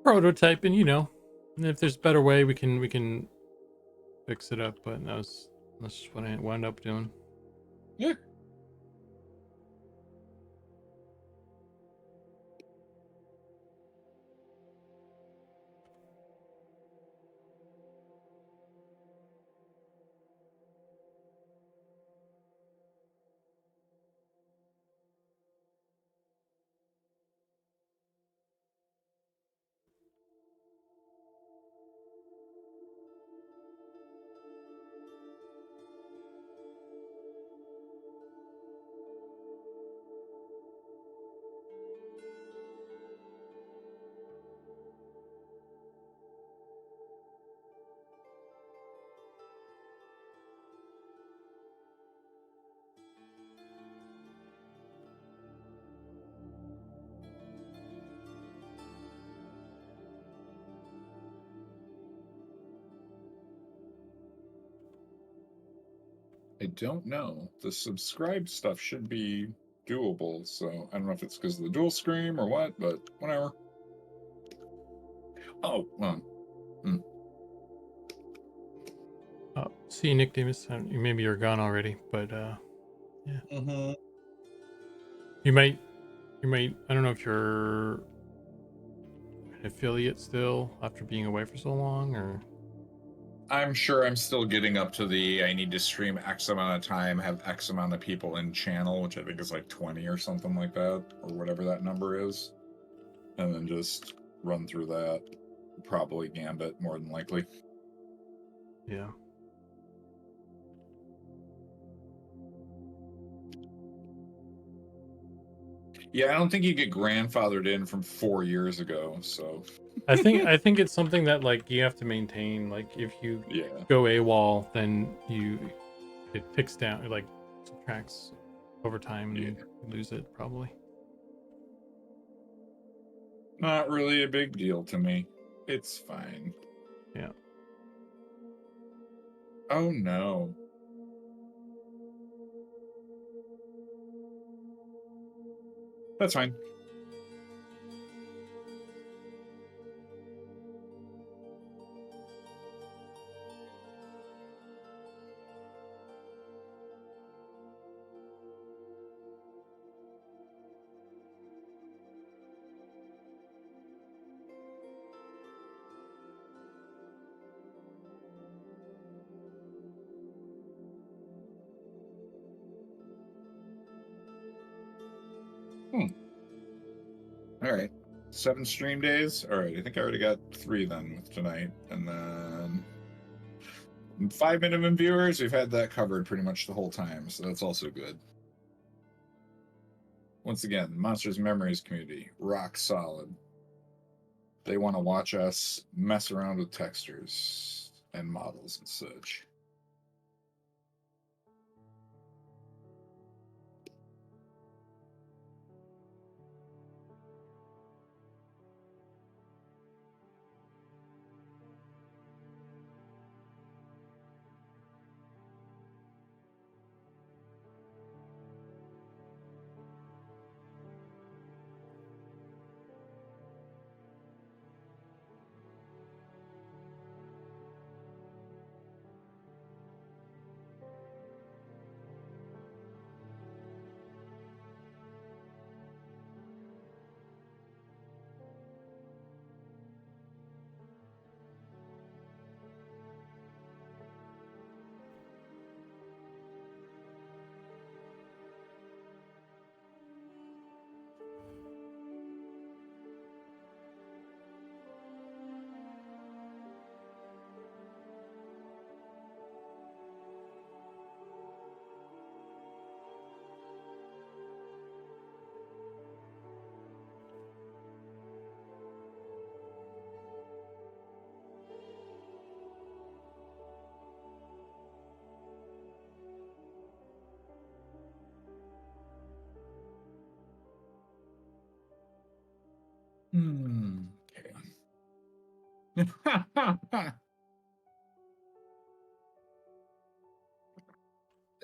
Prototyping, and if there's a better way, we can fix it up. But that's just what I wound up doing. Yeah. I don't know. The subscribe stuff should be doable, so I don't know if it's because of the dual screen or what, but whatever. Oh, well. Oh, see you, Nick Davis. Maybe you're gone already, but yeah. Mm-hmm. You might. I don't know if you're an affiliate still after being away for so long, or. I'm sure I'm still getting up to the I need to stream X amount of time, have X amount of people in channel, which I think is like 20 or something like that, or whatever that number is. And then just run through that. Probably Gambit, more than likely. Yeah. Yeah, I don't think you get grandfathered in from 4 years ago, so. I think it's something that like you have to maintain. Like if you go AWOL, then it ticks down, like subtracts over time, and you lose it probably. Not really a big deal to me. It's fine. Yeah. Oh no. That's fine. All right. 7 stream days. All right. I think I already got 3 then with tonight. And then 5 minimum viewers, we've had that covered pretty much the whole time, so that's also good. Once again, Monsters Memories community, rock solid. They want to watch us mess around with textures and models and such.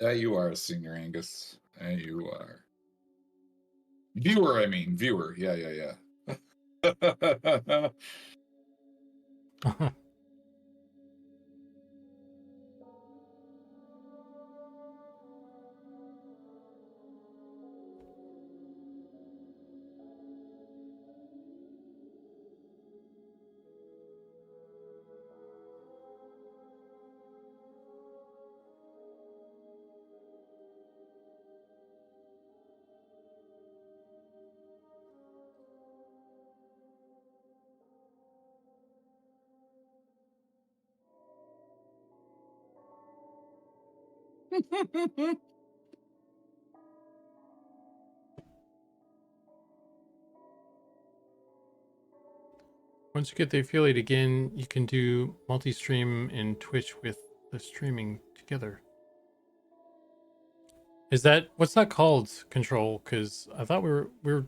Okay. You are a senior, Angus. You are. Viewer, I mean. Viewer. Yeah. Once you get the affiliate again, you can do multi-stream in Twitch with the streaming together. Is that what's that called? Control? Because I thought we were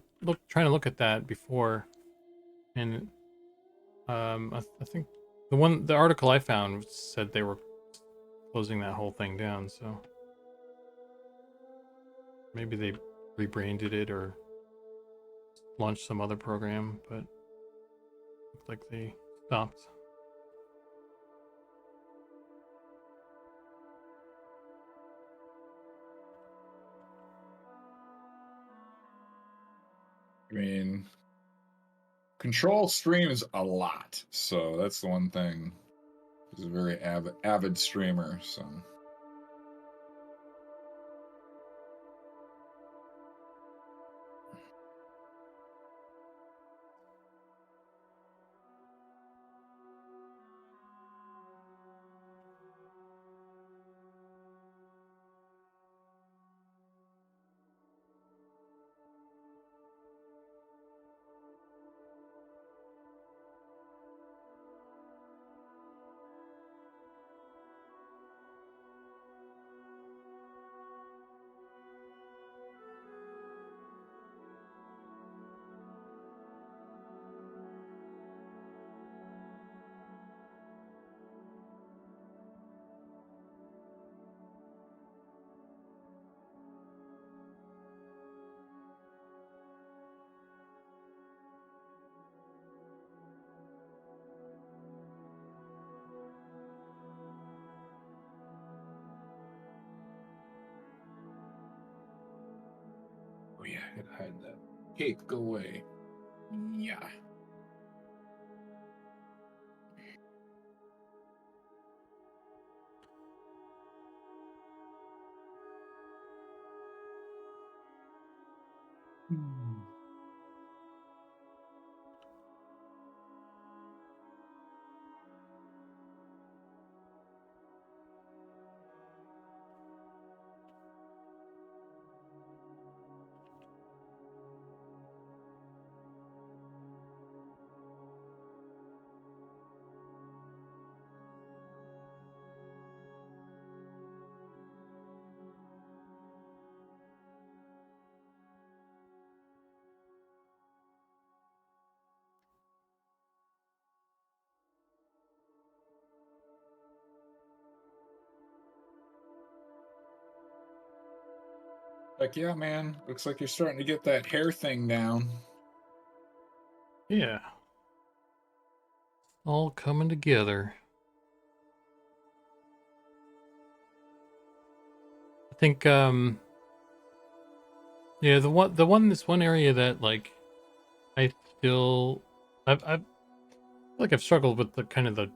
trying to look at that before, and I think the article I found said they were closing that whole thing down. So maybe they rebranded it or launched some other program, but looked like they stopped. I mean, Control streams a lot, so that's the one thing. He's a very avid streamer, so. Oh yeah, I gotta hide that. Cake, go away. Yeah. Like, yeah, man. Looks like you're starting to get that hair thing down. Yeah. All coming together. I think yeah, this one area that like I still I've like I've struggled with the kind of the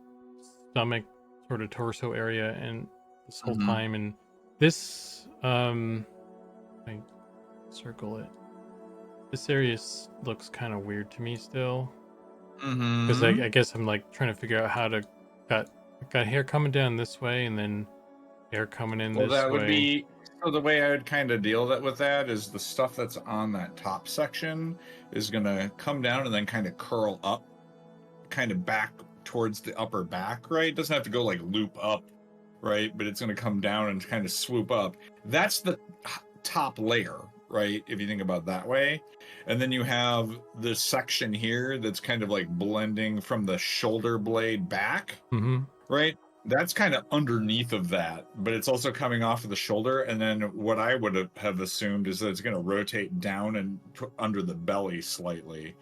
stomach sort of torso area and this whole time, and this I circle it. This area looks kind of weird to me still, because I guess I'm like trying to figure out how to got hair coming down this way and then hair coming in Well, this that would way. be so. The way I would kind of deal with that is the stuff that's on that top section is gonna come down and then kind of curl up, kind of back towards the upper back. Right? It doesn't have to go like loop up, right? But it's gonna come down and kind of swoop up. That's the top layer, right? If you think about it that way. And then you have this section here that's kind of like blending from the shoulder blade back, right? That's kind of underneath of that, but it's also coming off of the shoulder. And then what I would have assumed is that it's going to rotate down and under the belly slightly.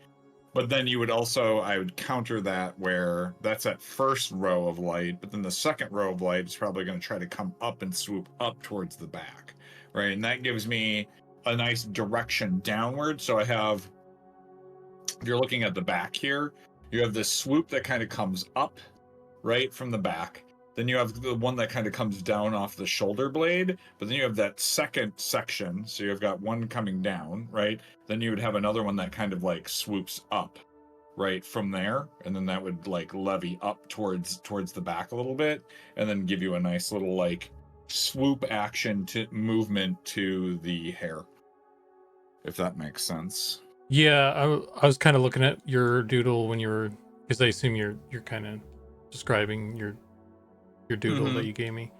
But then you would also, I would counter that where that's that first row of light, but then the second row of light is probably going to try to come up and swoop up towards the back, right? And that gives me a nice direction downward. So I have, if you're looking at the back here, you have this swoop that kind of comes up, right, from the back. Then you have the one that kind of comes down off the shoulder blade, but then you have that second section. So you've got one coming down, right? Then you would have another one that kind of like swoops up, right, from there. And then that would like levy up towards the back a little bit, and then give you a nice little like swoop action to movement to the hair, if that makes sense. Yeah, I was kind of looking at your doodle when you were, because I assume you're kind of describing your doodle that you gave me.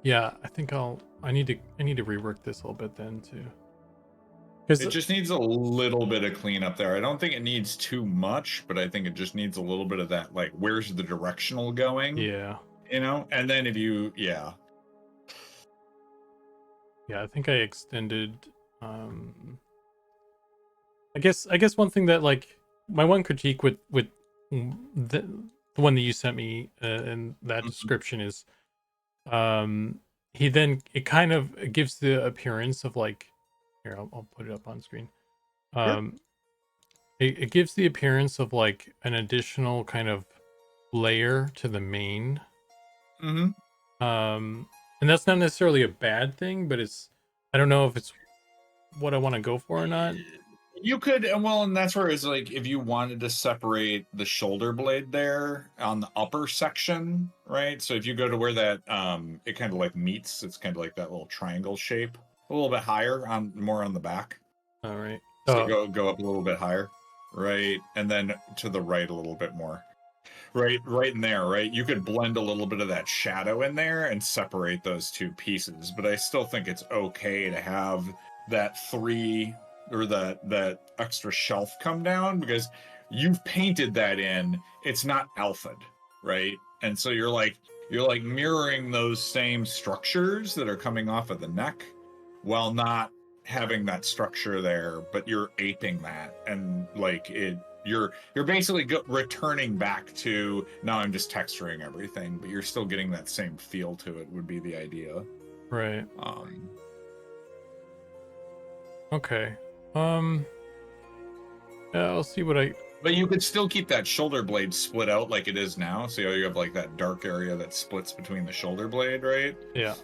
Yeah, I think I need to rework this a little bit then too. It just needs a little bit of cleanup there. I don't think it needs too much, but I think it just needs a little bit of that, like, where's the directional going? Yeah. You know? And then if you, Yeah, I think I extended, I guess one thing that, like, my one critique with the one that you sent me in that description is, it kind of gives the appearance of like, here, I'll put it up on screen. It gives the appearance of like an additional kind of layer to the main. And that's not necessarily a bad thing, but I don't know if it's what I want to go for or not. You could, well, and that's where it's like, if you wanted to separate the shoulder blade there on the upper section, right? So if you go to where that, it kind of like meets, it's kind of like that little triangle shape, a little bit higher, more on the back. All right. So go up a little bit higher, right? And then to the right a little bit more. Right in there, right? You could blend a little bit of that shadow in there and separate those two pieces, but I still think it's okay to have that that extra shelf come down, because you've painted that in. It's not alpha'd, right? And so you're like mirroring those same structures that are coming off of the neck while not having that structure there, but you're aping that, and like you're basically returning back to, now I'm just texturing everything, but you're still getting that same feel to it, would be the idea. Right. Okay. Yeah, I'll see what But you could still keep that shoulder blade split out like it is now. So you have like that dark area that splits between the shoulder blade, right? Yeah.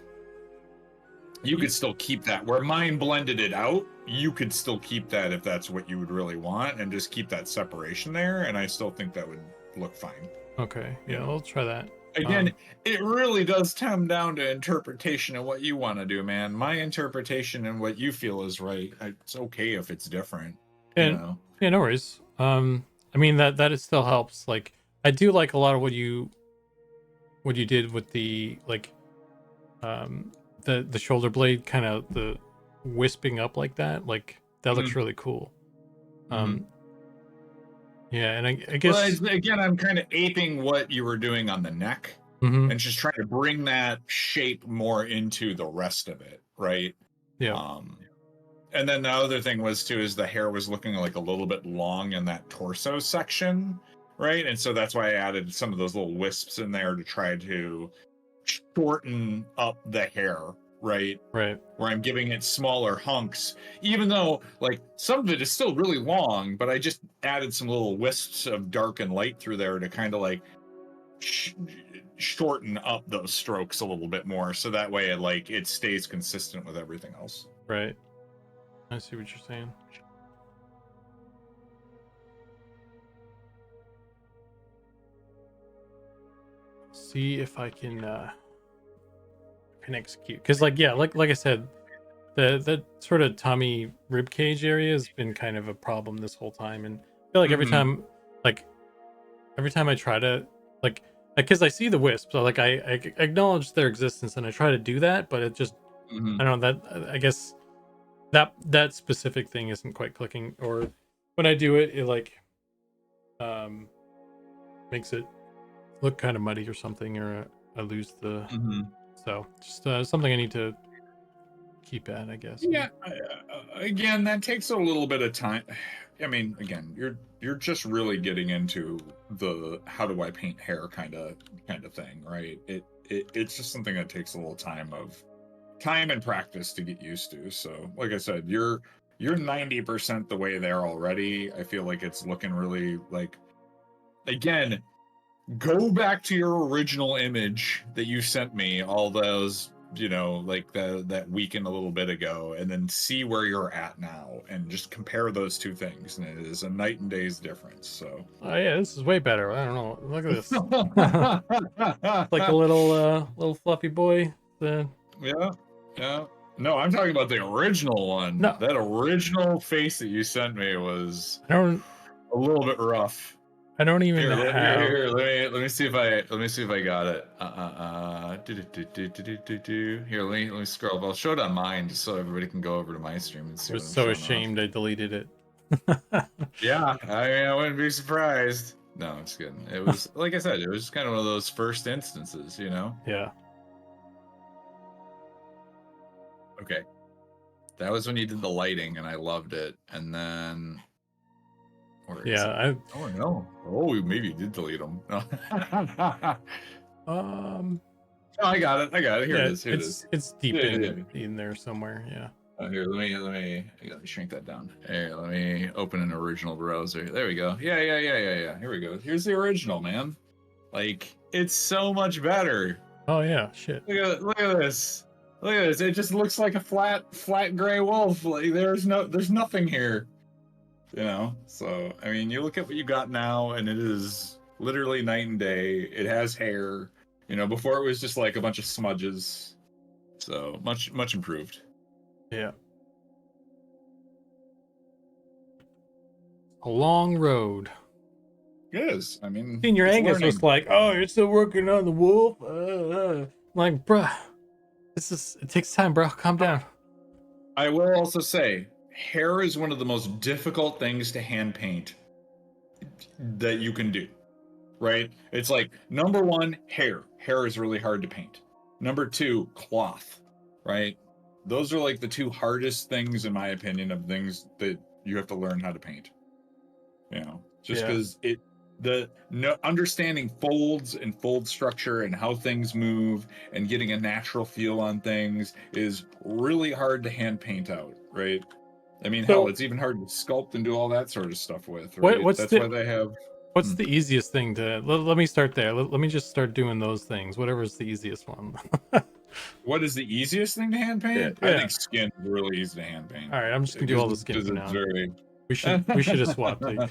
You could still keep that. Where mine blended it out, you could still keep that if that's what you would really want, and just keep that separation there, and I still think that would look fine. Okay. Yeah, I'll try that. Again, it really does come down to interpretation of what you want to do, man. My interpretation and what you feel is right. It's okay if it's different. And yeah, no worries. I mean that it still helps. Like, I do like a lot of what you did with the like the shoulder blade, kind of the wisping up like that. Like, that looks really cool. Yeah, and I guess, well, again, I'm kind of aping what you were doing on the neck, Mhm. and just trying to bring that shape more into the rest of it, right? Yeah. And then the other thing was too is the hair was looking like a little bit long in that torso section, right? And so that's why I added some of those little wisps in there to try to shorten up the hair, right? Right. Where I'm giving it smaller hunks, even though like some of it is still really long, but I just added some little wisps of dark and light through there to kind of like shorten up those strokes a little bit more, so that way it stays consistent with everything else. Right. I see what you're saying. See if I can execute, because like I said, the sort of tummy rib cage area has been kind of a problem this whole time, and I feel like like every time I try to like because I see the wisps, so like I acknowledge their existence and I try to do that, but it just Mhm. I don't know that I guess that specific thing isn't quite clicking, or when I do it, it like makes it look kind of muddy or something, or I lose the so just something I need to keep at, I guess. Yeah, again, that takes a little bit of time. I mean, again, you're just really getting into the how do I paint hair kind of thing, right? It's just something that takes a little time and practice to get used to. So, like I said, you're 90% the way there already. I feel like it's looking really like, again, go back to your original image that you sent me all those, like that week and a little bit ago, and then see where you're at now and just compare those two things, and it is a night and day's difference. So Oh yeah, this is way better. I don't know. Look at this. Like a little fluffy boy. yeah. No, I'm talking about the original one. No. That original face that you sent me was I don't a little bit rough. even Here, have. here, let me see if I got it. Here, let me scroll up. I'll show it on mine just so everybody can go over to my stream and see I what was I'm so showing ashamed off. I deleted it. Yeah, I mean, I wouldn't be surprised. No, I'm just kidding. It was like I said, it was just kind of one of those first instances, Yeah. Okay. That was when you did the lighting and I loved it. And then where is it? Oh no. Oh, maybe you did delete them. No. Um Oh, I got it. Here yeah, it is. it's deep Yeah. in there somewhere. Yeah. Here, let me shrink that down. Here, let me open an original browser. There we go. Yeah. Here we go. Here's the original, man. Like, it's so much better. Oh yeah, shit. Look at this. Look at this. It just looks like a flat gray wolf. Like there's nothing here. So I mean, you look at what you got now, and it is literally night and day. It has hair. Before it was just like a bunch of smudges. So much improved. Yeah. A long road. It is. I mean, Senior it's Angus learning. was like, "Oh, you're still working on the wolf." Like, bruh, it takes time, bro. Calm down. I will also say, hair is one of the most difficult things to hand paint that you can do. Right? It's like number one, hair. Hair is really hard to paint. Number two, cloth. Right? Those are like the two hardest things, in my opinion, of things that you have to learn how to paint. Just because understanding folds and fold structure and how things move and getting a natural feel on things is really hard to hand paint out, right? I mean, hell, it's even hard to sculpt and do all that sort of stuff with, right? Why they have. What's the easiest thing to? Let me start there. Let me just start doing those things. Whatever's the easiest one. What is the easiest thing to hand paint? Yeah. I think skin is really easy to hand paint. All right, I'm just gonna do all the skin from now. We should have swapped it.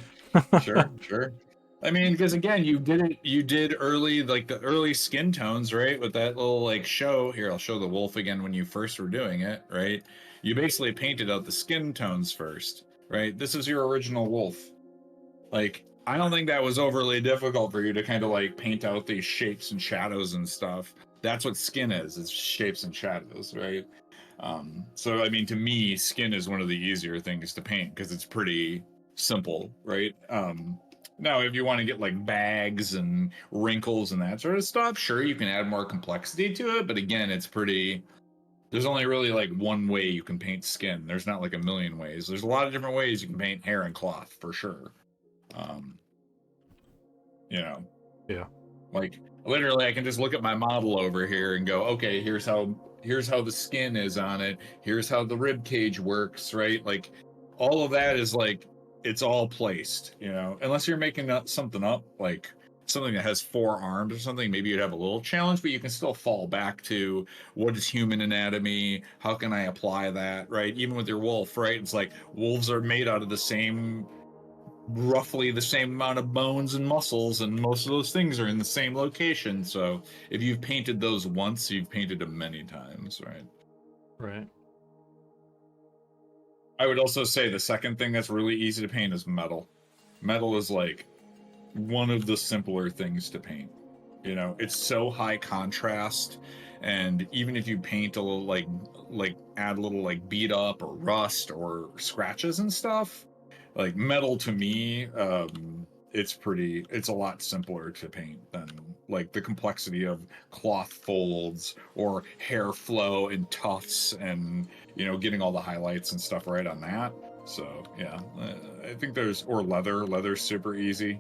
Sure. I mean, because again, you did early, like the early skin tones, right? With that little like show. Here, I'll show the wolf again when you first were doing it, right? You basically painted out the skin tones first, right? This is your original wolf. Like, I don't think that was overly difficult for you to kind of like paint out these shapes and shadows and stuff. That's what skin is. It's shapes and shadows, right? So I mean, to me, skin is one of the easier things to paint because it's pretty simple, right? Now, if you want to get like bags and wrinkles and that sort of stuff, sure, you can add more complexity to it. But again, it's pretty. There's only really like one way you can paint skin. There's not like a million ways. There's a lot of different ways you can paint hair and cloth for sure. You know, Yeah. like literally, I can just look at my model over here and go, okay, here's how the skin is on it. Here's how the rib cage works, right? Like all of that is like it's all placed, you know. Unless you're making something up, like something that has 4 arms or something, maybe you'd have a little challenge, but you can still fall back to what is human anatomy? How can I apply that, right? Even with your wolf, right? It's like wolves are made out of the same roughly the same amount of bones and muscles, and most of those things are in the same location. So if you've painted those once, you've painted them many times, right? Right. I would also say the second thing that's really easy to paint is metal. Metal is like one of the simpler things to paint. You know, it's so high contrast, and even if you paint a little like add a little like beat up or rust or scratches and stuff, like metal to me, it's a lot simpler to paint than like the complexity of cloth folds or hair flow and tufts and, you know, getting all the highlights and stuff right on that. So yeah, I think leather's super easy.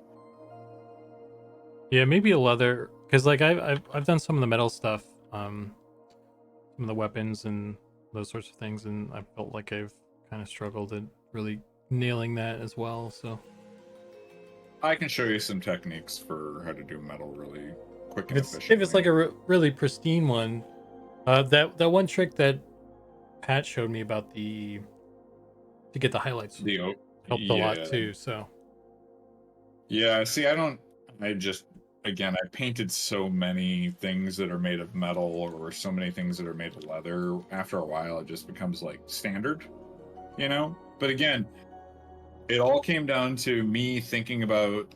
Yeah, maybe a leather, because like I've done some of the metal stuff, some of the weapons and those sorts of things, and I felt like I've kind of struggled at really nailing that as well. So I can show you some techniques for how to do metal really quick and if efficiently. it's like a really pristine one, that one trick that Pat showed me about to get the highlights helped a lot too. So yeah, see, again, I painted so many things that are made of metal or so many things that are made of leather. After a while, it just becomes like standard, you know? But again, it all came down to me thinking about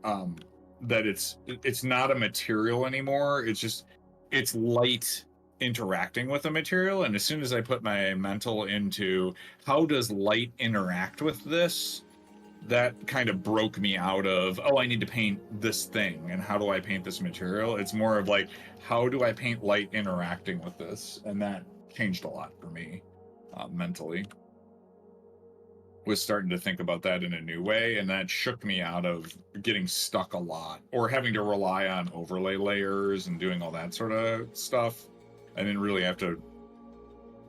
that it's not a material anymore. It's light interacting with a material. And as soon as I put my mental into how does light interact with this, that kind of broke me out of, oh, I need to paint this thing and how do I paint this material. It's more of like, how do I paint light interacting with this? And that changed a lot for me mentally. Was starting to think about that in a new way, and that shook me out of getting stuck a lot or having to rely on overlay layers and doing all that sort of stuff. I didn't really have to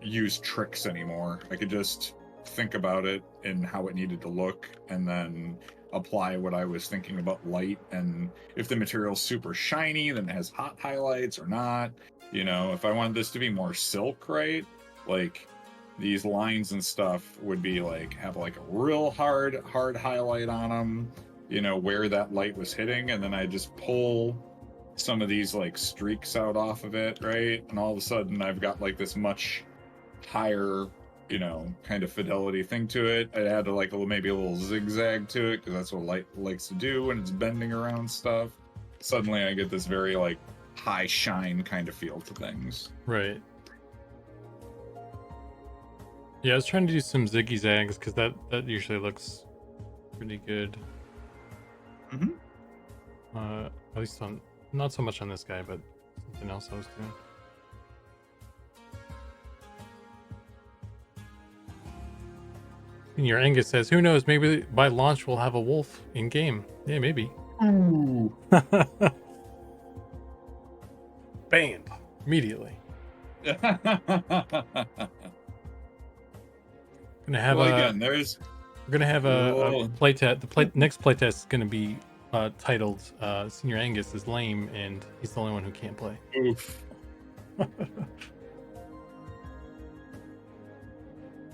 use tricks anymore. I could just think about it and how it needed to look and then apply what I was thinking about light. And if the material's super shiny, then it has hot highlights or not. You know, if I wanted this to be more silk, right? Like these lines and stuff would be like have like a real hard highlight on them, you know, where that light was hitting, and then I just pull some of these like streaks out off of it, right? And all of a sudden I've got like this much higher, you know, kind of fidelity thing to it. I add like maybe a little zigzag to it because that's what light likes to do when it's bending around stuff. Suddenly I get this very like high shine kind of feel to things. right. Yeah, I was trying to do some ziggy zags because that usually looks pretty good. At least on not so much on this guy, but something else I was doing. Senior Angus says, "Who knows? Maybe by launch we'll have a wolf in game. Yeah, maybe." Ooh. Banned immediately. Gonna have we're gonna have a playtest. Next playtest is gonna be titled "Senior Angus is lame and he's the only one who can't play." Oof.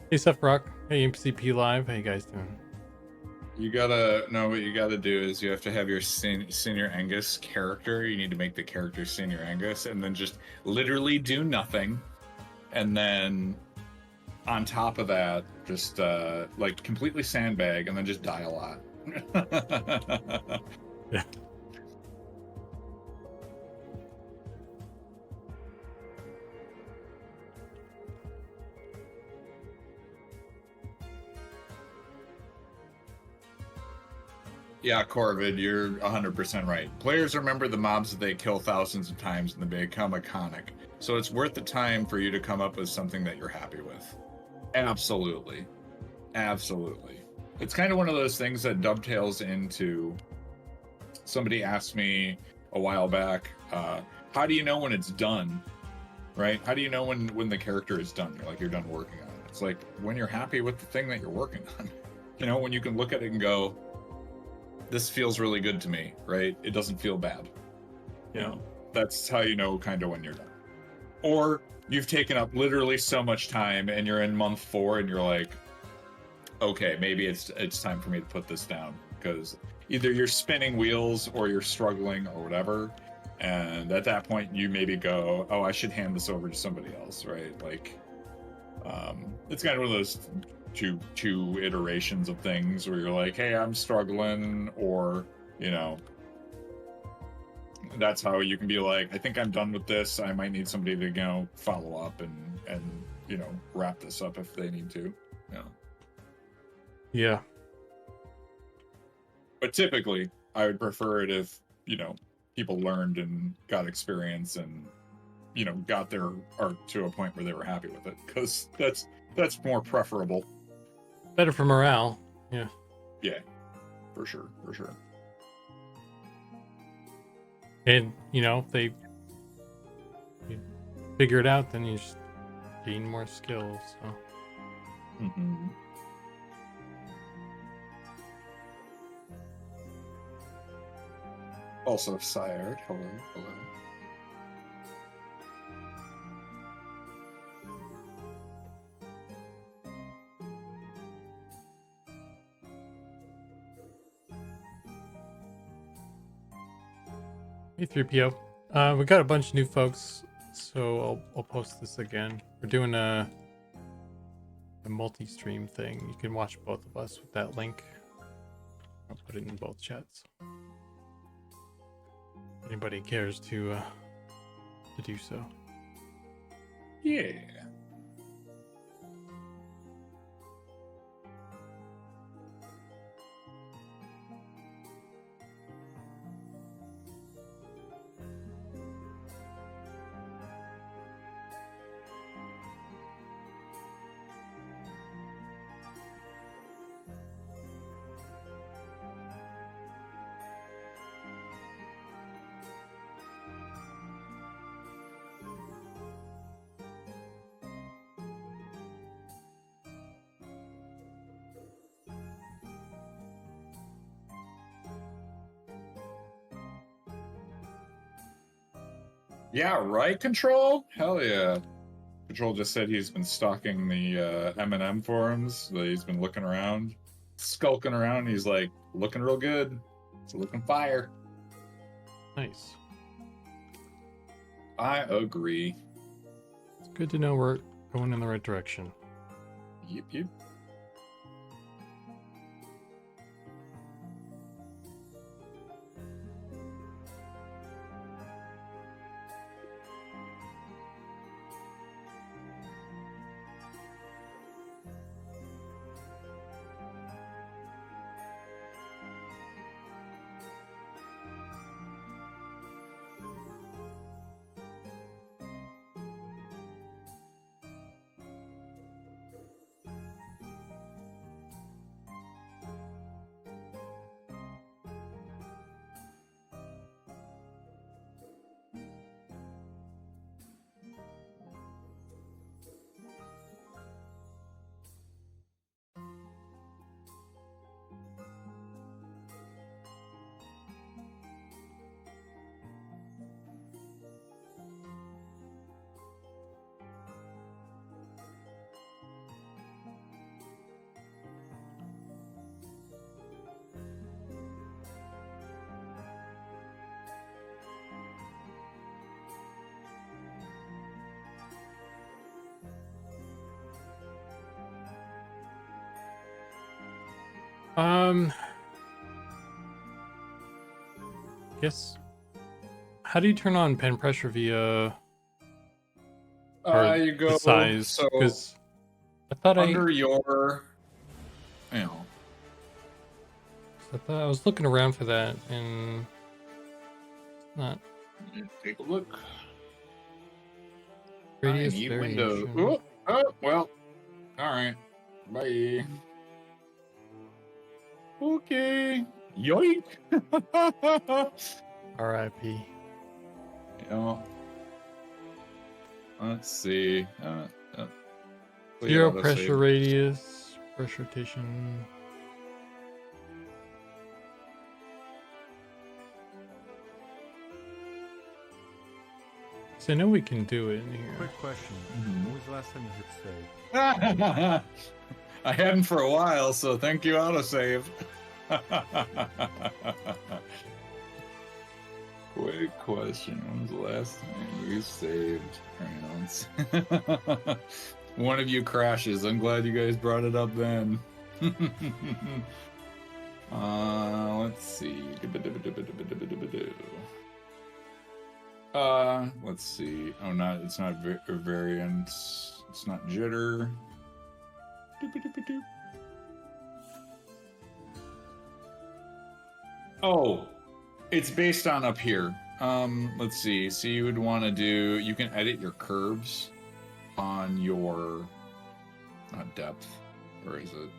Hey, Sephiroth. Hey, MCP Live. How you guys doing? You what you gotta do is you have to have your Senior Angus character. You need to make the character Senior Angus and then just literally do nothing. And then on top of that, just like completely sandbag and then just die a lot. Yeah. Yeah, Corvid, you're 100% right. Players remember the mobs that they kill thousands of times and they become iconic. So it's worth the time for you to come up with something that you're happy with. Absolutely. Absolutely. It's kind of one of those things that dovetails into somebody asked me a while back, how do you know when it's done? Right? How do you know when the character is done? You're done working on it. It's like when you're happy with the thing that you're working on. You know, when you can look at it and go, this feels really good to me, right? It doesn't feel bad. You know, that's how you know kind of when you're done. Or you've taken up literally so much time and you're in month 4 and you're like, okay, maybe it's time for me to put this down, because either you're spinning wheels or you're struggling or whatever. And at that point you maybe go, oh, I should hand this over to somebody else, right? Like, it's kind of one of those two iterations of things where you're like, hey, I'm struggling, or, you know, that's how you can be like, I think I'm done with this. I might need somebody to, you know, follow up and you know, wrap this up if they need to, you know. Yeah. But typically I would prefer it if, you know, people learned and got experience and, you know, got their art to a point where they were happy with it, because that's more preferable. Better for morale. Yeah. Yeah, for sure. And, you know, if they figure it out, then you just gain more skills. So. Mm-hmm. Also, Sire, hello. Hey, 3PO. We got a bunch of new folks, so I'll post this again. We're doing a multi-stream thing. You can watch both of us with that link. I'll put it in both chats. Anybody cares to do so. Yeah. Yeah, right, Control? Hell yeah. Control just said he's been stalking the M&M forums. That he's been looking around, skulking around. He's like, looking real good. It's looking fire. Nice. I agree. It's good to know we're going in the right direction. Yep. Guess. How do you turn on pen pressure via or You go the size? so Because I thought under your, you know, I thought I was looking around for that, and it's not Take a look. radius I need variation. window. Oh, well. All right. Bye. Okay. Yoink. R.I.P. Yeah. Let's see. Please Zero autosave. pressure radius, pressure rotation. So I know we can do it in here. Quick question. Mhm. When was the last time you hit save? I hadn't for a while, so thank you, autosave. Quick question. When was the last time you saved rounds? One of you crashes. I'm glad you guys brought it up then. Let's see. Let's see. Oh, it's not variance. It's not jitter. Oh, it's based on up here. Let's see. So you would want to do. You can edit your curves on your depth. Where is it?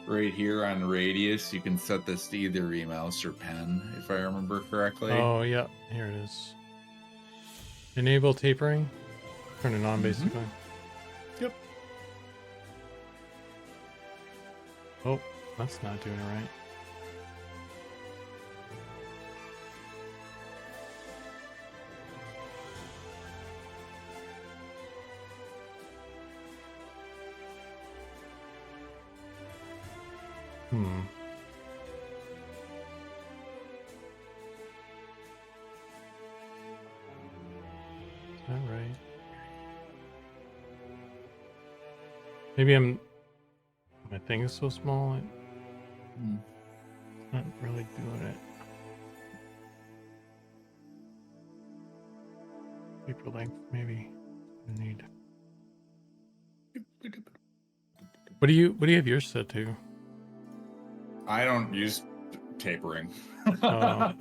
Right here on radius, you can set this to either mouse or pen, if I remember correctly. Oh, yeah. Here it is. Enable tapering. Turn it on, basically. Yep. Oh, that's not doing it right. Hmm. Is that right? Maybe my thing is so small, it's not really doing it. Paper length, maybe. I need. What do you have yours set to? I don't use tapering. Oh.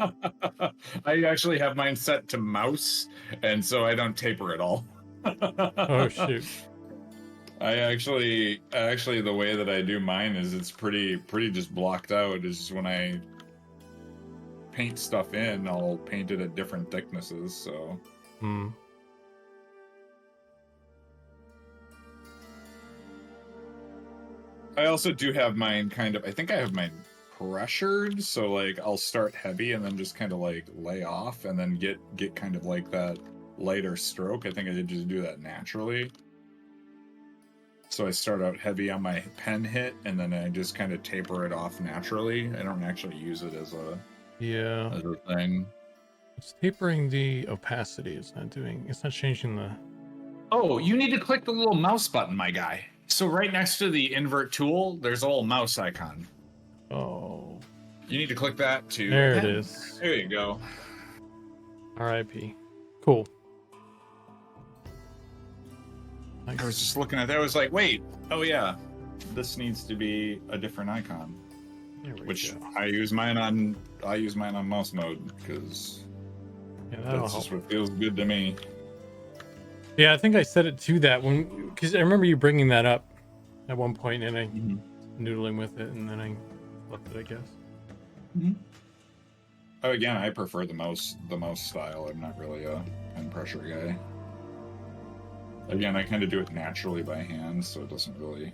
I actually have mine set to mouse, and so I don't taper at all. Oh shoot. I actually the way that I do mine is it's pretty just blocked out. Is just when I paint stuff in, I'll paint it at different thicknesses, so I also do have mine I think I have mine pressured, so like I'll start heavy and then just kind of like lay off and then get kind of like that lighter stroke. I think I did just do that naturally. So I start out heavy on my pen hit and then I just kind of taper it off naturally. I don't actually use it as a thing. It's tapering the opacity. It's not changing the. Oh, you need to click the little mouse button, my guy. So right next to the invert tool, there's a little mouse icon. Oh. You need to click that too. There it is. There you go. R.I.P. Cool. Nice. I was just looking at that. I was like, wait, oh yeah, this needs to be a different icon. Which go. I use mine on mouse mode because that's just what feels good to me. Yeah, I think I set it to that one because I remember you bringing that up at one point, and I noodling with it, and then I left it, I guess. Oh, again, I prefer the mouse style. I'm not really a pen pressure guy. Again, I kind of do it naturally by hand, so it doesn't really.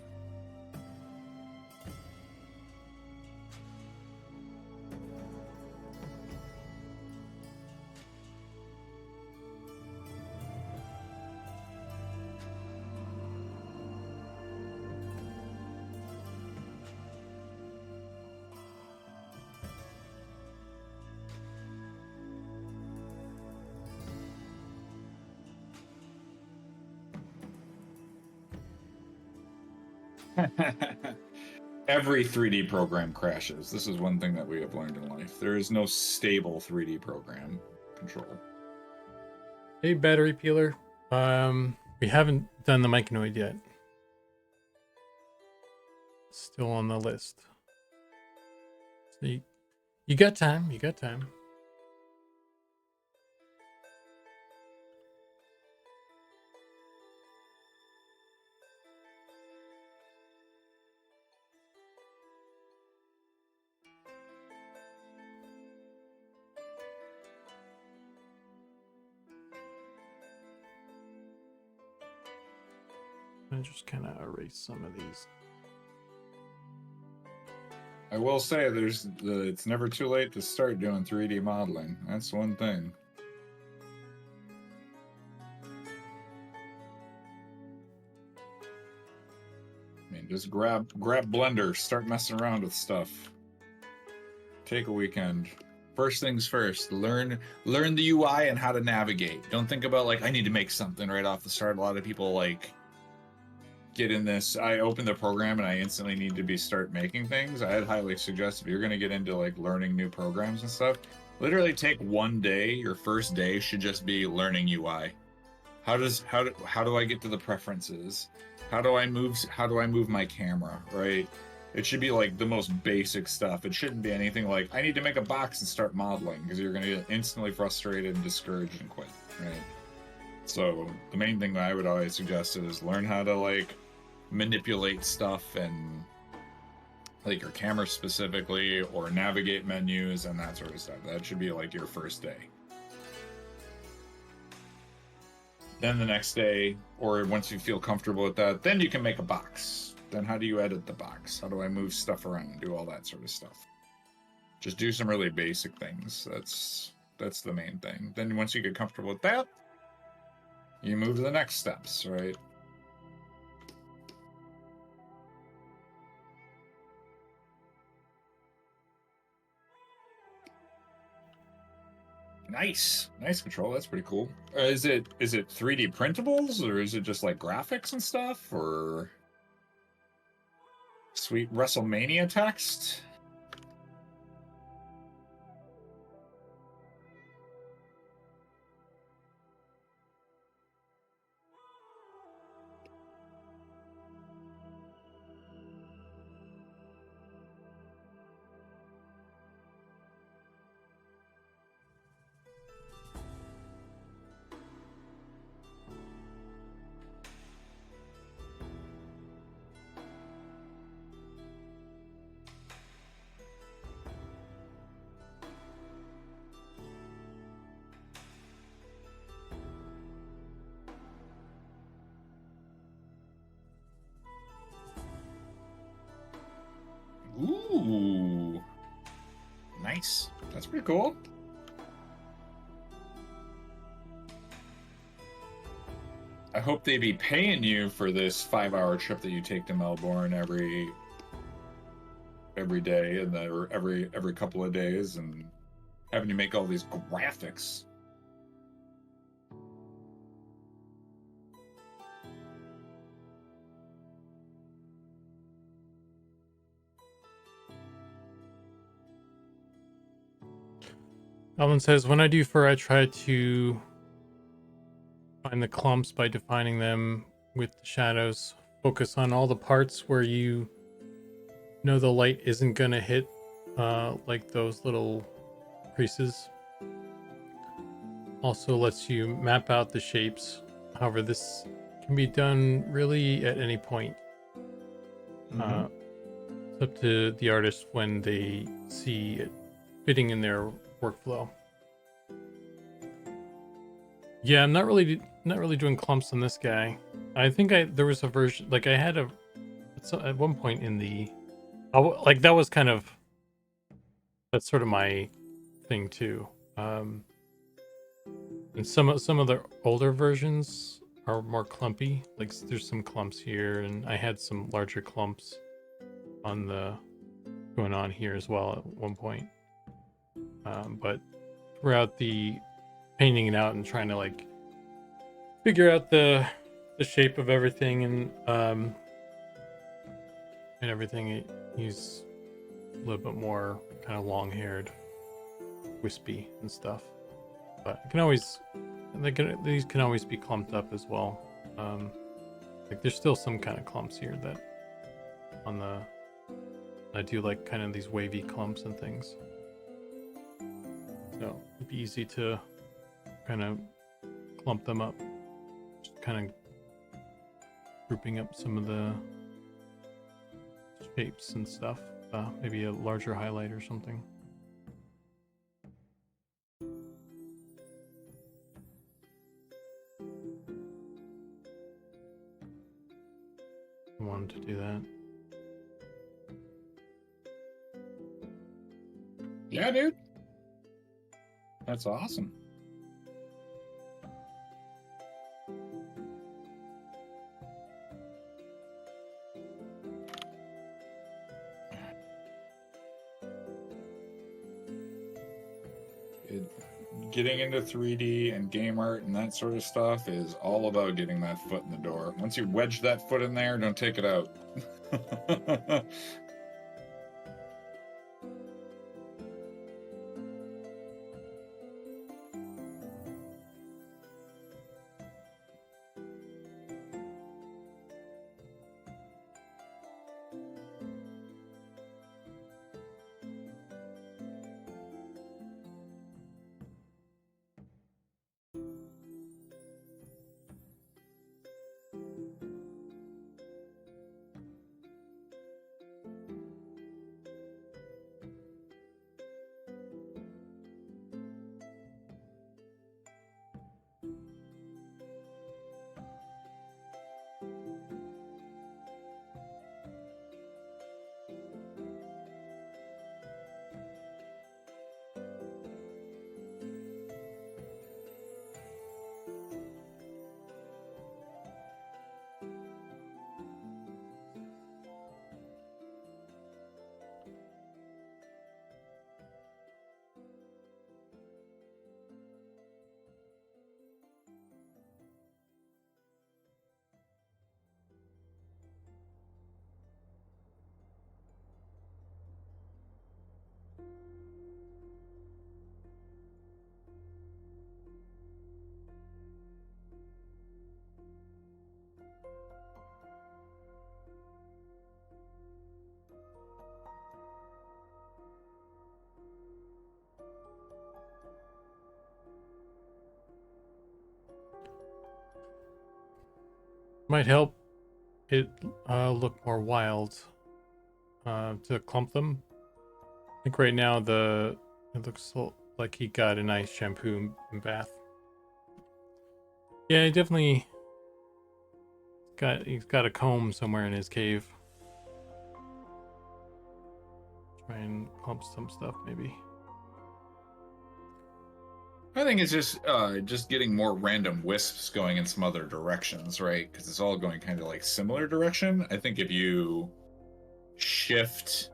Every 3D program crashes. This is one thing that we have learned in life. There is no stable 3D program control. Hey, battery peeler. We haven't done the Myconoid yet. still on the list. So you got time. You got time. I just kind of erase some of these. I will say it's never too late to start doing 3D modeling. That's one thing. I mean, just grab Blender, start messing around with stuff. Take a weekend. First things first, learn the UI and how to navigate. Don't think about like I need to make something right off the start. A lot of people like get in this. I open the program and I instantly need to start making things. I'd highly suggest if you're going to get into like learning new programs and stuff, literally take one day. Your first day should just be learning UI. How do I get to the preferences? How do I move my camera, right? It should be like the most basic stuff. It shouldn't be anything like I need to make a box and start modeling, because you're going to get instantly frustrated and discouraged and quit, right? So the main thing that I would always suggest is learn how to like manipulate stuff and like your camera specifically, or navigate menus and that sort of stuff. That should be like your first day. Then the next day, or once you feel comfortable with that, then you can make a box. Then how do you edit the box? How do I move stuff around? Do all that sort of stuff. Just do some really basic things. That's the main thing. Then once you get comfortable with that, you move to the next steps, right? Nice control. That's pretty cool. Is it 3D printables, or is it just like graphics and stuff, or sweet WrestleMania text? Ooh, nice. That's pretty cool. I hope they be paying you for this 5-hour trip that you take to Melbourne every day, and then every couple of days, and having you make all these graphics. Alvin says, when I do fur, I try to find the clumps by defining them with the shadows. Focus on all the parts where you know the light isn't gonna hit, like those little creases. Also lets you map out the shapes. However, this can be done really at any point. It's up to the artist when they see it fitting in their workflow. Yeah, I'm not really doing clumps on this guy. I think there was a version, like I had at one point in the, like that was kind of, that's sort of my thing too. And some of the older versions are more clumpy. Like there's some clumps here, and I had some larger clumps going on here as well at one point. But throughout the painting it out and trying to like figure out the shape of everything and everything, he's a little bit more kind of long-haired, wispy and stuff. But these can always be clumped up as well. Like there's still some kind of clumps here that on the I do like kind of these wavy clumps and things. So it'd be easy to kind of clump them up. Just kind of grouping up some of the shapes and stuff. Maybe a larger highlight or something. I wanted to do that. Yeah, dude. That's awesome. Getting into 3D and game art and that sort of stuff is all about getting that foot in the door. Once you wedge that foot in there, don't take it out. Might help it look more wild to clump them. I think right now it looks like he got a nice shampoo and bath. Yeah, he definitely he's got a comb somewhere in his cave. Try and clump some stuff maybe. I think it's just getting more random wisps going in some other directions, right? Because it's all going kind of like similar direction. I think if you shift,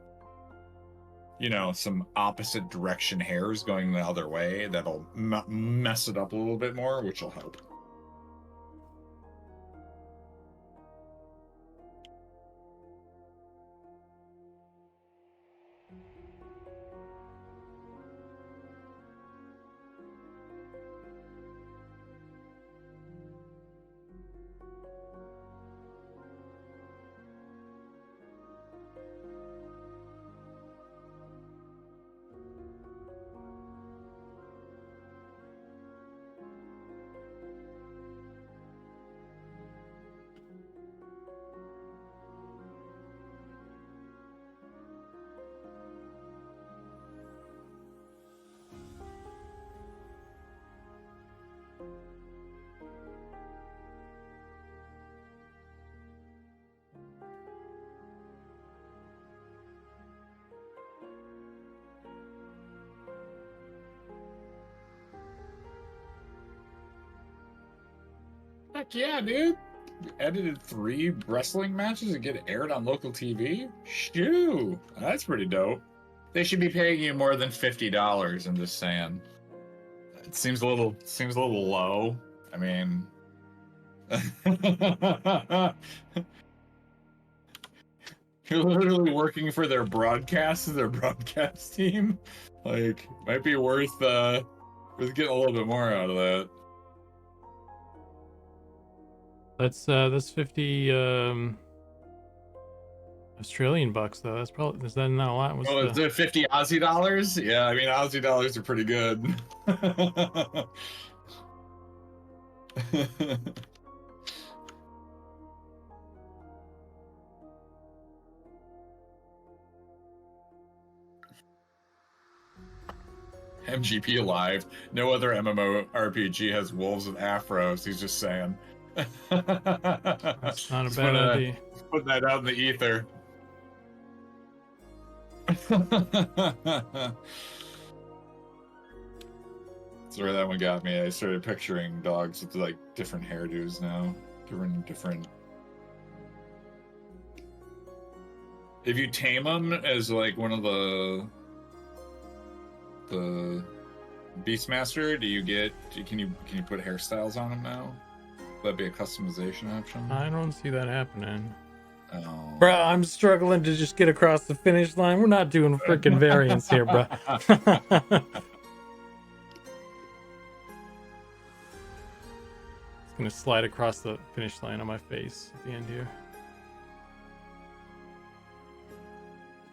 some opposite direction hairs going the other way, that'll mess it up a little bit more, which will help. Heck yeah, dude. You edited 3 wrestling matches and get it aired on local TV? Shoo! That's pretty dope. They should be paying you more than $50, I'm just saying. It seems a little low. I mean, you're literally working for their broadcast team. Like, might be worth getting a little bit more out of that. That's 50 Australian bucks though. That's probably, is that not a lot? What's Oh, the is it 50 Aussie dollars? Yeah, I mean Aussie dollars are pretty good. MGP Live. No other MMORPG has wolves with afros. He's just saying. That's not a Just bad idea. put that out in the ether. That's where that one got me. I started picturing dogs with like different hairdos now. Different. If you tame them as like one of the Beastmaster, can you put hairstyles on them now? That'd be a customization option. I don't see that happening. Oh. Bro, I'm struggling to just get across the finish line. We're not doing freaking variants here, bro. It's gonna slide across the finish line on my face at the end here.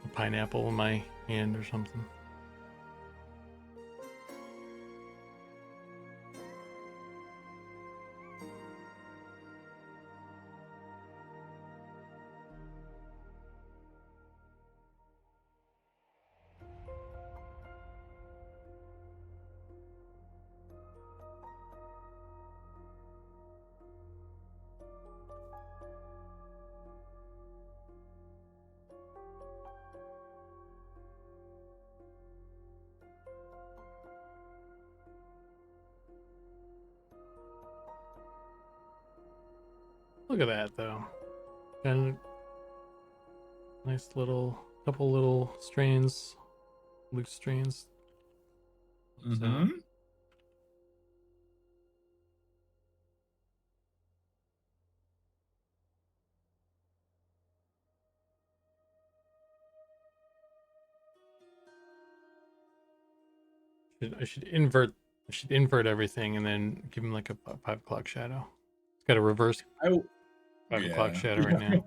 A pineapple in my hand or something. Look at that though. Got a nice couple little strands, loose strands. Mm-hmm. I should invert everything and then give him like a 5 o'clock shadow. It's got a reverse 5 o'clock shadow right now.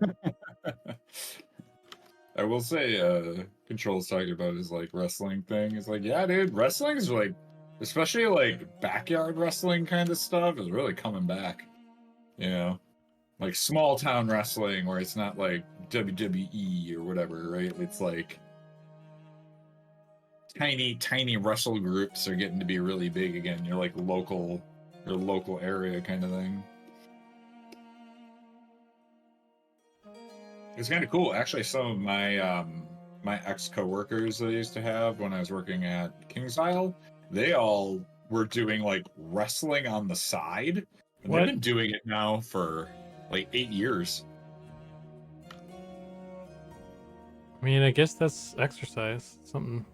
I will say, Control's talking about his like wrestling thing. It's like, yeah, dude, wrestling is like, especially like backyard wrestling kind of stuff, is really coming back. You know, like small town wrestling where it's not like WWE or whatever, right? It's like tiny wrestle groups are getting to be really big again. Your local area kind of thing. It's kind of cool. Actually, some of my my ex coworkers that I used to have when I was working at King's Isle, they all were doing like wrestling on the side. And What? they've been doing it now for like 8 years. I mean, I guess that's exercise. Something.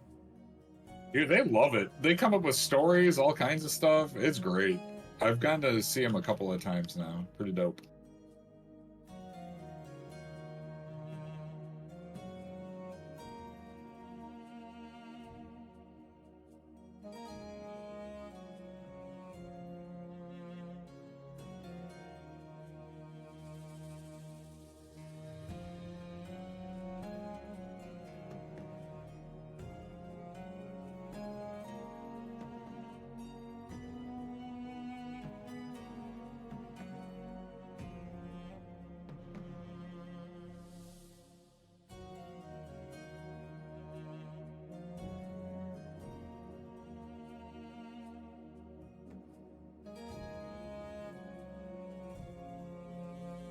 Dude, they love it. They come up with stories, all kinds of stuff. It's great. I've gone to see them a couple of times now. Pretty dope.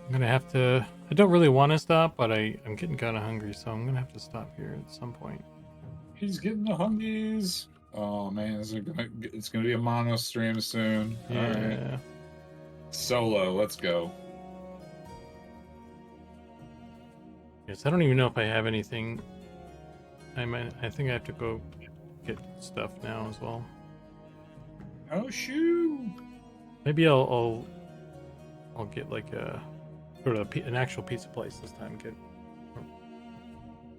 I'm gonna have to. I don't really want to stop, but I'm getting kind of hungry, so I'm gonna have to stop here at some point. He's getting the hungies. Oh man, it's gonna be a mono stream soon. Yeah. All right. Solo, let's go. Yes, I don't even know if I have anything. I think I have to go get stuff now as well. Oh shoot! Maybe I'll get like go to an actual pizza place this time. Get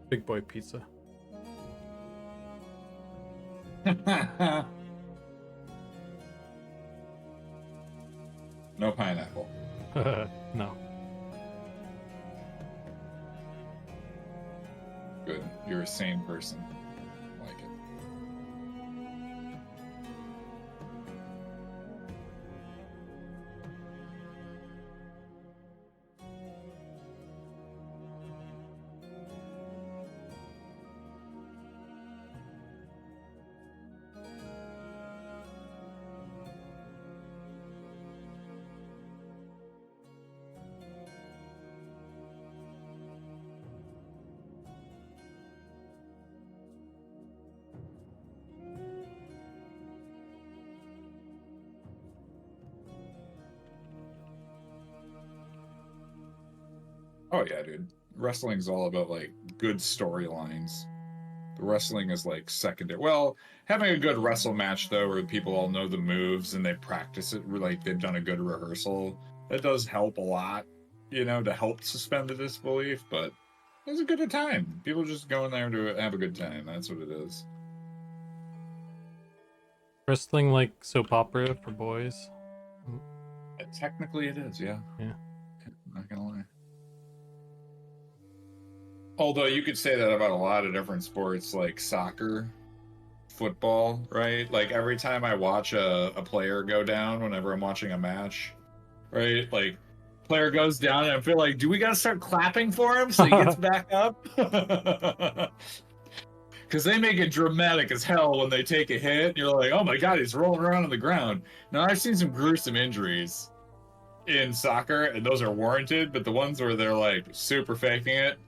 Big Boy Pizza. No pineapple. No. you're a sane person. I like it. Oh yeah, dude. Wrestling's all about like good storylines. The wrestling is like secondary. Well, having a good wrestle match though, where people all know the moves and they practice it, like they've done a good rehearsal, that does help a lot, you know, to help suspend the disbelief. But it's a good time. People just go in there to have a good time. That's what it is. Wrestling like soap opera for boys. Technically, it is. Yeah. Yeah. I'm not gonna lie. Although you could say that about a lot of different sports like soccer, football, right? Like every time I watch a player go down whenever I'm watching a match, right? Like player goes down and I feel like, do we gotta start clapping for him so he gets back up? Because they make it dramatic as hell when they take a hit. And you're like, oh my god, he's rolling around on the ground. Now I've seen some gruesome injuries in soccer and those are warranted, but the ones where they're like super faking it,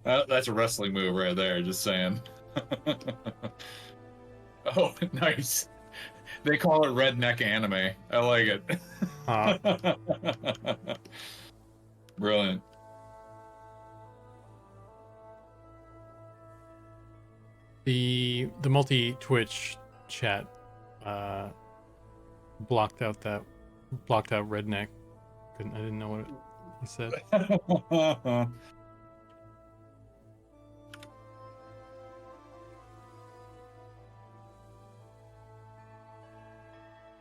that's a wrestling move right there, just saying. Oh, nice. They call it redneck anime. I like it. Brilliant. The multi-Twitch chat blocked out redneck. I didn't know what he said.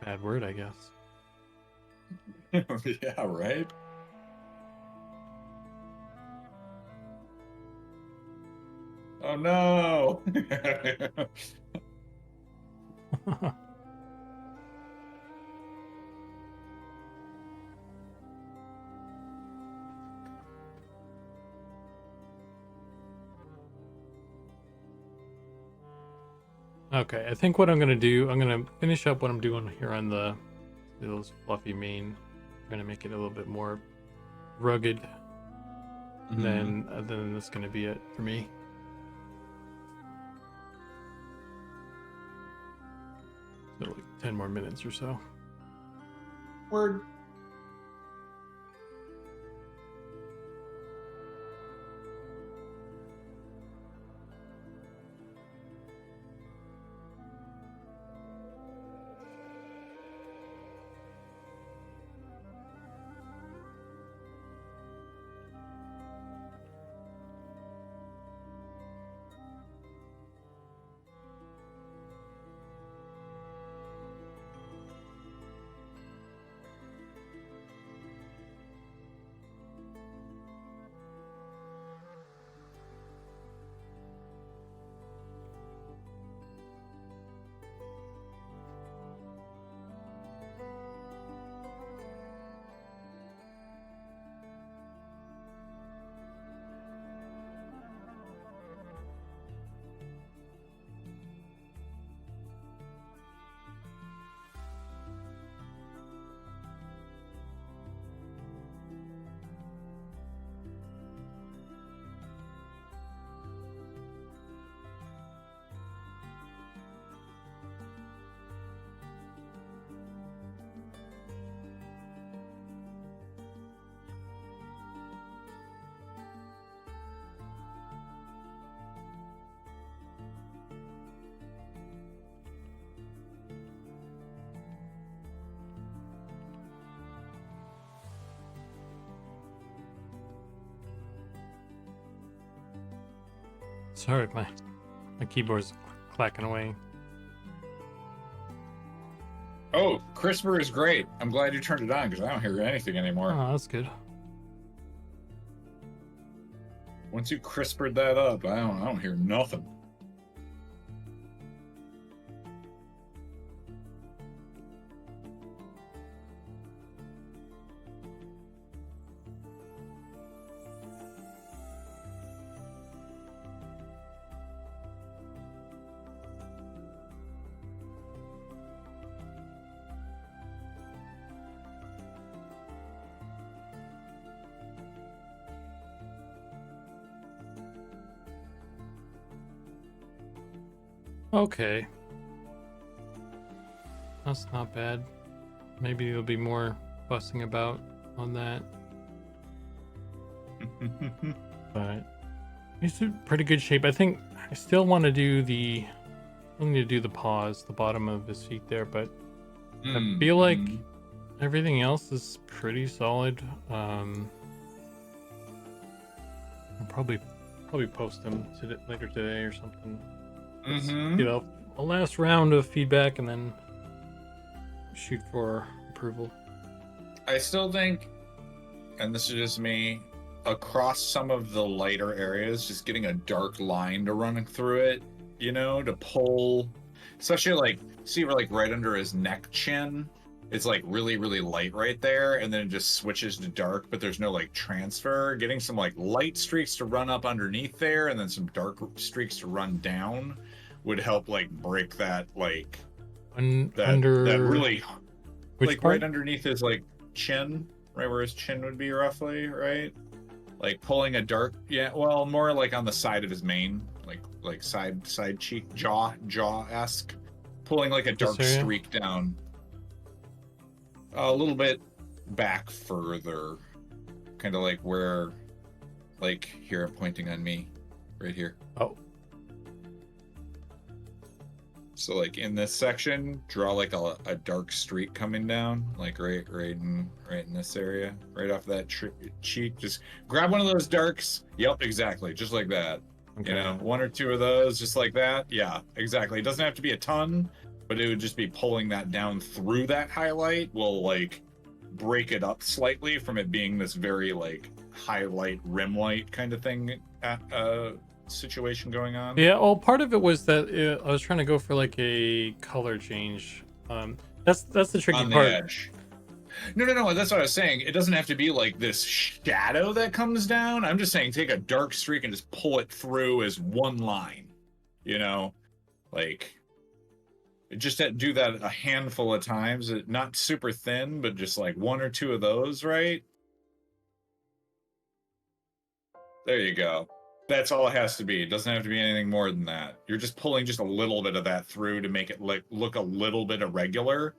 Bad word, I guess. Yeah, right? Oh no! Okay, I think what I'm gonna do, I'm gonna finish up what I'm doing here on those fluffy mane. I'm gonna make it a little bit more rugged. And then that's gonna be it for me. So like 10 more minutes or so. Word. Sorry, my keyboard's clacking away. Oh, CRISPR is great. I'm glad you turned it on because I don't hear anything anymore. Oh, that's good. Once you crispered that up, I don't hear nothing. Okay. That's not bad. Maybe there'll be more fussing about on that. But he's in pretty good shape. I think I still want to do the paws, the bottom of his feet there, but I feel like everything else is pretty solid. I'll probably post them later today or something. You know, a last round of feedback and then shoot for approval. I still think, and this is just me, across some of the lighter areas, just getting a dark line to run through it, you know, to pull, especially like, see, like right under his neck chin, it's like really, really light right there, and then it just switches to dark, but there's no like transfer. Getting some like light streaks to run up underneath there, and then some dark streaks to run down would help like break that like that really like part? right underneath his like chin, right where his chin would be roughly, right? Like pulling a dark, yeah, well, more like on the side of his mane, like side cheek, jaw-esque, pulling like a dark streak down a little bit back further, kind of like where, like here, I'm pointing on me, right here. Oh. So like in this section, draw like a dark streak coming down, like right in this area, right off that cheek. Just grab one of those darks. Yep, exactly, just like that. Okay. You know, one or two of those, just like that. Yeah, exactly. It doesn't have to be a ton, but it would just be pulling that down through that highlight will like break it up slightly from it being this very like highlight rim light kind of thing situation going on. Yeah, well, part of it was that I was trying to go for like a color change. That's the tricky on the part. Edge. No, that's what I was saying. It doesn't have to be like this shadow that comes down. I'm just saying take a dark streak and just pull it through as one line. You know, like just do that a handful of times, not super thin, but just like one or two of those, right? There you go. That's all it has to be. It doesn't have to be anything more than that. You're just pulling just a little bit of that through to make it like look a little bit irregular,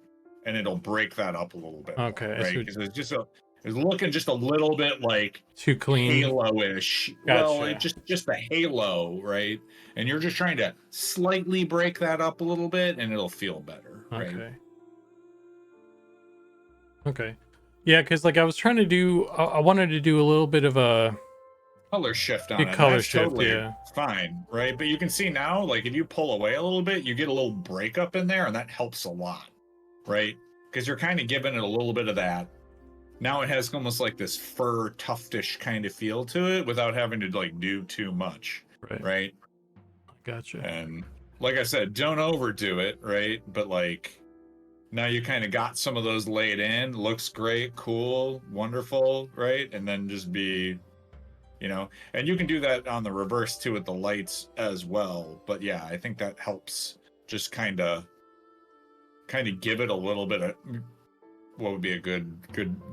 and it'll break that up a little bit. Okay, right? Because it's looking just a little bit like too clean, halo-ish. Gotcha. Well, it just the halo, right? And you're just trying to slightly break that up a little bit, and it'll feel better, right? Okay. Yeah, because like I was trying to do, I wanted to do a little bit of a color shift on it. Color That's shift, totally yeah. fine, right? But you can see now, like if you pull away a little bit, you get a little breakup in there, and that helps a lot, right? Because you're kind of giving it a little bit of that. Now it has almost like this fur tuftish kind of feel to it without having to like do too much, right? Gotcha. And like I said, don't overdo it, right? But like now you kind of got some of those laid in. Looks great, cool, wonderful, right? And then just be, you know, and you can do that on the reverse too with the lights as well. But yeah, I think that helps just kind of give it a little bit of what would be a good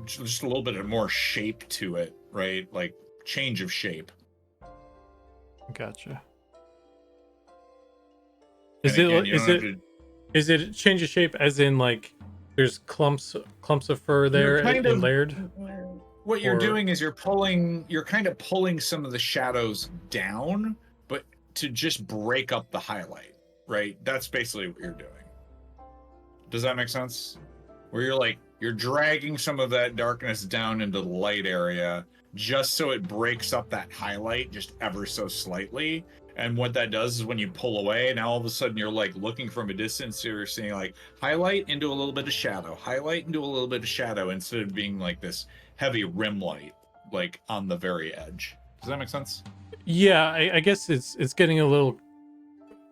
just a little bit of more shape to it, right? Like change of shape. Gotcha. Is it change of shape as in like there's clumps of fur there and layered? What you're doing is you're kind of pulling some of the shadows down, but to just break up the highlight, right? That's basically what you're doing. Does that make sense? Where you're dragging some of that darkness down into the light area just so it breaks up that highlight just ever so slightly. And what that does is when you pull away, now all of a sudden you're like looking from a distance, you're seeing like highlight into a little bit of shadow, highlight into a little bit of shadow, instead of being like this heavy rim light, like on the very edge. Does that make sense? Yeah, I guess it's getting a little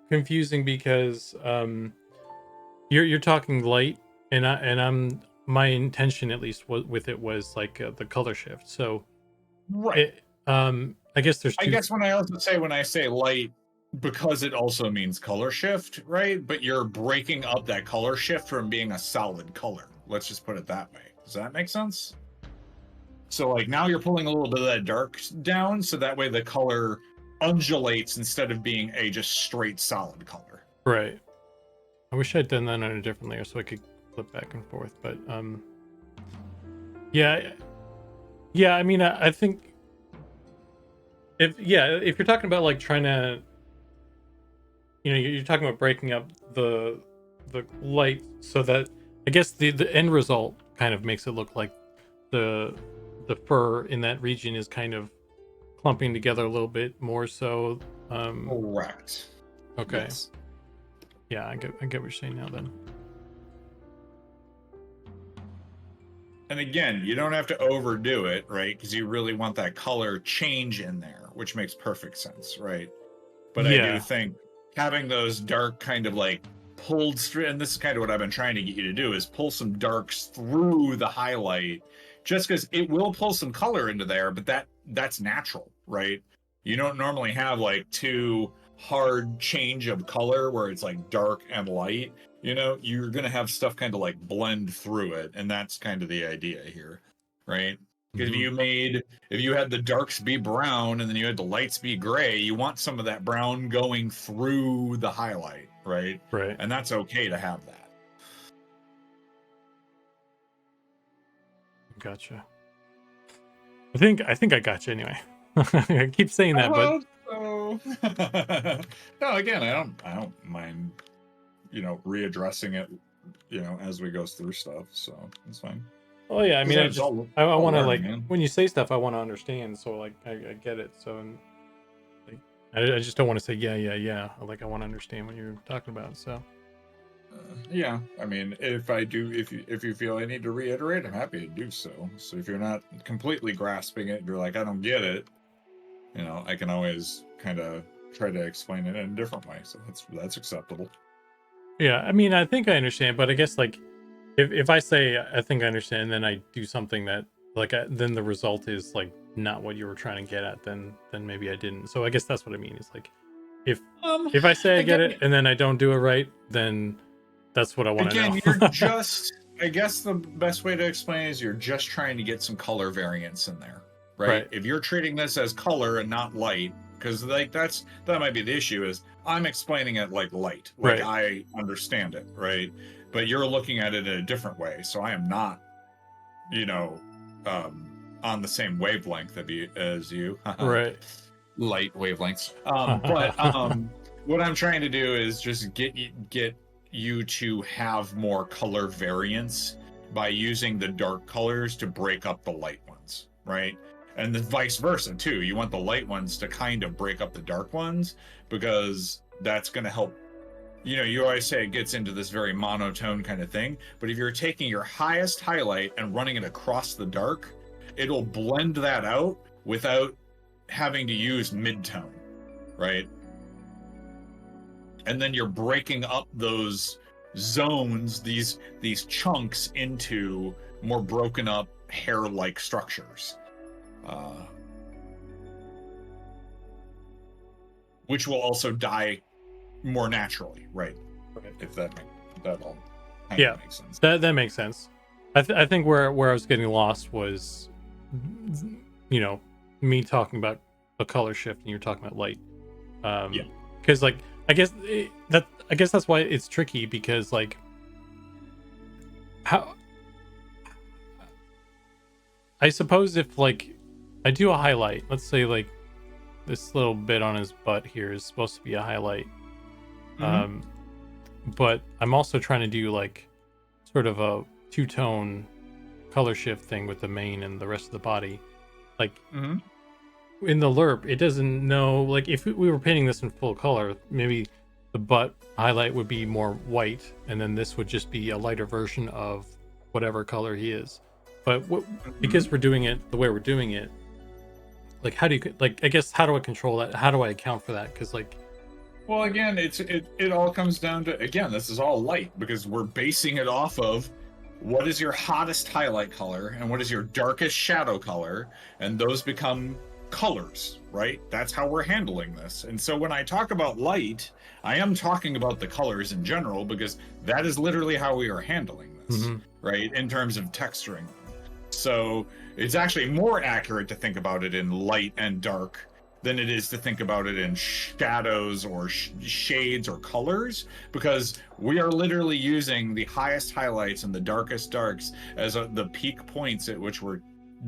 confusing because you're talking light, and I'm my intention at least with it was like the color shift. So Right. I guess there's two. I guess when I say light, because it also means color shift, right? But you're breaking up that color shift from being a solid color. Let's just put it that way. Does that make sense? So like now you're pulling a little bit of that dark down, so that way the color undulates instead of being a just straight solid color. Right. I wish I'd done that on a different layer so I could flip back and forth, but yeah, I mean, I think if you're talking about like trying to, you're talking about breaking up the light so that I guess the end result kind of makes it look like the fur in that region is kind of clumping together a little bit more. So Correct. Okay. Yes. Yeah, I get what you're saying now then. And again, you don't have to overdo it, right? Because you really want that color change in there, which makes perfect sense, right? But I do think having those dark kind of like pulled straight, and this is kind of what I've been trying to get you to do, is pull some darks through the highlight, just because it will pull some color into there, but that's natural, right? You don't normally have like two hard change of color where it's like dark and light. You're gonna have stuff kind of like blend through it, and that's kind of the idea here, right? Because if you had the darks be brown and then you had the lights be gray, you want some of that brown going through the highlight, right? Right. And that's okay to have that. Gotcha. I think I gotcha anyway. I keep saying that, but no, again, I don't mind, readdressing it, as we go through stuff. So it's fine. oh yeah, I mean, I want to like man. when you say stuff, I want to understand. So like I get it. So like, I just don't want to say yeah. Like I want to understand what you're talking about. So yeah, I mean, if you feel I need to reiterate, I'm happy to do so. So if you're not completely grasping it, you're like, I don't get it, I can always kind of try to explain it in a different way. So that's acceptable. yeah, I mean, I think I understand, but I guess like if I say I think I understand, and then I do something that like then the result is like not what you were trying to get at, then maybe I didn't. So I guess that's what I mean. Is like if I say I get it and then I don't do it right, then that's what I want to know. Again, you're just, I guess the best way to explain is you're just trying to get some color variance in there, right? If you're treating this as color and not light, because like that might be the issue, is I'm explaining it like light, like I understand it, right? But you're looking at it in a different way, so I am not, on the same wavelength as you, right? Light wavelengths. But what I'm trying to do is just get you to have more color variance by using the dark colors to break up the light ones, right? And the vice versa too. You want the light ones to kind of break up the dark ones, because that's going to help. You always say it gets into this very monotone kind of thing, but if you're taking your highest highlight and running it across the dark, it'll blend that out without having to use mid-tone, right? And then you're breaking up those zones, these chunks, into more broken up hair-like structures, which will also die more naturally, right? If that all kind of makes sense. That makes sense. I think where I was getting lost was, me talking about a color shift and you're talking about light. Because like I guess that's why it's tricky, because like how I suppose if like I do a highlight, let's say like this little bit on his butt here is supposed to be a highlight, but I'm also trying to do like sort of a two-tone color shift thing with the mane and the rest of the body, like in the lerp it doesn't know, like if we were painting this in full color, maybe the butt highlight would be more white and then this would just be a lighter version of whatever color he is. But because we're doing it the way we're doing it, Like, how do you like? I guess how do I control that? How do I account for that? Because like, Well, again, it all comes down to, again, this is all light because we're basing it off of what is your hottest highlight color and what is your darkest shadow color, and those become colors, right? That's how we're handling this. And so when I talk about light, I am talking about the colors in general because that is literally how we are handling this, right? In terms of texturing. So it's actually more accurate to think about it in light and dark than it is to think about it in shadows or shades or colors, because we are literally using the highest highlights and the darkest darks as the peak points at which we're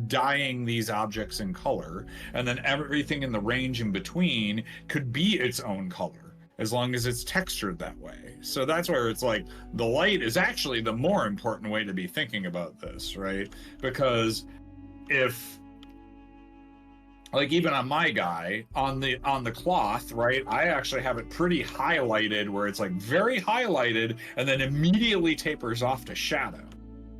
dyeing these objects in color, and then everything in the range in between could be its own color as long as it's textured that way. So that's where it's like the light is actually the more important way to be thinking about this, right? Because if, like, even on my guy on the cloth, right, I actually have it pretty highlighted where it's like very highlighted and then immediately tapers off to shadow,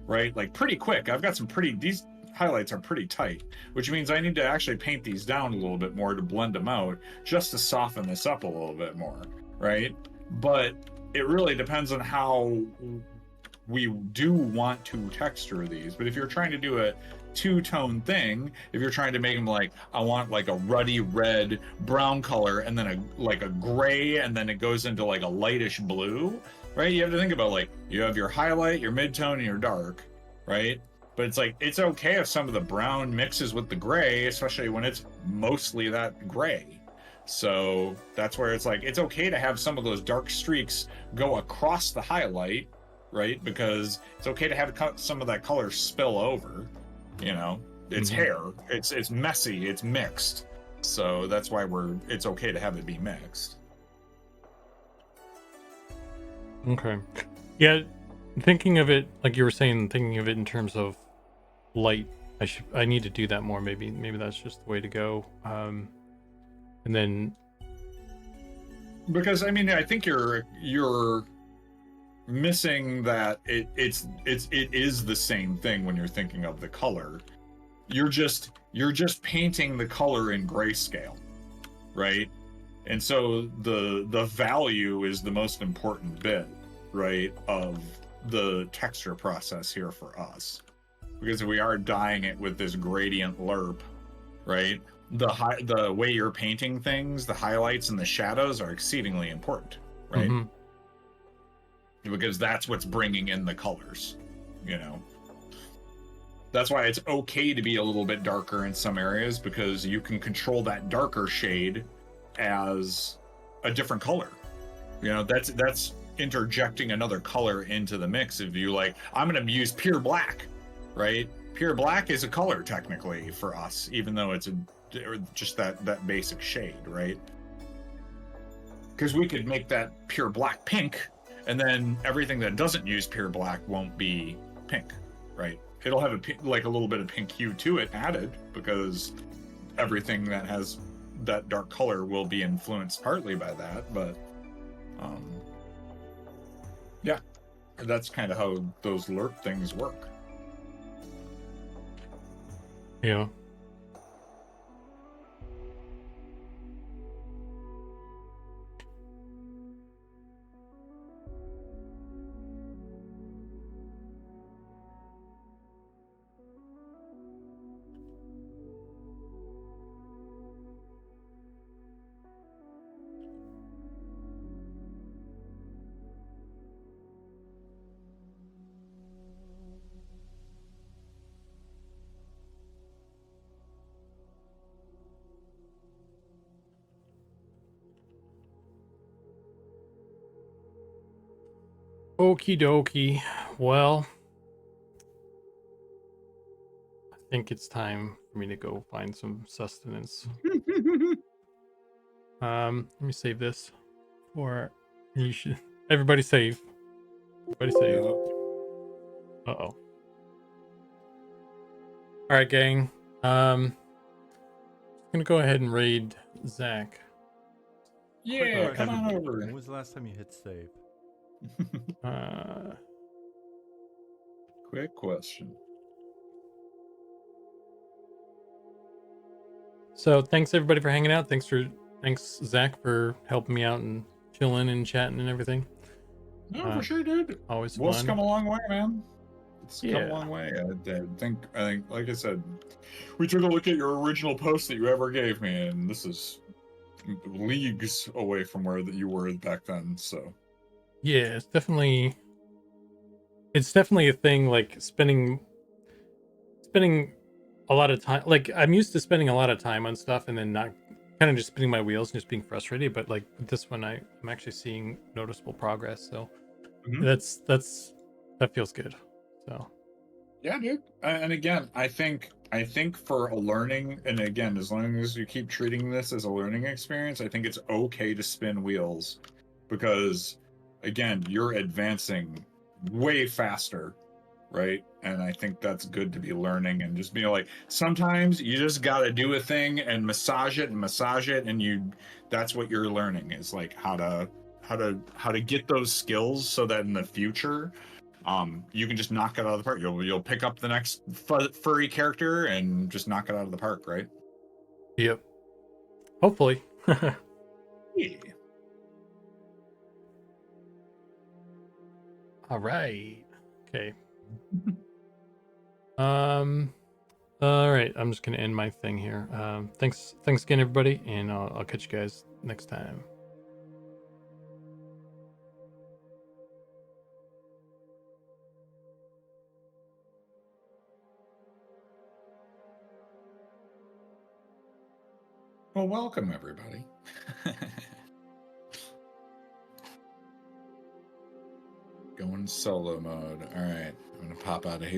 right? Like pretty quick. I've got these highlights are pretty tight, which means I need to actually paint these down a little bit more to blend them out, just to soften this up a little bit more, right? But it really depends on how we do want to texture these. But if you're trying to do a two-tone thing, if you're trying to make them like, I want like a ruddy red brown color and then a gray and then it goes into like a lightish blue, right? You have to think about, like, you have your highlight, your mid-tone, and your dark, right? But it's like, it's okay if some of the brown mixes with the gray, especially when it's mostly that gray. So that's where it's like, it's okay to have some of those dark streaks go across the highlight, right? Because it's okay to have some of that color spill over. You know, it's hair, it's messy, it's mixed. So that's why it's okay to have it be mixed. okay, yeah. Thinking of it, like you were saying, thinking of it in terms of light, I need to do that more. Maybe that's just the way to go. And then, because I mean, I think you're missing that it is the same thing when you're thinking of the color. You're just painting the color in grayscale, right? And so the value is the most important bit, right, of the texture process here for us, because we are dyeing it with this gradient lerp, right? The way you're painting things, the highlights and the shadows are exceedingly important, right? Because that's what's bringing in the colors, you know. That's why it's okay to be a little bit darker in some areas, because you can control that darker shade as a different color. You know, that's interjecting another color into the mix. If you like, I'm going to use pure black, right? Pure black is a color technically for us, even though it's just that basic shade, right? Because we could make that pure black pink, and then everything that doesn't use pure black won't be pink, right? It'll have like a little bit of pink hue to it added, because everything that has that dark color will be influenced partly by that. But yeah, that's kind of how those lerp things work. yeah. Okie dokie. Well, I think it's time for me to go find some sustenance. Let me save this. Or you should. Everybody save. Everybody save. Uh-oh. All right, gang. I'm gonna go ahead and raid Zach. Yeah, come on over. When was the last time you hit save? Quick question. So thanks everybody for hanging out. Thanks Zach for helping me out and chilling and chatting and everything. No, for sure, dude. Always Well, it's fun. come a long way, man. It's come Yeah. a long way. I think, like I said, we took a look at your original post that you ever gave me, and this is leagues away from where that you were back then. So Yeah, it's definitely a thing, like spending a lot of time. Like I'm used to spending a lot of time on stuff and then not kind of just spinning my wheels and just being frustrated, but like with this one I'm actually seeing noticeable progress. So Mhm. that feels good. So yeah, dude. And again, I think for a learning, and again, as long as you keep treating this as a learning experience, I think it's okay to spin wheels, because again, you're advancing way faster, right? And I think that's good to be learning and just being like, sometimes you just got to do a thing and massage it, and that's what you're learning, is like how to get those skills so that in the future you can just knock it out of the park. You'll pick up the next furry character and just knock it out of the park, right? yep. Hopefully. Yeah. All right. Okay. All right. I'm just gonna end my thing here. Thanks again, everybody, and I'll catch you guys next time. Well, welcome everybody. Going solo mode. All right, I'm gonna pop out of here.